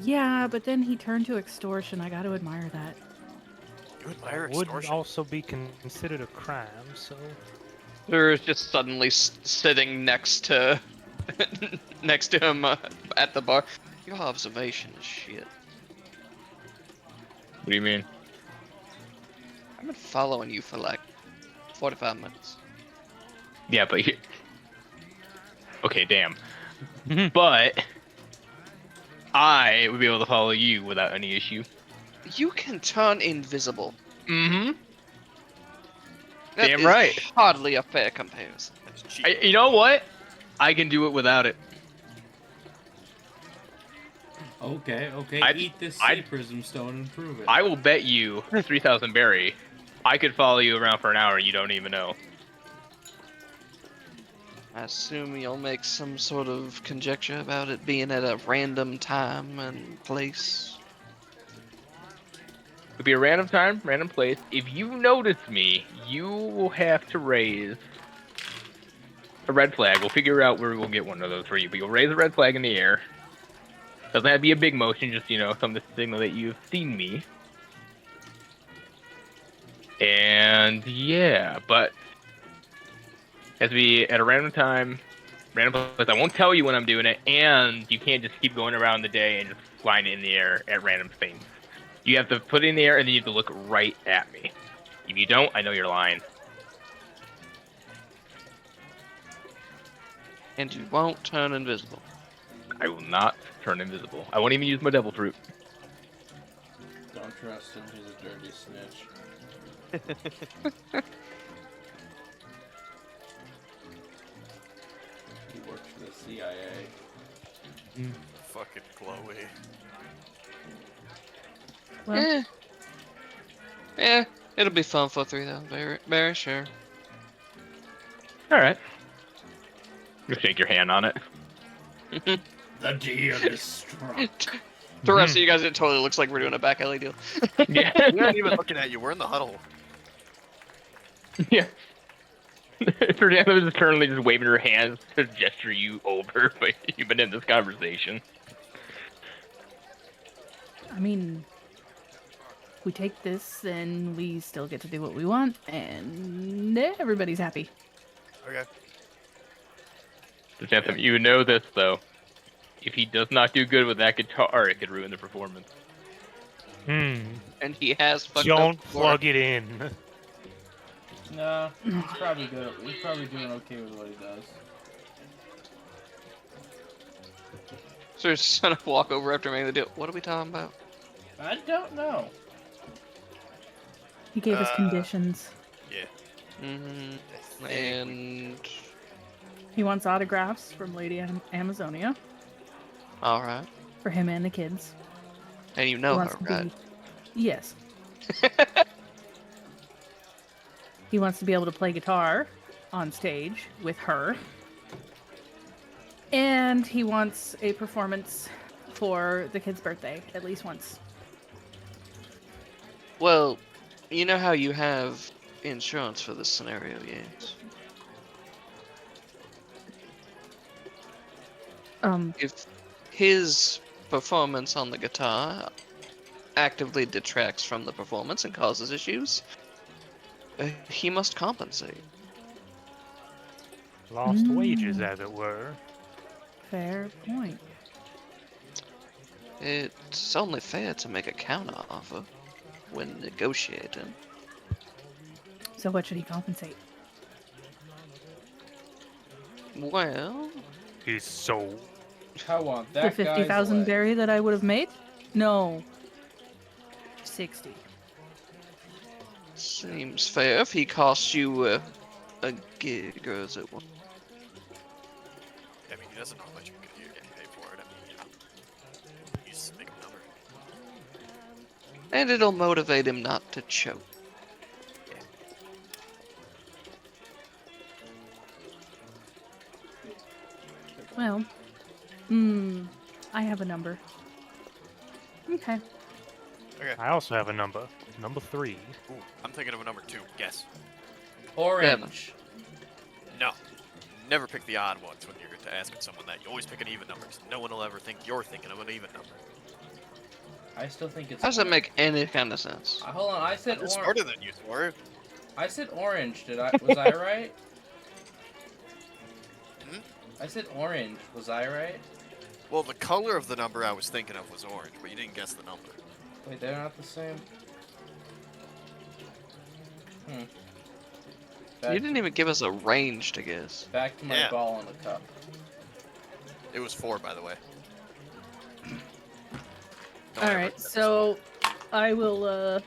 Yeah, but then he turned to extortion. I got to admire that. You admire Would extortion. also be considered a crime, so... They're just suddenly sitting next to him at the bar. Your observation is shit. What do you mean? I've been following you for like 45 minutes. Yeah, but okay, damn. But I would be able to follow you without any issue. You can turn invisible. Mm-hmm. That Damn is right. Hardly a fair comparison. That's cheap. You know what? I can do it without it. Okay, eat this sea I'd- prism stone and prove it. I will bet you 3,000 berry. I could follow you around for an hour and you don't even know. I assume you'll make some sort of conjecture about it being at a random time and place. It'll be a random time, random place. If you notice me, you will have to raise a red flag. We'll figure out where we'll get one of those for you. But you'll raise a red flag in the air. Doesn't have to be a big motion, just, something to signal that you've seen me. And yeah, but has to be at a random time, random place. I won't tell you when I'm doing it, and you can't just keep going around the day and just flying it in the air at random things. You have to put it in the air, and then you have to look right at me. If you don't, I know you're lying. And you won't turn invisible. I will not turn invisible. I won't even use my devil fruit. Don't trust him, he's a dirty snitch. He works for the CIA. Fucking Chloe. Well, Yeah, it'll be fun for 3,000. Very sure. All right. Just shake your hand on it. The deal is struck. The rest of you guys, it totally looks like we're doing a back alley deal. Yeah. We're not even looking at you. We're in the huddle. Yeah. Fernanda was eternally just waving her hands to gesture you over, but you've been in this conversation. I mean, we take this and we still get to do what we want, and everybody's happy. Okay. Chrysanthemum, you know this, though. If he does not do good with that guitar, it could ruin the performance. And he has fucked Don't up before. plug it in. No, he's probably good. He's probably doing okay with what he does. So he's just gonna walk over after making the deal. What are we talking about? I don't know. He gave us conditions. Yeah. Mm-hmm. And He wants autographs from Lady Amazonia all right. for him and the kids. And you He know wants her, to right? be- Yes. He wants to be able to play guitar on stage with her. And he wants a performance for the kid's birthday, at least once. Well, you know how you have insurance for this scenario, yes? If his performance on the guitar actively detracts from the performance and causes issues, he must compensate. Lost wages, as it were. Fair point. It's only fair to make a counter offer when negotiating. So what should he compensate? Well, His soul. I want The that 50,000 guy's berry that I would have made? No. 60. seems fair if he costs you a gig, or is it one? I mean, he doesn't know how much you're getting paid for it. I mean, you just make a number. And it'll motivate him not to choke. Well, I have a number. Okay. I also have a number. Number 3. Ooh, I'm thinking of a number 2. Guess. orange. No. Never pick the odd ones when you're asking someone that. You always pick an even number. No one will ever think you're thinking of an even number. I still think it's. How does that orange. make any kind of sense? Hold on, I said You're orange. smarter than you, Thor. I said orange. Was I right? Hmm? I said orange. Was I right? Well, the color of the number I was thinking of was orange, but you didn't guess the number. Wait, they're not the same. Back, You didn't even give us a range to guess. back to my Yeah. ball in the cup. It was 4, by the way. Don't All ever right, guess it. so I will.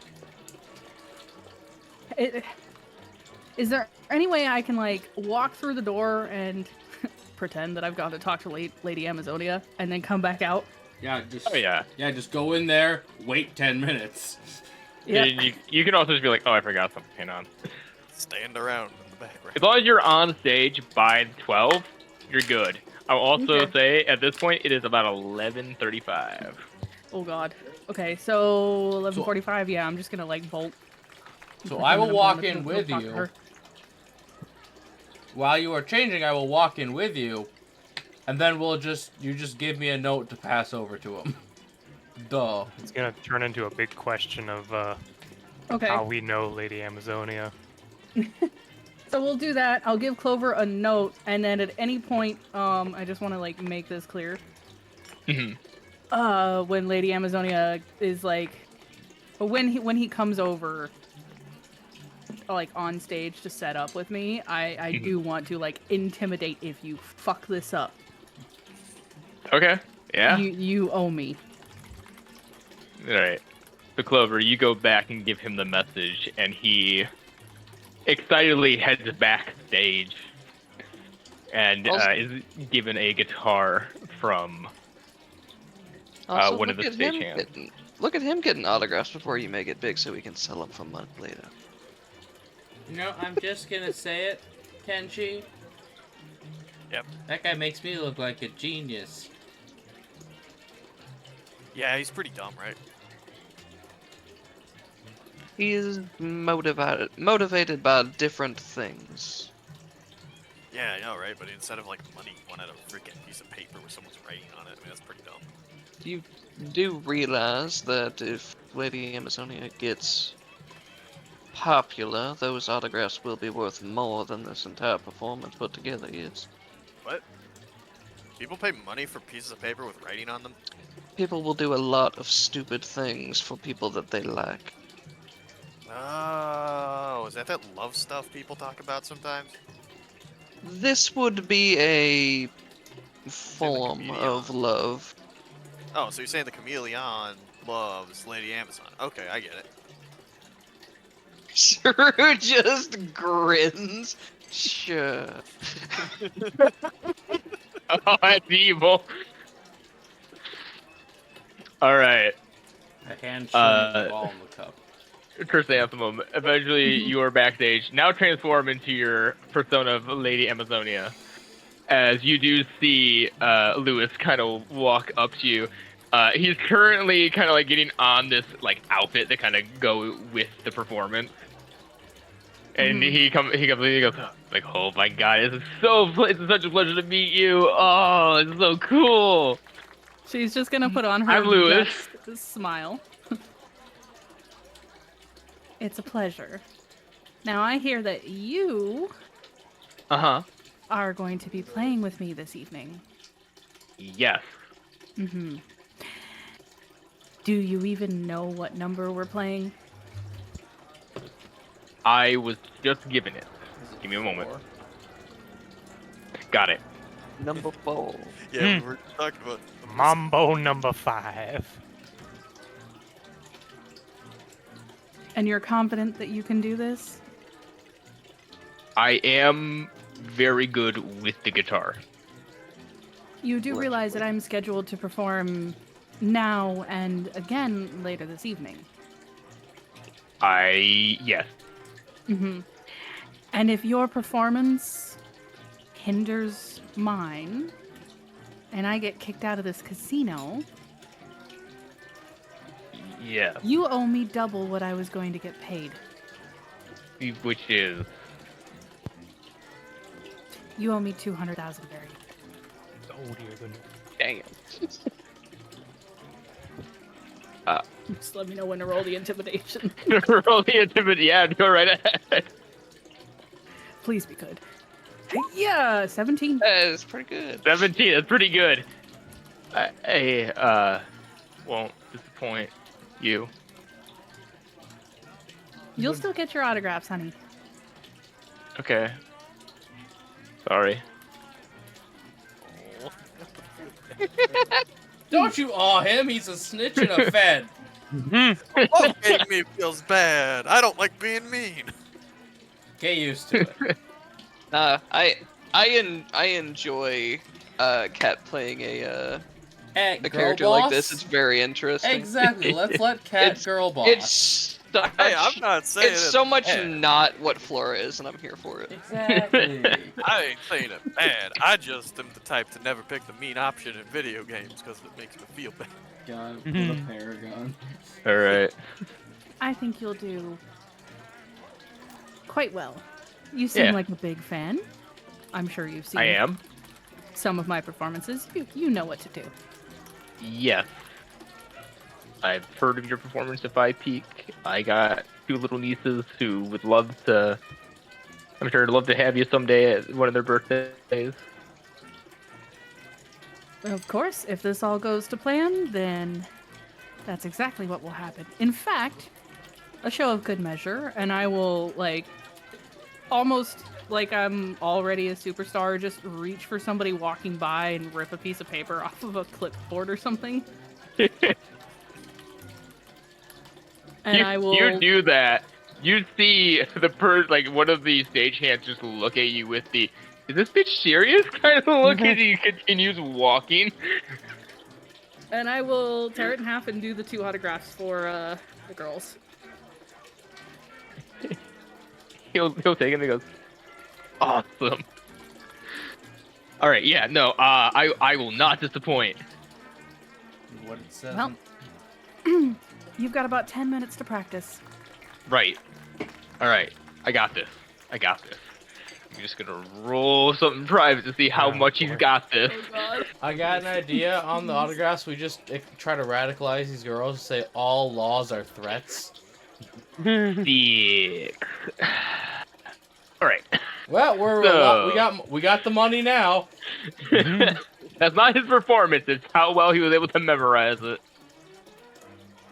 Is there any way I can like walk through the door and pretend that I've gone to talk to Lady Amazonia and then come back out. Yeah, just Oh yeah. yeah, just go in there, wait 10 minutes. Yeah. And you can also just be like, oh, I forgot something on. Stand around in the background. As long as you're on stage by 12, you're good. I'll also Okay. say at this point it is about 11:35. Oh god. Okay, so 11:45. Yeah, I'm just gonna like bolt. So I will I'm walk gonna in go with talk to you. her. While you are changing, I will walk in with you, and then you just give me a note to pass over to him. Duh. It's gonna turn into a big question of Okay. how we know Lady Amazonia. So we'll do that. I'll give Clover a note, and then at any point, I just want to like make this clear. Mhm. When Lady Amazonia is like, when he comes over, like on stage to set up with me, I do want to like intimidate if you fuck this up. Okay. Yeah. You owe me. All right. So Clover, you go back and give him the message, and he excitedly heads backstage and Also- is given a guitar from Also, one of look the at him stagehands. look at him getting autographs before you make it big, so we can sell them for money later. You know, I'm just gonna say it, Kenshi. Yep. That guy makes me look like a genius. Yeah, he's pretty dumb, right? He is motivated by different things. Yeah, I know, right? But instead of like money, he wanted a freaking piece of paper with someone's writing on it. I mean, that's pretty dumb. You do realize that if Lady Amazonia gets popular, those autographs will be worth more than this entire performance put together is. What? People pay money for pieces of paper with writing on them? People will do a lot of stupid things for people that they like. Oh, is that love stuff people talk about sometimes? This would be a form of chameleon. love. Oh, so you're saying the chameleon loves Lady Amazon. Okay, I get it. Shrew just grins. Sure. Oh, that's evil. All right. A hand shrinking ball in the cup. Chrysanthemum. Eventually, you are backstage. Now transform into your persona of Lady Amazonia. As you do see Lewis kind of walk up to you. He's currently kind of like getting on this like outfit to kind of go with the performance. And he goes like, oh my god, it's such a pleasure to meet you. Oh, it's so cool. She's just gonna put on her I'm Lewis. best smile. It's a pleasure. Now I hear that you Uh-huh. are going to be playing with me this evening. Yes. Mm-hmm. Do you even know what number we're playing? I was just given it. Give me a moment. Got it. Number 4. Yeah, we were talking about. Mambo number 5. And you're confident that you can do this? I am very good with the guitar. You do realize that I'm scheduled to perform now and again later this evening. Yes. Mm-hmm. And if your performance hinders mine, and I get kicked out of this casino, Yes. you owe me double what I was going to get paid. Which is You owe me 200,000 berry. Oh dear goodness. dang it. Just let me know when to roll the intimidation. Roll the intimidate. Yeah, go right ahead. Please be good. Yeah, 17. That is pretty good. 17. That's pretty good. Won't disappoint you. You'll still get your autographs, honey. Okay. Sorry. Don't you awe him? He's a snitch and a fed. Oh, making me feels bad. I don't like being mean. Get used to it. I enjoy Cat playing a Girl character boss? like this. It's very interesting. Exactly. Let's let Cat It's- girl boss. It's such, Hey, I'm not saying it's it's so much bad. not what Flora is, and I'm here for it. Exactly. I ain't saying it bad. I just am the type to never pick the mean option in video games because it makes me feel bad. God, what a paragon. All right. I think you'll do quite well. You seem Yeah. like a big fan. I'm sure you've seen I am. some of my performances. You know what to do. Yes. I've heard of your performance if I peak. I got 2 little nieces who would love to. I'm sure would love to have you someday at one of their birthdays. Of course, if this all goes to plan, then that's exactly what will happen. In fact, a show of good measure, and I will, like, almost like I'm already a superstar, just reach for somebody walking by and rip a piece of paper off of a clipboard or something. And you, I will. You do that. You see like one of the stagehands just look at you with the "Is this bitch serious?" kind of look as he continues walking. And I will tear it in half and do the 2 autographs for the girls. He'll take it and he goes, "Awesome." All right, yeah, no, I will not disappoint. What it says. Well, you've got about 10 minutes to practice. Right. All right, I got this. I'm just gonna roll something private to see how Oh, much he's boy. got this. I got an idea on the autographs. We just try to radicalize these girls and say all laws are threats. 6. All right. Well, we got the money now. That's not his performance. It's how well he was able to memorize it.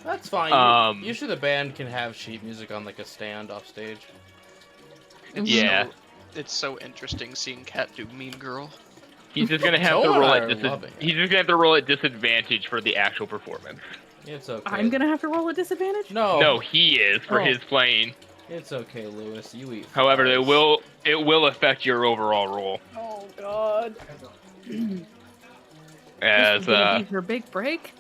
That's fine. Um, Usually the band can have sheet music on like a stand off stage. Yeah. It's so interesting seeing Cat do Mean Girl. He's just gonna have Joe to and roll I at are loving it. He's just gonna have to roll at disadvantage for the actual performance. It's okay. I'm gonna have to roll a disadvantage? No. No, he is for Oh. his playing. It's okay, Lewis. You eat. However, fries. it will affect your overall roll. Oh, God. As This is gonna be her big break?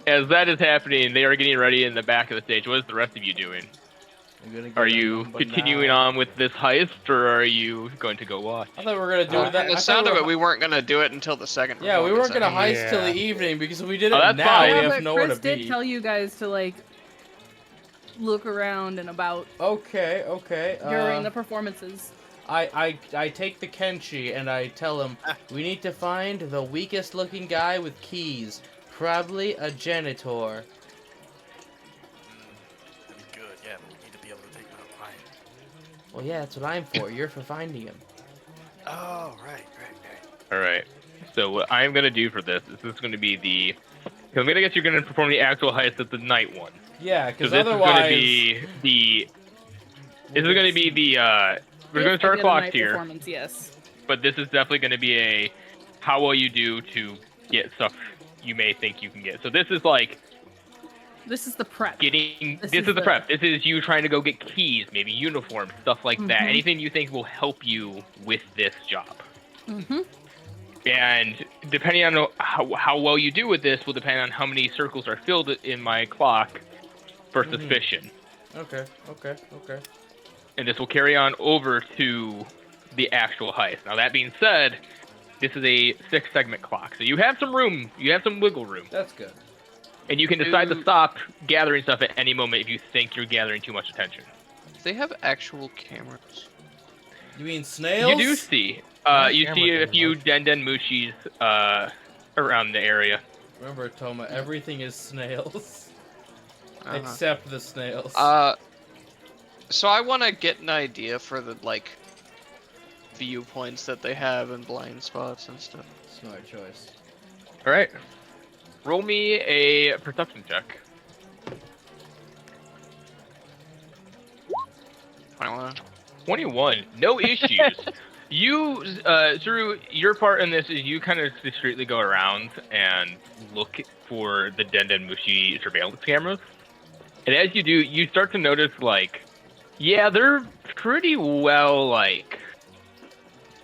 as that is happening, they are getting ready in the back of the stage. What is the rest of you doing? I'm gonna Are get a you number continuing 9. on with this heist, or are you going to go watch? I thought we were gonna do From that. the sound of it, we weren't gonna do it until the second. Yeah, we weren't gonna performance, heist till Yeah. the evening because if we did Oh, it that's now. fine. We Yeah, have but nowhere Chris to did be. tell you guys to, like, look around and about Okay. during the performances. I take the Kenshi and I tell him we need to find the weakest looking guy with keys, probably a janitor. That'd be good, yeah, but we need to be able to take him out quiet. Well, yeah, that's what I'm for. You're for finding him. Oh, right. All right. So what I'm gonna do for this is going to be the. Because I'm gonna guess you're gonna perform the actual heist at the night one. Yeah, So because this otherwise. is gonna be the. This is gonna be the. We're gonna If I start did a clocks night here, Performance, yes. but this is definitely gonna be a. How well you do to get stuff you may think you can get. So this is like This is the prep. getting. This This is is the the- prep. This is you trying to go get keys, maybe uniforms, stuff like that. Mhm. Anything you think will help you with this job. Mm-hmm. And depending on how well you do with this will depend on how many circles are filled in my clock for Mhm. suspicion. Okay. And this will carry on over to the actual heist. Now that being said, this is a 6-segment clock, so you have some room, you have some wiggle room. That's good. And you can decide to stop gathering stuff at any moment if you think you're gathering too much attention. They have actual cameras. You mean snails? You do see. Yeah, You see camera a few thing, Den Mushis around the area. Remember, Toma, everything is snails. Uh-huh. Except the snails. So I want to get an idea for the viewpoints that they have and blind spots and stuff. Smart choice. All right. Roll me a perception check. 21. 21. No issues. You, through your part in this, is you kind of discreetly go around and look for the Den Mushi surveillance cameras. And as you do, you start to notice, like, yeah, they're pretty well the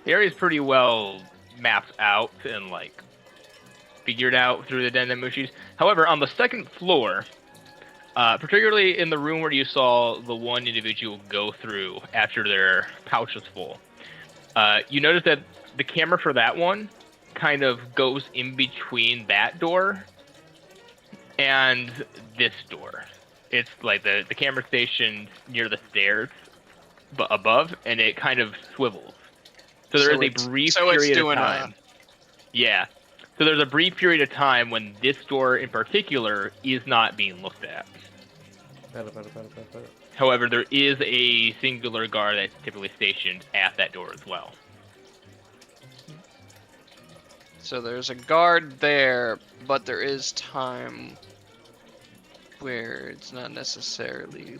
area's pretty well mapped out and figured out through the Dendamushis. However, on the second floor, particularly in the room where you saw the one individual go through after their pouch was full, you notice that the camera for that one kind of goes in between that door and this door. It's like the camera station near the stairs but above, and it kind of swivels. So there is a brief period of time. Yeah. So there's a brief period of time when this door in particular is not being looked at. However, there is a singular guard that's typically stationed at that door as well. So there's a guard there, but there is time where it's not necessarily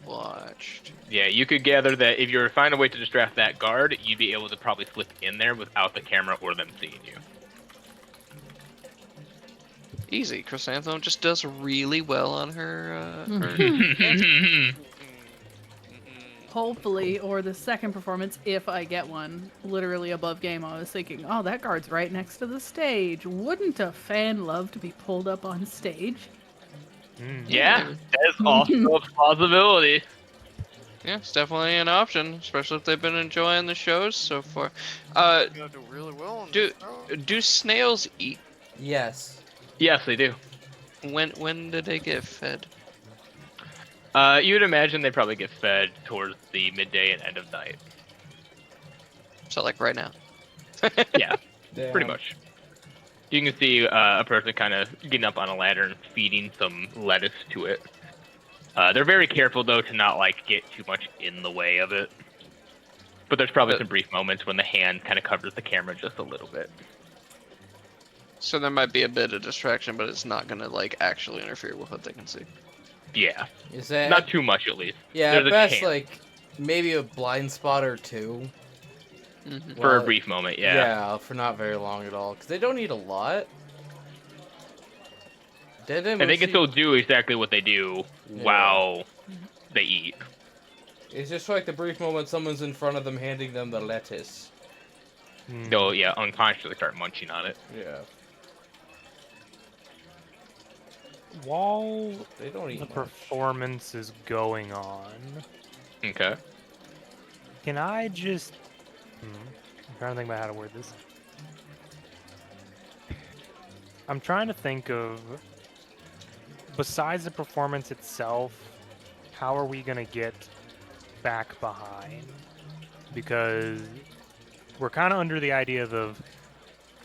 watched. Yeah, you could gather that if you were to find a way to distract that guard, you'd be able to probably slip in there without the camera or them seeing you. Easy. Chrysanthemum just does really well on her. Hopefully, or the second performance, if I get one, literally above game, I was thinking, oh, that guard's right next to the stage. Wouldn't a fan love to be pulled up on stage? Yeah, that is also a possibility. Yeah, it's definitely an option, especially if they've been enjoying the shows so far. You're gonna do really well on this show. Do snails eat? Yes. Yes, they do. When do they get fed? You would imagine they probably get fed towards the midday and end of night. So like right now. Yeah, pretty much. You can see a person kind of getting up on a ladder and feeding some lettuce to it. They're very careful though to not get too much in the way of it. But there's probably some brief moments when the hand kind of covers the camera just a little bit. So there might be a bit of distraction, but it's not gonna actually interfere with what they can see. Yeah. Is that Not too much at least. Yeah, There's at a best chance. maybe a blind spot or two. For a Well, brief moment, yeah. Yeah, for not very long at all, because they don't eat a lot. And they can still do exactly what they do while they eat. It's just like the brief moment someone's in front of them handing them the lettuce. They'll, unconsciously start munching on it. Yeah. While They don't eat the much. performance is going on, Okay. can I just... I'm trying to think about how to word this. I'm trying to think of, besides the performance itself, how are we going to get back behind? Because we're kind of under the idea of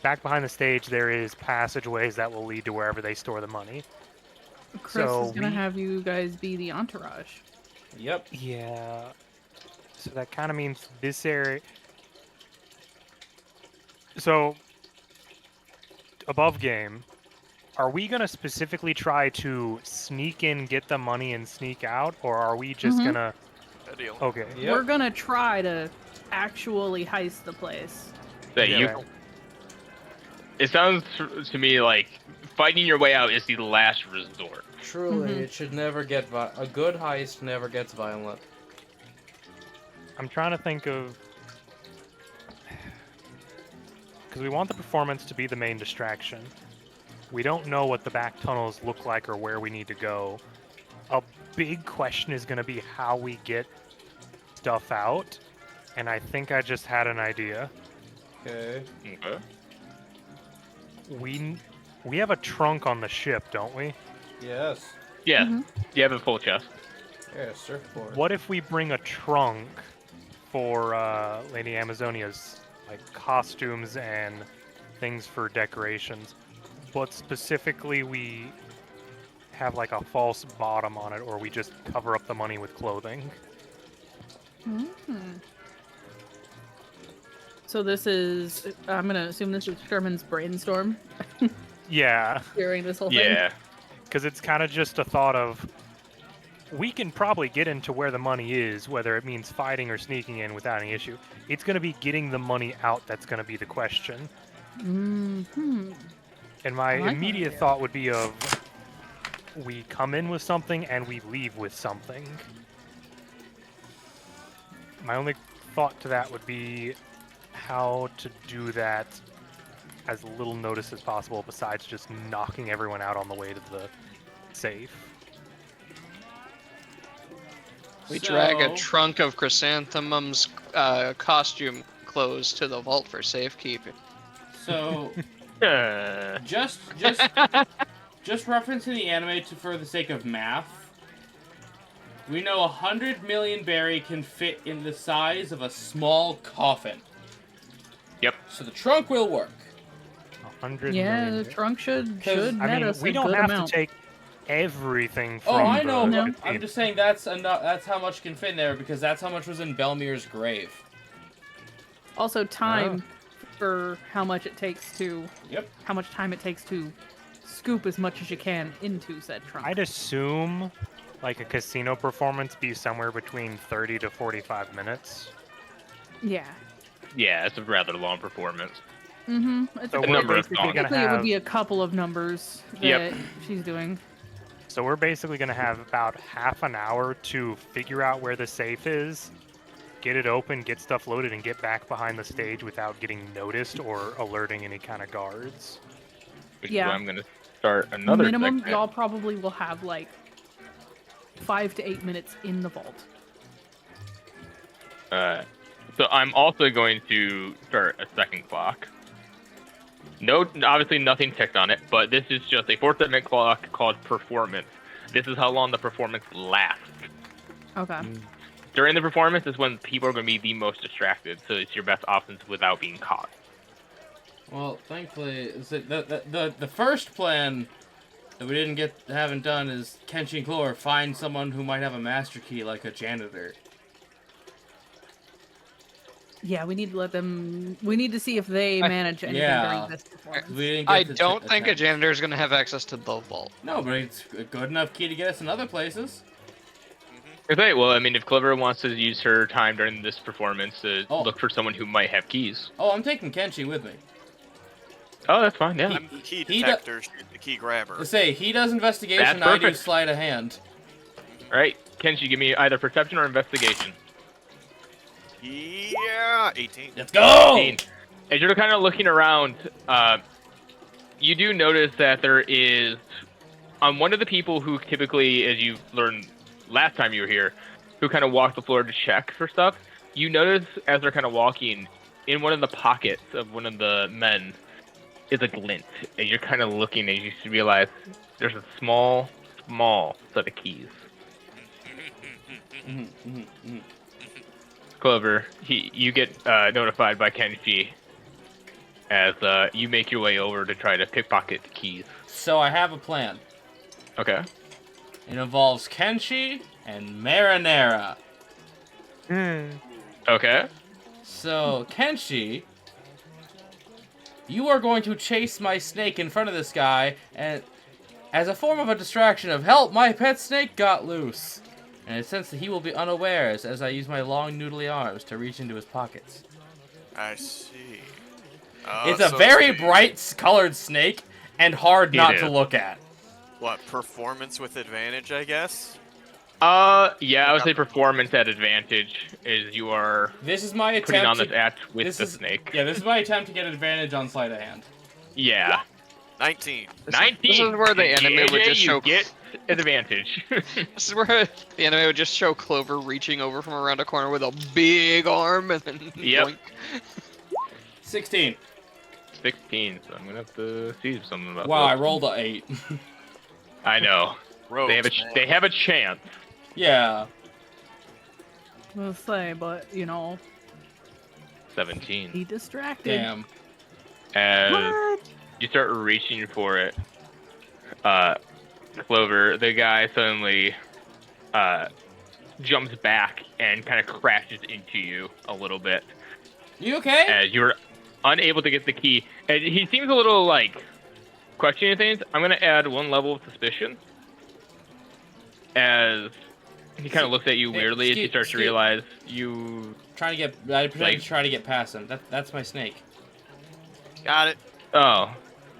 back behind the stage there is passageways that will lead to wherever they store the money. Chris So is gonna we- have you guys be the entourage. Yep. Yeah. So that kind of means this area. So, above game, are we going to specifically try to sneak in, get the money, and sneak out? Or are we just going to... Good deal. Okay. Yep. We're gonna try to actually heist the place. That Yeah. you. It sounds to me like fighting your way out is the last resort. Truly, it should never get a good heist never gets violent. I'm trying to think of... Because we want the performance to be the main distraction. We don't know what the back tunnels look like or where we need to go. A big question is going to be how we get stuff out. And I think I just had an idea. Okay. Okay. We have a trunk on the ship, don't we? Yes. Yeah. You have a full chest. Yeah, surfboard. What if we bring a trunk for Lady Amazonia's costumes and things for decorations, but specifically we have a false bottom on it, or we just cover up the money with clothing? So this is, I'm gonna assume this is Sherman's brainstorm Yeah, during this whole thing. Yeah. because it's kind of just a thought of we can probably get into where the money is, whether it means fighting or sneaking in without any issue. It's going to be getting the money out that's going to be the question. Mm-hmm. And my I like that immediate idea. thought would be of we come in with something and we leave with something. My only thought to that would be how to do that as little notice as possible, besides just knocking everyone out on the way to the safe. We drag a So- trunk of Chrysanthemum's costume clothes to the vault for safekeeping. So, Uh, just referencing the anime for the sake of math, we know 100 million berry can fit in the size of a small coffin. Yep. So the trunk will work. 100 Yeah, million. the trunk should Because, net I mean, us we a don't good have amount. to take everything from Oh, I know. No. I'm just saying that's enough. That's how much can fit in there because that's how much was in Belmir's grave. Also, time for how much it takes to. Yep. How much time it takes to scoop as much as you can into said trunk. I'd assume like a casino performance be somewhere between 30 to 45 minutes. Yeah. yeah, it's a rather long performance. Mm-hmm. It's So A we're number of basically songs. gonna Typically, it would have, be a couple of numbers that Yep. she's doing. so we're basically gonna have about half an hour to figure out where the safe is, get it open, get stuff loaded, and get back behind the stage without getting noticed or alerting any kind of guards. Which Yeah. is why I'm gonna start another Minimum, segment. y'all probably will have like 5 to 8 minutes in the vault. So I'm also going to start a second clock. No, obviously nothing ticked on it, but this is just a 4-minute clock called performance. This is how long the performance lasts. Okay. During the performance is when people are going to be the most distracted, so it's your best options without being caught. Well, thankfully, the first plan that we haven't done is Kenshi and Clover find someone who might have a master key, like a janitor. Yeah, we need to let them. We need to see if they manage anything yeah. during this performance. We didn't I get to don't think a attempt. janitor is going to have access to the vault. No, but it's a good enough key to get us in other places. Okay, well, I mean, if Clover wants to use her time during this performance to Oh. look for someone who might have keys. Oh, I'm taking Kenshi with me. Oh, that's fine, yeah. I'm the key he detector, she's the key grabber. Let's say he does investigation, That's I do perfect. sleight of hand. Alright, Kenshi, give me either perception or investigation. Yeah, 18. Let's go! 18. As you're kind of looking around, you do notice that there is, on one of the people who typically, as you learned last time you were here, who kind of walk the floor to check for stuff, you notice as they're kind of walking, in one of the pockets of one of the men is a glint. And you're kind of looking and you realize there's a small set of keys. Clover, you get notified by Kenshi as you make your way over to try to pickpocket the keys. So I have a plan. Okay. It involves Kenshi and Marinara. Okay. So, Kenshi, you are going to chase my snake in front of this guy, and as a form of a distraction of help, my pet snake got loose. And it sense that he will be unawares as I use my long noodly arms to reach into his pockets. I see. It's a So very the- bright colored snake and hard It not is. to look at. What, performance with advantage, I guess? Yeah, I would say performance at advantage is you are This is my putting on attempt this act with this the is- snake. Yeah, this is my attempt to get advantage on sleight of hand. Yeah. 19. 19. This is where the anime would AJ, just you show. get advantage. This is where the anime would just show Clover reaching over from around a corner with a big arm and then. Yep. boink. 16. 16. So I'm gonna have to see something about Wow, I this. rolled a 8. I know. Rogues, They have a chance. Yeah. We'll say, but 17. be distracted. Damn. As you start reaching for it, Clover, the guy suddenly jumps back and kind of crashes into you a little bit You okay? as you're unable to get the key. And he seems a little like questioning things. I'm gonna add 1 level of suspicion as he kind of looks at you Hey, weirdly as he Skeet, starts to Skeet. realize you. I pretend Like- to try to get past him. That's my snake. Got it. Oh,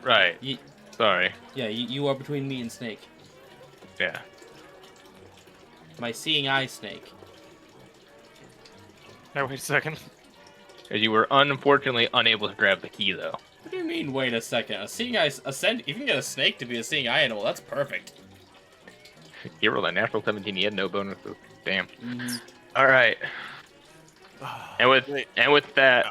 right. You, Sorry. yeah, you are between me and snake. Yeah. My seeing eye snake. Hey, wait a second. As you were unfortunately unable to grab the key, though. What do you mean, wait a second? A seeing eye, you can get a snake to be a seeing eye animal. That's perfect. He rolled a natural 17. He had no bonuses. Damn. Mm. All right. And with that,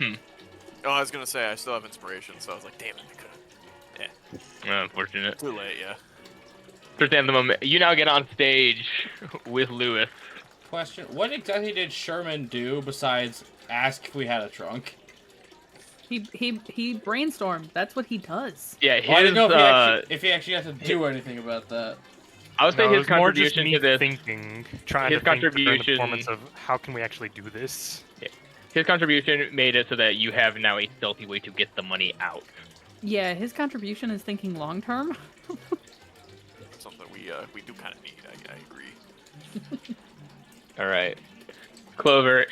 Oh, I was gonna say I still have inspiration, so I was like, damn it, I could've. unfortunate. Too late, yeah. Chrysanthemum, you now get on stage with Lewis. Question: what exactly did Sherman do besides ask if we had a trunk? He brainstormed. That's what he does. Yeah, Well, I didn't know his, if he actually had to do anything about that. I would say No, it his was more just contribution me to this. thinking, trying his to think during the contribution- performance of how can we actually do this. His contribution made it so that you have now a stealthy way to get the money out. Yeah, his contribution is thinking long term. Something we do kind of need. I agree. All right, Clover,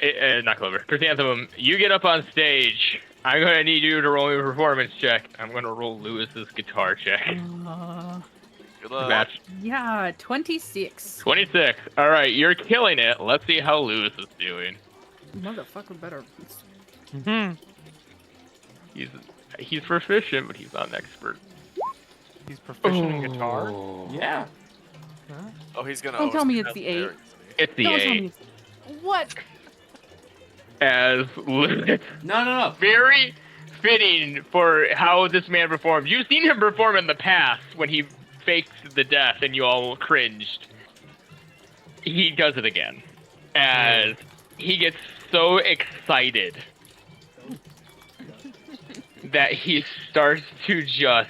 not Clover, Chrysanthemum, you get up on stage. I'm gonna need you to roll me a performance check. I'm gonna roll Lewis's guitar check. Good luck. Match Yeah, 26. 26. All right, you're killing it. Let's see how Lewis is doing. Motherfucker better. Mm-hmm. He's proficient, but he's not an expert. He's proficient in guitar. Yeah. Oh, he's gonna. Don't oh, tell me he's it's the gonna- 8. It's the Don't tell 8. me. What? As Lewis, No. very fitting for how this man performs. You've seen him perform in the past when he faked the death and you all cringed. He does it again. As he gets so excited that he starts to just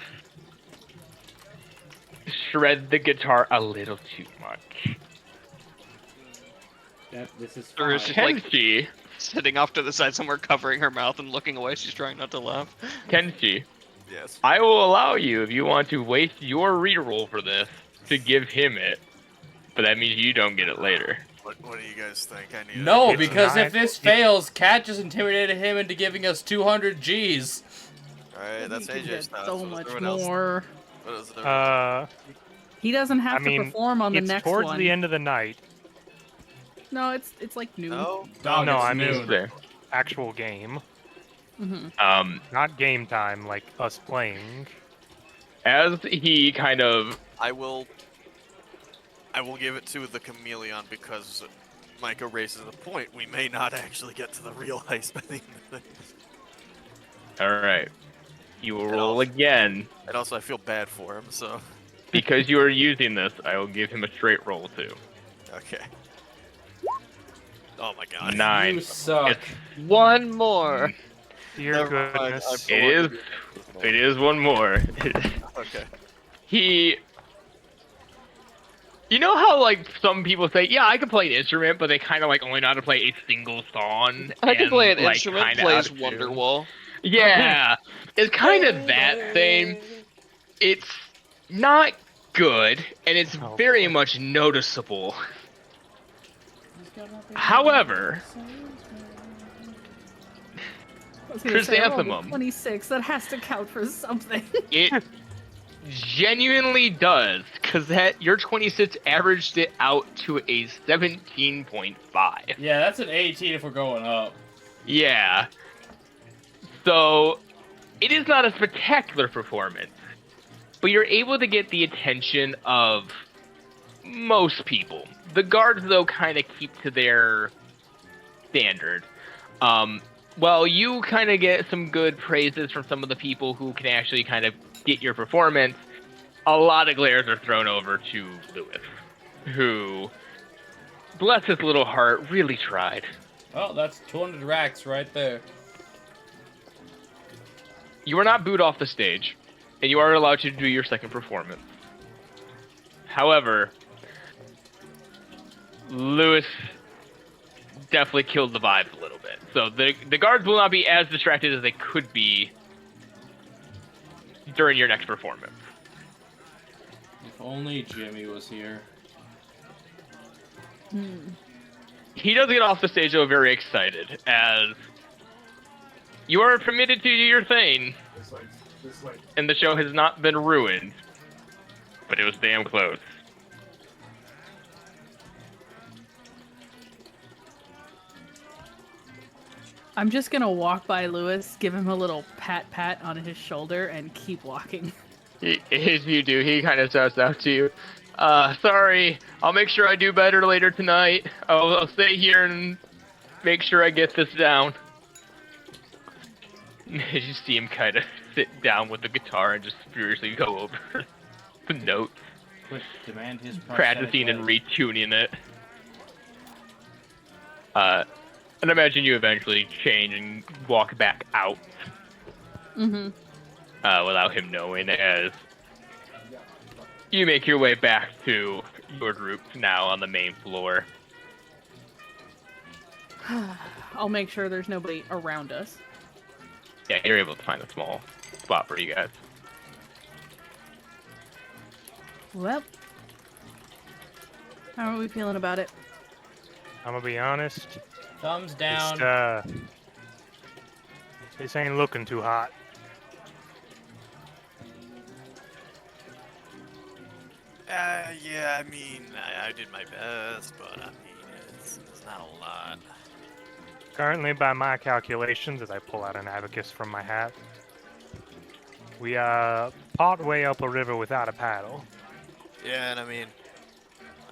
shred the guitar a little too much. This is Or is she like Kenshi, sitting off to the side somewhere, covering her mouth and looking away? She's trying not to laugh. Kenshi, Yes. I will allow you, if you want to waste your reroll for this, to give him it. But that means you don't get it later. What do you guys think? I need. No, It's because not- if this fails, Kat just intimidated him into giving us 200 G's. All right, that's He can AJ's get stuff. so What does much everyone else- more. What does everyone- He doesn't have I to mean, perform on the it's next towards one. the end of the night. No, it's like noon. No. No, it's I mean- noon. There. Actual game, Mm-hmm. not game time like us playing. As he kind of I will give it to the chameleon because Micah raises a point. We may not actually get to the real heist by the end of this. all right, you will And roll also- again And also, I feel bad for him. So. because you are using this. I will give him a straight roll too. Okay. Oh my God. 9. You suck. It's- One more. Dear Never mind, goodness. It is one more. Okay. He. You know how like some people say, yeah, I can play an instrument, but they kind of like only know how to play a single song. I can and, play an like, instrument, kinda plays out of tune. Wonderwall. Yeah, it's kind of that same. It's not good, and it's Oh, very boy. much noticeable. However, I was gonna say, I rolled a Chrysanthemum. 26. That has to count for something. it genuinely does, because that your 26 averaged it out to a 17.5. Yeah, that's an 18 if we're going up. Yeah. So, it is not a spectacular performance, but you're able to get the attention of most people. The guards, though, kind of keep to their standard. Well, you kind of get some good praises from some of the people who can actually kind of get your performance. A lot of glares are thrown over to Lewis, who, bless his little heart, really tried. Well, that's 200 racks right there. You are not booed off the stage, and you are allowed to do your second performance. However, Lewis definitely killed the vibes a little bit. So the guards will not be as distracted as they could be during your next performance. If only Jimmy was here. He does get off the stage, though, very excited, as you are permitted to do your thing, and the show has not been ruined, but it was damn close. I'm just gonna walk by Lewis, give him a little pat on his shoulder, and keep walking. As you do, he kind of shouts out to you. Sorry, I'll make sure I do better later tonight. I'll stay here and make sure I get this down. You see him kind of sit down with the guitar and just furiously go over the notes, Quick, demand his practicing and prosthetic retuning it. And I imagine you eventually change and walk back out Mm-hmm. without him knowing, as you make your way back to your group now on the main floor. I'll make sure there's nobody around us. Yeah, you're able to find a small spot for you guys. Well, how are we feeling about it? I'm gonna be honest. Thumbs down. This ain't looking too hot. Yeah, I mean, I did my best, but I mean, it's not a lot. Currently, by my calculations, as I pull out an abacus from my hat, we are part way up a river without a paddle. Yeah, and I mean,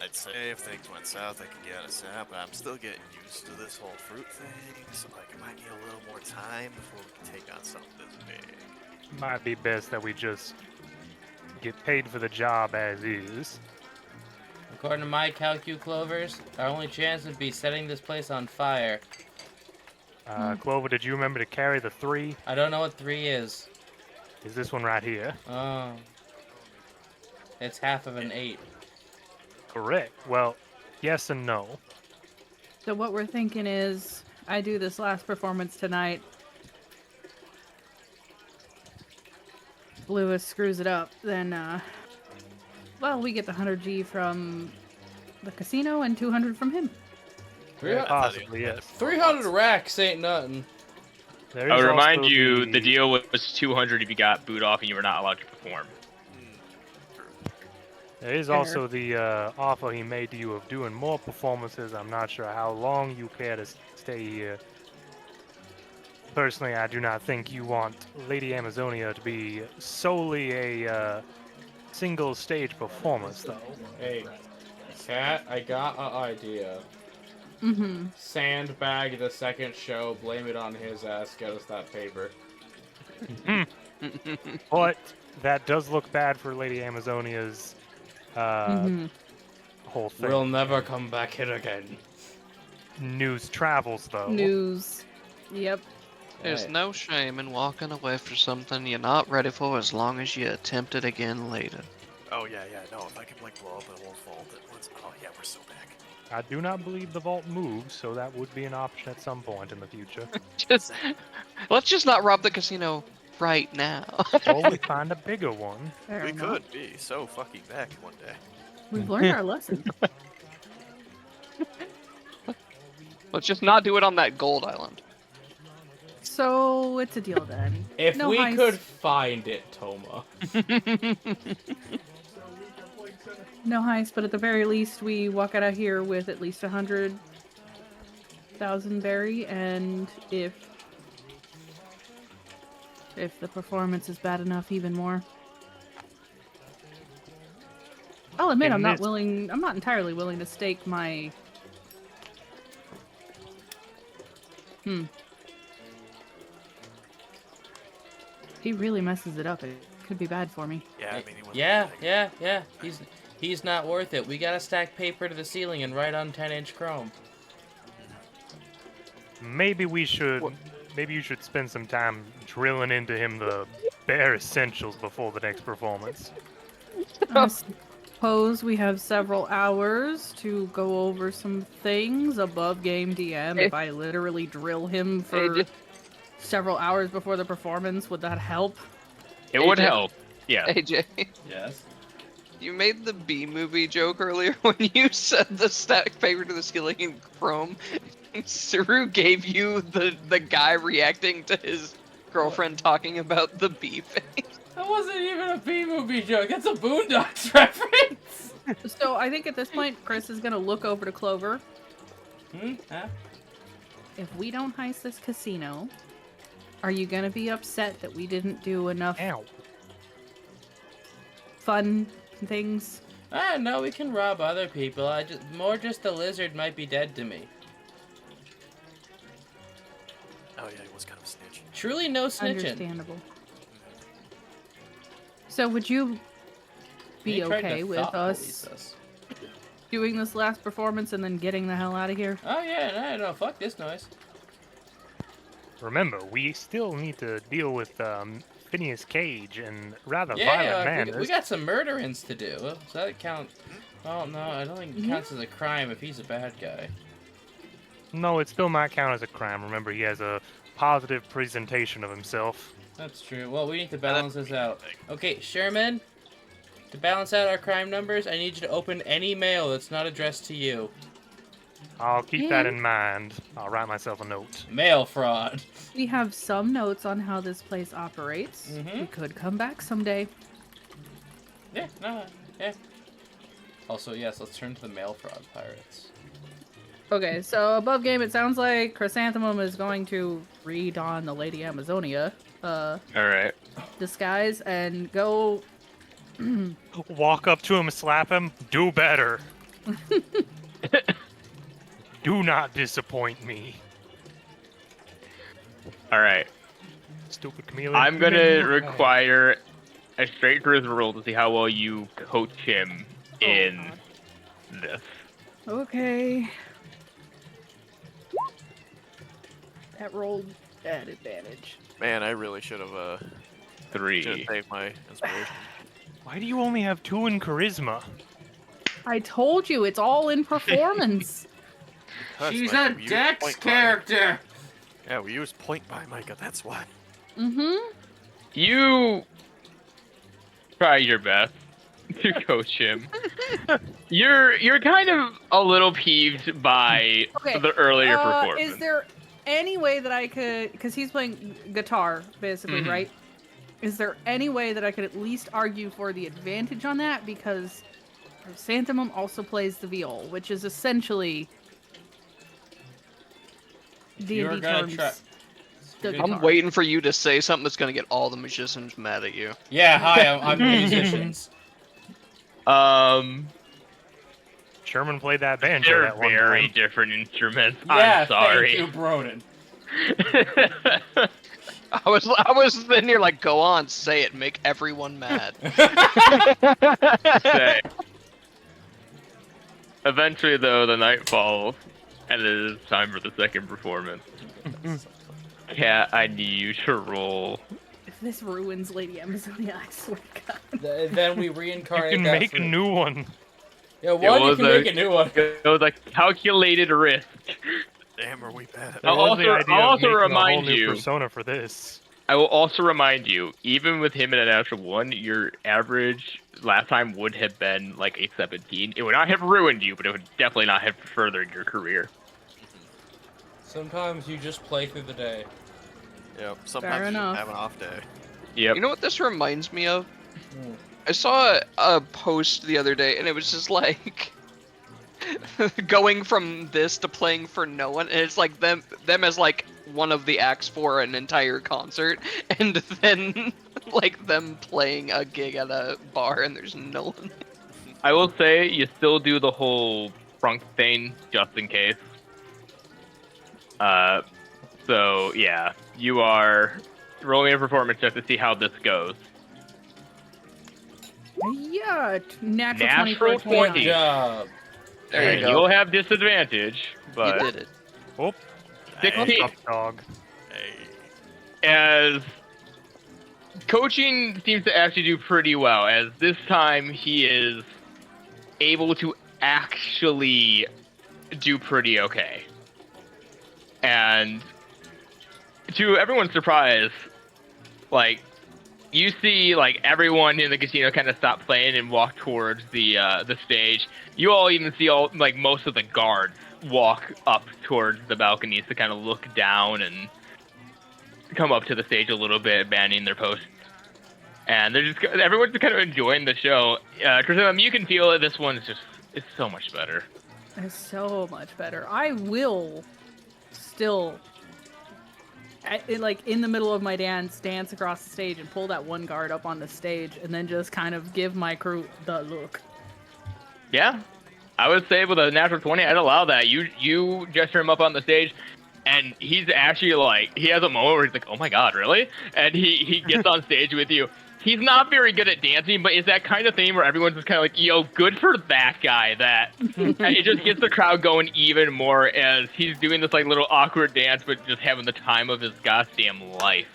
I'd say if things went south, I could get us out, but I'm still getting used to this whole fruit thing, so like, it might need a little more time before we can take on something this big. Might be best that we just get paid for the job as is. According to my Clovers, our only chance would be setting this place on fire. Clover, did you remember to carry the 3? I don't know what 3 is. Is this one right here? Oh. It's half of an 8. Correct. Well, yes and no. So what we're thinking is, I do this last performance tonight. Lewis screws it up, then, well, we get the 100G from the casino and 200 from him. Possibly, yes. 300 racks ain't nothing. There I is would remind also you, the deal was 200 if you got boot off and you were not allowed to perform. There is also the offer he made to you of doing more performances. I'm not sure how long you care to stay here. Personally, I do not think you want Lady Amazonia to be solely a single stage performance, though. Hey, Cat, I got an idea. Mm-hmm. Sandbag the second show, blame it on his ass, get us that paper. But that does look bad for Lady Amazonia's whole thing. We'll never come back here again. News travels, though. News. Yep. There's Right. no shame in walking away for something you're not ready for as long as you attempt it again later. Oh, yeah, no, if I can, like, blow up a whole vault at once. Oh, yeah, we're so back. I do not believe the vault moves, so that would be an option at some point in the future. Let's just not rob the casino right now. Or we find a bigger one. Fair We enough. could be so fucking back one day. We've learned our lesson. Let's just not do it on that gold island. So it's a deal then. If No we heist. could find it, Toma. No heist, but at the very least, we walk out of here with at least 100,000 berry, and if the performance is bad enough, even more. I'll admit, I'm not entirely willing to stake my. He really messes it up. It could be bad for me. Yeah, I mean, he wasn't Yeah. like- He's not worth it. We gotta stack paper to the ceiling and write on 10-inch chrome. Maybe you should spend some time drilling into him the bare essentials before the next performance. I suppose we have several hours to go over some things above game DM. If I literally drill him for several hours before the performance, would that help? It would AJ. help. Yeah. AJ, Yes. you made the B movie joke earlier when you said the stack paper to the ceiling in chrome. Saru gave you the guy reacting to his girlfriend talking about the bee face. That wasn't even a B-movie joke. That's a Boondocks reference. So I think at this point, Chris is gonna look over to Clover. Huh? if we don't heist this casino, are you gonna be upset that we didn't do enough Ow. fun things? Ah, no, we can rob other people. Just the lizard might be dead to me. Oh yeah, he was kind of a snitch. Truly no snitching. Understandable. So would you be He tried to okay with thought us police doing this last performance and then getting the hell out of here? Oh yeah, no, fuck this noise. Remember, we still need to deal with Phineas Cage and rather Yeah, violent man. we got some murderings to do. Does that count? Oh no, I don't think it counts as a crime if he's a bad guy. No, it still might count as a crime. Remember, he has a positive presentation of himself. That's true. Well, we need to balance this out. Okay, Sherman, to balance out our crime numbers, I need you to open any mail that's not addressed to you. I'll keep that in mind. I'll write myself a note. Mail fraud. We have some notes on how this place operates. Mhm. We could come back someday. Yeah, no, yeah. Also, yes, let's turn to the mail fraud pirates. Okay, so above game, it sounds like Chrysanthemum is going to re-don the Lady Amazonia Alright. disguise and go. Walk up to him, slap him. Do better. Do not disappoint me. Alright. Stupid chameleon. I'm gonna require a straight charisma roll to see how well you coach him in this. Okay. That rolled at advantage. Man, I really should have 3. saved my inspiration. Why do you only have 2 in charisma? I told you, it's all in performance. She's Micah, a we used Dex point character! Yeah, we used point by Micah, that's why. Mm-hmm. You try your best to coach him. You're kind of a little peeved by Okay, the earlier performance. Is there any way that I could, because he's playing guitar, basically, Mhm. right? Is there any way that I could at least argue for the advantage on that? Because Chrysanthemum also plays the viol, which is essentially You're D&D gonna terms. try- the I'm I'm guitar. waiting for you to say something that's gonna get all the musicians mad at you. Yeah, hi, I'm musicians. Sherman played that banjo They're that one very time. different instruments. Yeah, I'm sorry. thank you, Broden. I was sitting here like, go on, say it, make everyone mad. Say. Eventually, though, the night falls, and it is time for the second performance. Cat, I need you to roll. If this ruins Lady Amazonia, I swear to God. Then we You reincarnate can that make a fruit. new one. Yeah, It one, you was can a- make a new one. It was a calculated risk. Damn, are we bad? There I'll was the also- idea I'll of also making a whole remind new you- persona for this. I will also remind you, even with him in a natural 1, your average last time would have been like a 17. It would not have ruined you, but it would definitely not have furthered your career. Sometimes you just play through the day. Yep, sometimes you enough. just have an off day. Yep. You know what this reminds me of? Hmm. I saw a post the other day, and it was just like going from this to playing for no one, and it's like them as like one of the acts for an entire concert, and then like them playing a gig at a bar, and there's no one. I will say you still do the whole frunk thing just in case. So yeah, you are rolling a performance check to see how this goes. Yeah, natural, Natural 20 for a 20. Good job. There you And go. You'll have disadvantage, but You did it. Oh, 16 tough dog. Hey. as coaching seems to actually do pretty well, as this time he is able to actually do pretty okay. And to everyone's surprise, like, you see, like, everyone in the casino kind of stop playing and walk towards the stage. You all even see like, most of the guards walk up towards the balconies to kind of look down and come up to the stage a little bit, banning their posts. And they're just, everyone's just kind of enjoying the show. Chrysanthemum, you can feel it. This one's just, it's so much better. It's so much better. I will still, like in the middle of my dance across the stage and pull that one guard up on the stage, and then just kind of give my crew the look. Yeah, I would say with a natural 20, I'd allow that. You gesture him up on the stage, and he's actually like, he has a moment where he's like, oh my god, really? And he gets on stage with you. He's not very good at dancing, but it's that kind of thing where everyone's just kind of like, yo, good for that guy. That it just gets the crowd going even more as he's doing this like little awkward dance, but just having the time of his goddamn life.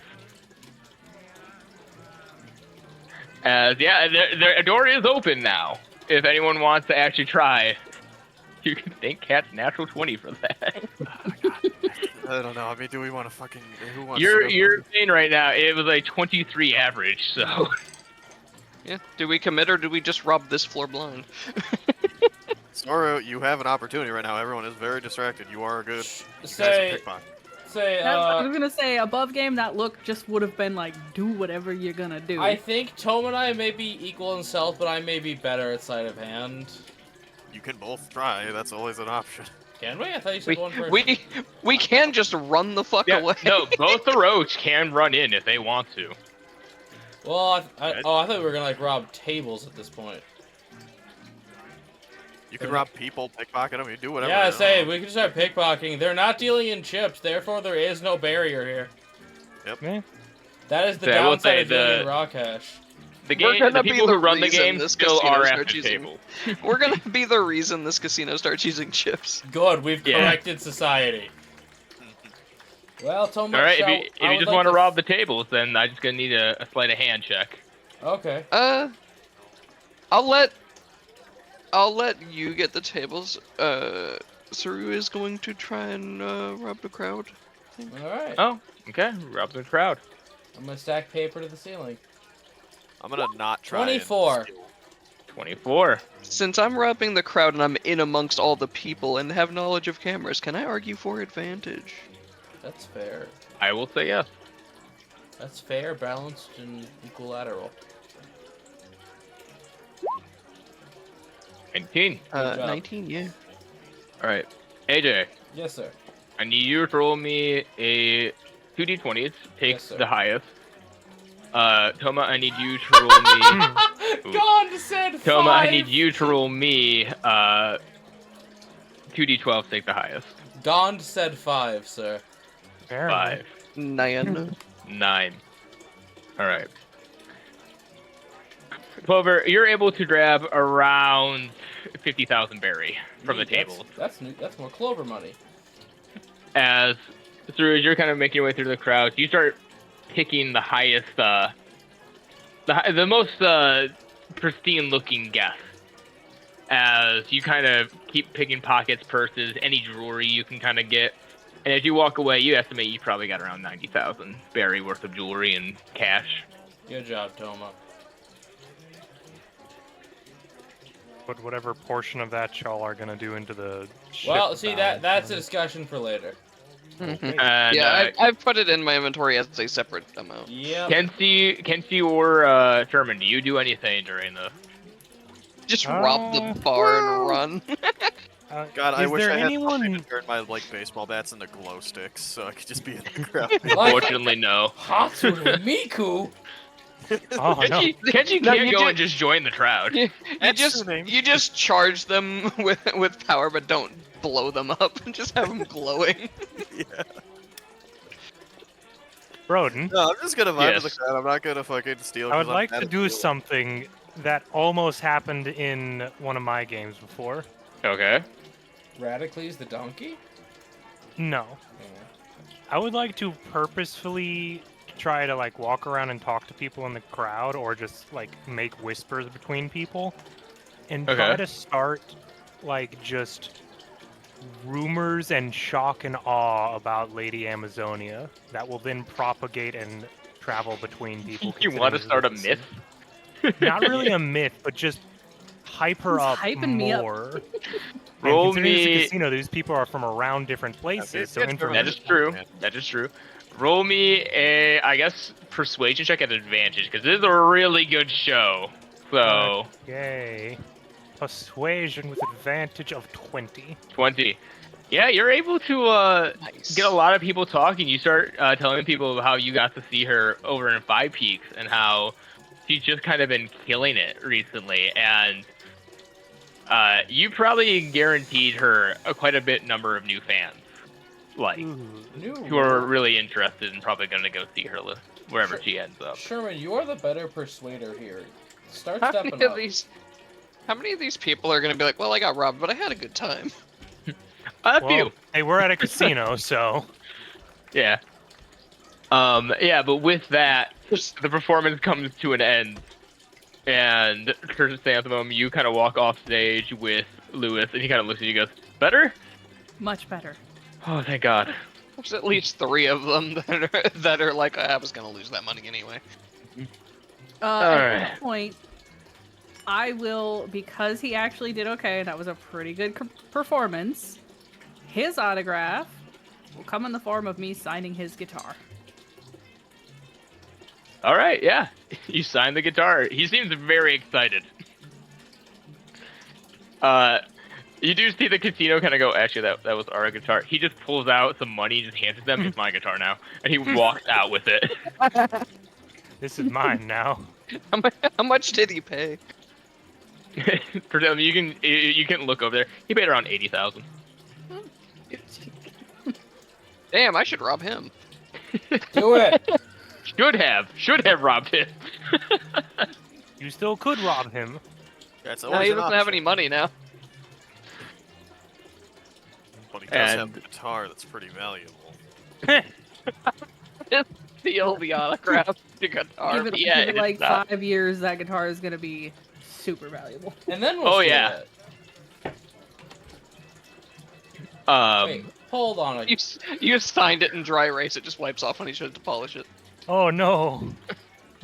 As yeah, the door is open now. If anyone wants to actually try, you can thank Cat's natural 20 for that. I don't know. I mean, do we want to fucking? Who wants? You're saying right now it was a 23 average, so. Yeah. Do we commit or do we just rob this floor blind? Sorry, you have an opportunity right now. Everyone is very distracted. You are a good. You guys are Say, pickpocket. I was gonna say above game. That look just would have been like, do whatever you're gonna do. I think Tom and I may be equal in stealth, but I may be better at sleight of hand. You can both try. That's always an option. Can we? I thought you said one person. We can just run the fuck Yeah, away. no, both the roach can run in if they want to. Well, I thought we were gonna like rob tables at this point. You can rob people, pickpocket them. You do whatever. Yeah, say we can start pickpocketing. They're not dealing in chips, therefore there is no barrier here. Yep. Yeah. That is the So I will downside say of dealing in raw cash. The We're game, gonna the be people the who run the reason game this still casino are at starts the using- table. We're gonna be the reason this casino starts using chips. Good, we've Yeah. corrected society. Well, Tom. All right, if you just want to rob the tables, then I'm just gonna need a sleight of hand check. Okay. I'll let you get the tables. Saru is going to try and rob the crowd. All right. Oh, okay, rob the crowd. I'm gonna stack paper to the ceiling. I'm gonna not try. 24. 24. Since I'm robbing the crowd and I'm in amongst all the people and have knowledge of cameras, can I argue for advantage? That's fair. I will say yes. That's fair, balanced, and equilateral. 19. Good job. 19, yeah. All right, AJ, Yes, sir. I need you to roll me a 2d20s. Take Yes, sir. the highest. Toma, I need you to roll me. Ooh. God said 5. Toma, I need you to roll me 2d12. Take the highest. Gond said 5, sir. Apparently. 5. 9. 9. All right. Clover, you're able to grab around 50,000 berry from the tables. That's new. That's more clover money. As you're kind of making your way through the crowd, you start picking the highest, the most pristine-looking guests. As you kind of keep picking pockets, purses, any jewelry you can kind of get. And as you walk away, you estimate you probably got around 90,000 berry worth of jewelry and cash. Good job, Toma. Put whatever portion of that y'all are gonna do into the Well, ship see, balance. that's a discussion for later. And, Yeah, I've put it in my inventory as a separate amount. Yep. Kenzie or Sherman, do you do anything during the? Just rob the bar and run. God, I is wish there I had anyone? something to turn my like baseball bats into glow sticks, so I could just be in the crowd. Unfortunately, no. Hatsune Miku. Oh no! Kenzie No, can't you go ju- and just join the crowd. You That's her name. just charge them with power, but don't blow them up. Just have them glowing. Yeah. Broden, No, I'm just gonna vibe with the Yes. crowd. I'm not gonna fucking steal. I would 'cause I'm like bad to at do stealing. something that almost happened in one of my games before. Okay. Radicles the donkey? No. I would like to purposefully try to like walk around and talk to people in the crowd or just like make whispers between people and try Okay. to start like just rumors and shock and awe about Lady Amazonia that will then propagate and travel between people. You want to considering start a this myth? is- Not really a myth, but just hype her Who's up hyping me up? more. Roll And considering it's a me. casino, these people are from around different places, so it's information. That is true. That is true. Roll me a, I guess, persuasion check at advantage because this is a really good show. So Yay. Persuasion with advantage of 20. 20. Yeah, you're able to Nice. get a lot of people talking. You start telling people how you got to see her over in Five Peaks and how she's just kind of been killing it recently. And you probably guaranteed her quite a bit number of new fans, like who are really interested and probably going to go see her wherever she ends up. Sherman, you're the better persuader here. Start How stepping many up. of these? How many of these people are gonna be like, well, I got robbed, but I had a good time. A Well, few. hey, we're at a casino, so Yeah. Yeah, but with that, the performance comes to an end, and Chrysanthemum, you kind of walk off stage with Lewis, and he kind of looks at you and goes, "Better? Much better. Oh, thank God." There's at least 3 of them that are like, I was gonna lose that money anyway. At Alright. this point, I will, because he actually did okay, and that was a pretty good performance, his autograph will come in the form of me signing his guitar. All right, yeah. You signed the guitar. He seems very excited. You do see the casino kind of go, actually, that was our guitar. He just pulls out some money, just hands it to them. It's my guitar now. And he walks out with it. this is mine now. How much did he pay? For them, you can look over there. He paid around 80,000. Damn, I should rob him. Do it. Should have robbed him. You still could rob him. That's No, always he an doesn't have option. any money now. But he does have And- the guitar that's pretty valuable. Steal the autograph, the guitar. Even yeah, in it's like not. 5 years, that guitar is going to be super valuable. And then we'll Oh, steal yeah. it. Um, Wait, hold on. You signed it and dry erase it, just wipes off when he should to polish it. Oh no.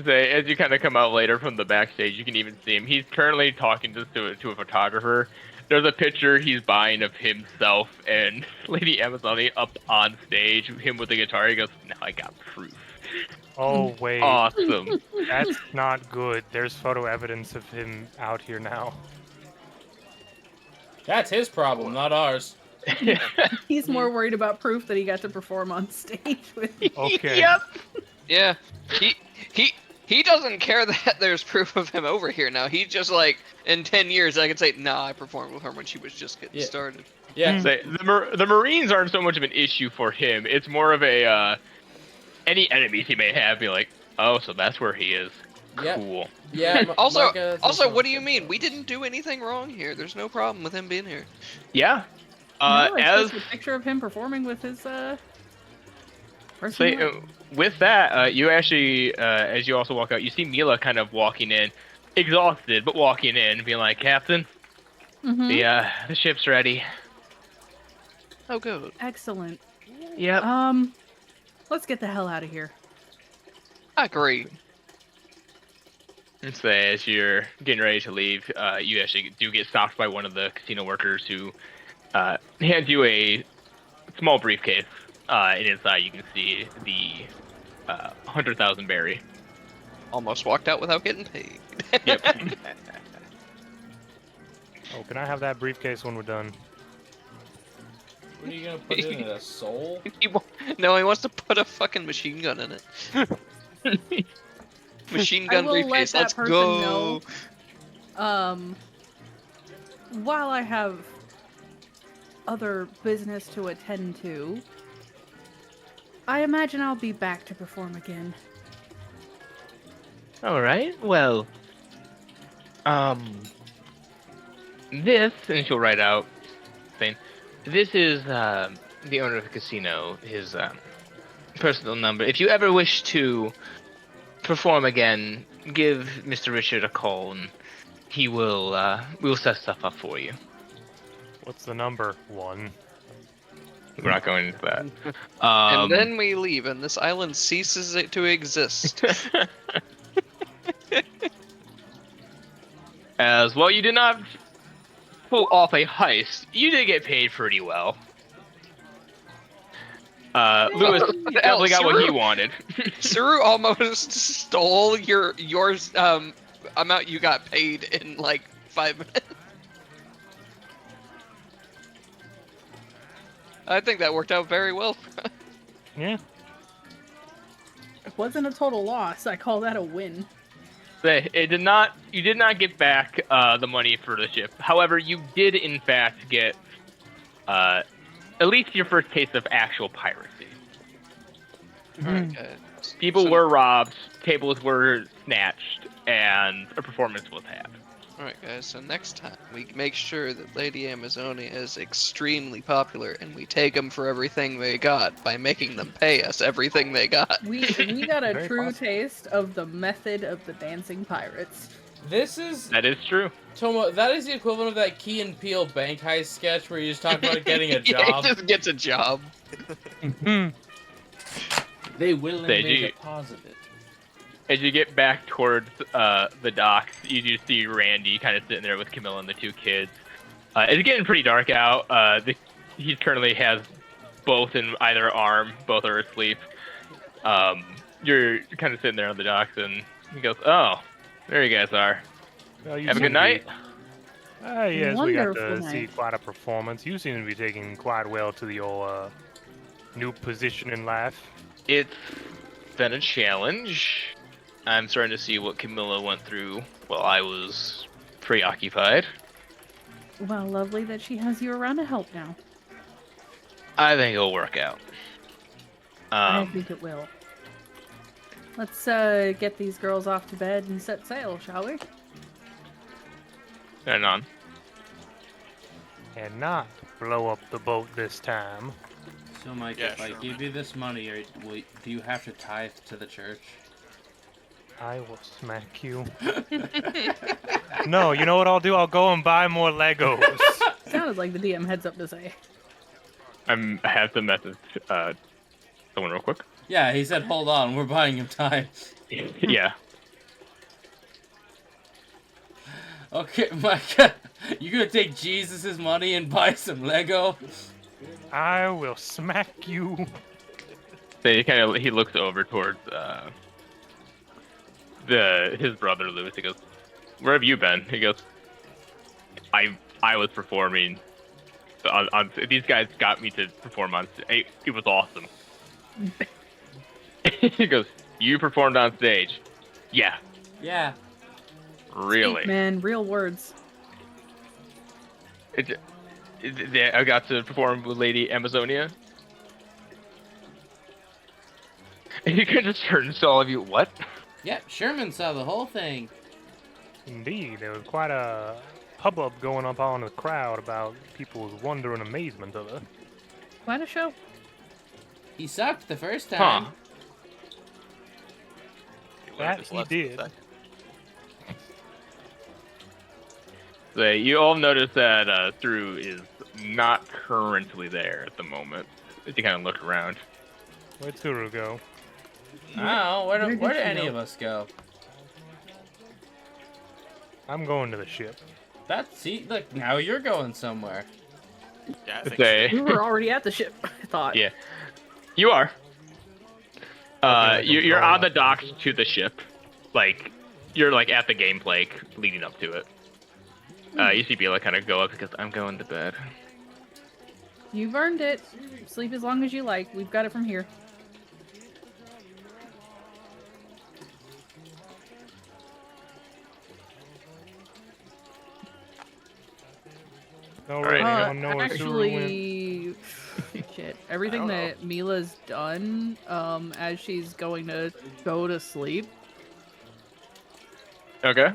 say, as you kind of come out later from the backstage, you can even see him. He's currently talking to a photographer. There's a picture he's buying of himself and Lady Amazoni up on stage, him with the guitar. He goes, "Now I got proof." Oh wait. Awesome. That's not good. There's photo evidence of him out here now. That's his problem, not ours. He's more worried about proof that he got to perform on stage with. Okay. Yep. Yeah, he doesn't care that there's proof of him over here now. He's just like, in 10 years, I can say, nah, I performed with her when she was just getting Yeah. started. Yeah. Say, the Marines aren't so much of an issue for him. It's more of a any enemies he may have be like, oh, so that's where he is. Yeah. Cool. Yeah. Also, what do you mean? We didn't do anything wrong here. There's no problem with him being here. Yeah. No, it's As just a picture of him performing with his say, personal- with that, you actually, as you also walk out, you see Mila kind of walking in, exhausted, but walking in, being like, "Captain, Mhm. the ship's ready." Oh, good. Excellent. Yep. Let's get the hell out of here. I agree. And so as you're getting ready to leave, you actually do get stopped by one of the casino workers who hands you a small briefcase. And inside you can see the 100,000 berry. Almost walked out without getting paid. Yep. Oh, can I have that briefcase when we're done? What are you gonna put in it? A soul? No, he wants to put a fucking machine gun in it. Machine gun I will let briefcase. that Let's person go. know. While I have other business to attend to, I imagine I'll be back to perform again. All right. Well, this, and she'll write out, saying, "This is the owner of the casino. His personal number. If you ever wish to perform again, give Mr. Richard a call, and he will we'll set stuff up for you." What's the number? 1. We're not going into that. And then we leave, and this island ceases it to exist. As well, you did not pull off a heist. You did get paid pretty well. Lewis definitely got what he wanted. Suru almost stole your amount you got paid in like 5 minutes. I think that worked out very well. Yeah. It wasn't a total loss. I call that a win. It did not. You did not get back the money for the ship. However, you did in fact get at least your first taste of actual piracy. Okay. People So- were robbed, tables were snatched, and a performance was had. Alright guys, so next time we make sure that Lady Amazonia is extremely popular and we take them for everything they got by making them pay us everything they got. We got a Very true possible. taste of the method of the dancing pirates. This is That is true. Tomo. That is the equivalent of that Key and Peele bank heist sketch where you just talk about getting a Yeah, job. he just gets a job. They willingly They do. deposit it. As you get back towards the docks, you do see Randy kind of sitting there with Camilla and the two kids. It's getting pretty dark out. He currently has both in either arm. Both are asleep. You're kind of sitting there on the docks, and he goes, "Oh, there you guys are. Well, you Have a seem good to night." be- yes, we got Wonderful to see night. quite a performance. You seem to be taking quite well to your new position in life. It's been a challenge. I'm starting to see what Camilla went through while I was preoccupied. Well, lovely that she has you around to help now. I think it'll work out. I think it will. Let's get these girls off to bed and set sail, shall we? And on. And not blow up the boat this time. So, Mike, Yeah, if I sure. give you this money, do you have to tithe to the church? I will smack you. No, you know what I'll do? I'll go and buy more Legos. Sounded like the DM heads up to say. I have to message someone real quick. Yeah, he said, hold on, we're buying him time. Yeah. Okay, Mike, you gonna take Jesus' money and buy some Lego? I will smack you. So he looks over towards his brother Lewis. He goes, "Where have you been?" He goes, "I was performing on these guys got me to perform on. It was awesome." He goes, "You performed on stage?" "Yeah." Yeah. "Really?" Man, real words. I got to perform with Lady Amazonia. And he kind of just turns to all of you. What? Yep, Sherman saw the whole thing. Indeed, there was quite a hubbub going up on the crowd about people's wonder and amazement of her. Quite a show. He sucked the first Huh. time. You learned That this he lesson, did. Zach. So you all notice that Thru is not currently there at the moment. As you kind of look around. Where'd Tsuru go? Oh, Where where did did she any go? of us go? I'm going to the ship. Look, now you're going somewhere. Yeah, I think Say, We were already at the ship, I thought. yeah, you are. Okay, You're I'm on the going docks to the ship, like you're like at the game plank leading up to it. You see Bela kind of go up because I'm going to bed. You've earned it. Sleep as long as you like. We've got it from here. No, Alright. really, I don't know where Tsuru went. Actually, shit. Everything I don't that Mila's done, as she's going to go to sleep, Okay.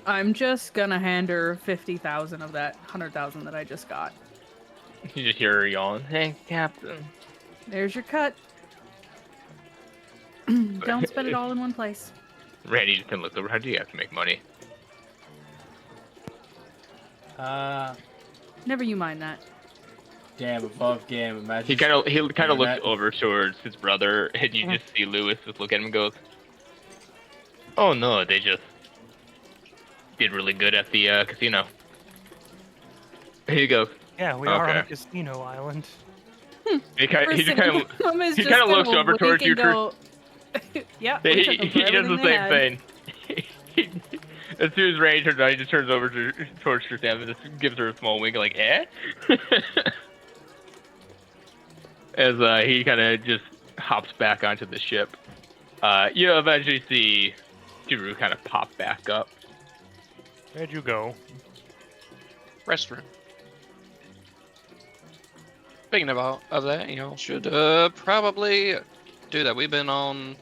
I'm just gonna hand her 50,000 of that 100,000 that I just got. You just hear her yawning. "Hey, Captain." There's your cut. Don't spend it all in one place. Randy just kind of looks over. How do you have to make money? Never you mind that. Damn, above game. Imagine. He kind of Remember looks that? over towards his brother, and you just see Lewis just look at him and goes, "Oh no, they just did really good at the casino." He goes, Yeah, we are on a Okay. casino island. he kind of Mom is he just kinda looks gonna over wink towards and you, go, yeah, we took them for he does the everything they same had." thing. As soon as Ray turns on, he just turns over towards Tristan and just gives her a small wink, like, "Eh?" as he kind of just hops back onto the ship. You eventually see Jiru kind of pop back up. Where'd you go? Restaurant. Speaking of that, should probably do that. We've been on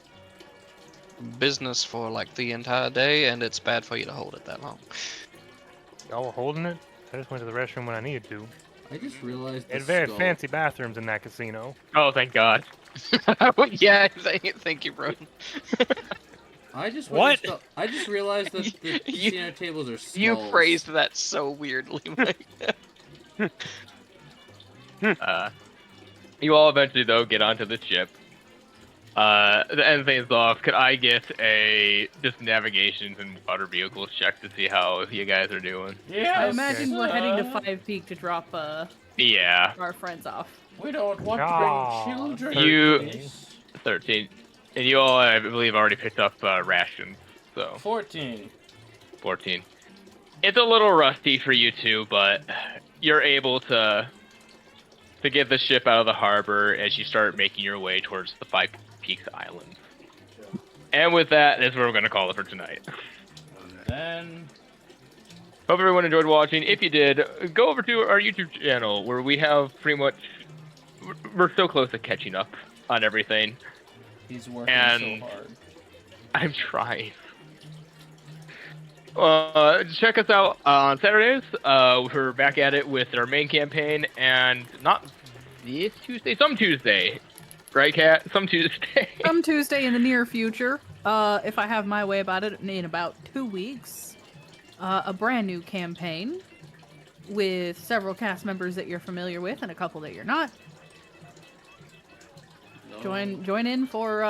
business for like the entire day, and it's bad for you to hold it that long. Y'all were holding it? I just went to the restroom when I needed to. I just realized They the had very skull. fancy bathrooms in that casino. Oh, thank God. Yeah, thank you, bro. I just What? I just realized that the You- casino tables are skulls. You phrased that so weirdly, Mike. You all eventually, though, get onto the ship. To end things off, could I get a just navigations and water vehicles check to see how you guys are doing? Yeah, I imagine we're heading to Five Peak to drop Yeah, our friends off. We don't want Aw, to bring children. You- to this. 13. And you all, I believe, already picked up rations, so 14. 14. It's a little rusty for you two, but you're able to get the ship out of the harbor as you start making your way towards the Five Peaks Islands. And with that, that's where we're going to call it for tonight. Then Hope everyone enjoyed watching. If you did, go over to our YouTube channel where we have pretty much... We're so close to catching up on everything. he's working And- so hard. I'm trying. Check us out on Saturdays. We're back at it with our main campaign, and not this Tuesday, some Tuesday. Right, Kat? Some Tuesday. Some Tuesday in the near future, if I have my way about it, in about 2 weeks, a brand new campaign with several cast members that you're familiar with and a couple that you're not. Join in for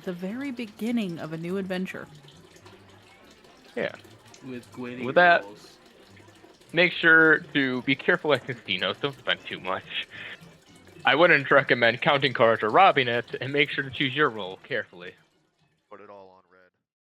the very beginning of a new adventure. Yeah. With Gwynny With that- rolls. Make sure to be careful at casinos. Don't spend too much. I wouldn't recommend counting cards or robbing it, and make sure to choose your role carefully. Put it all on red.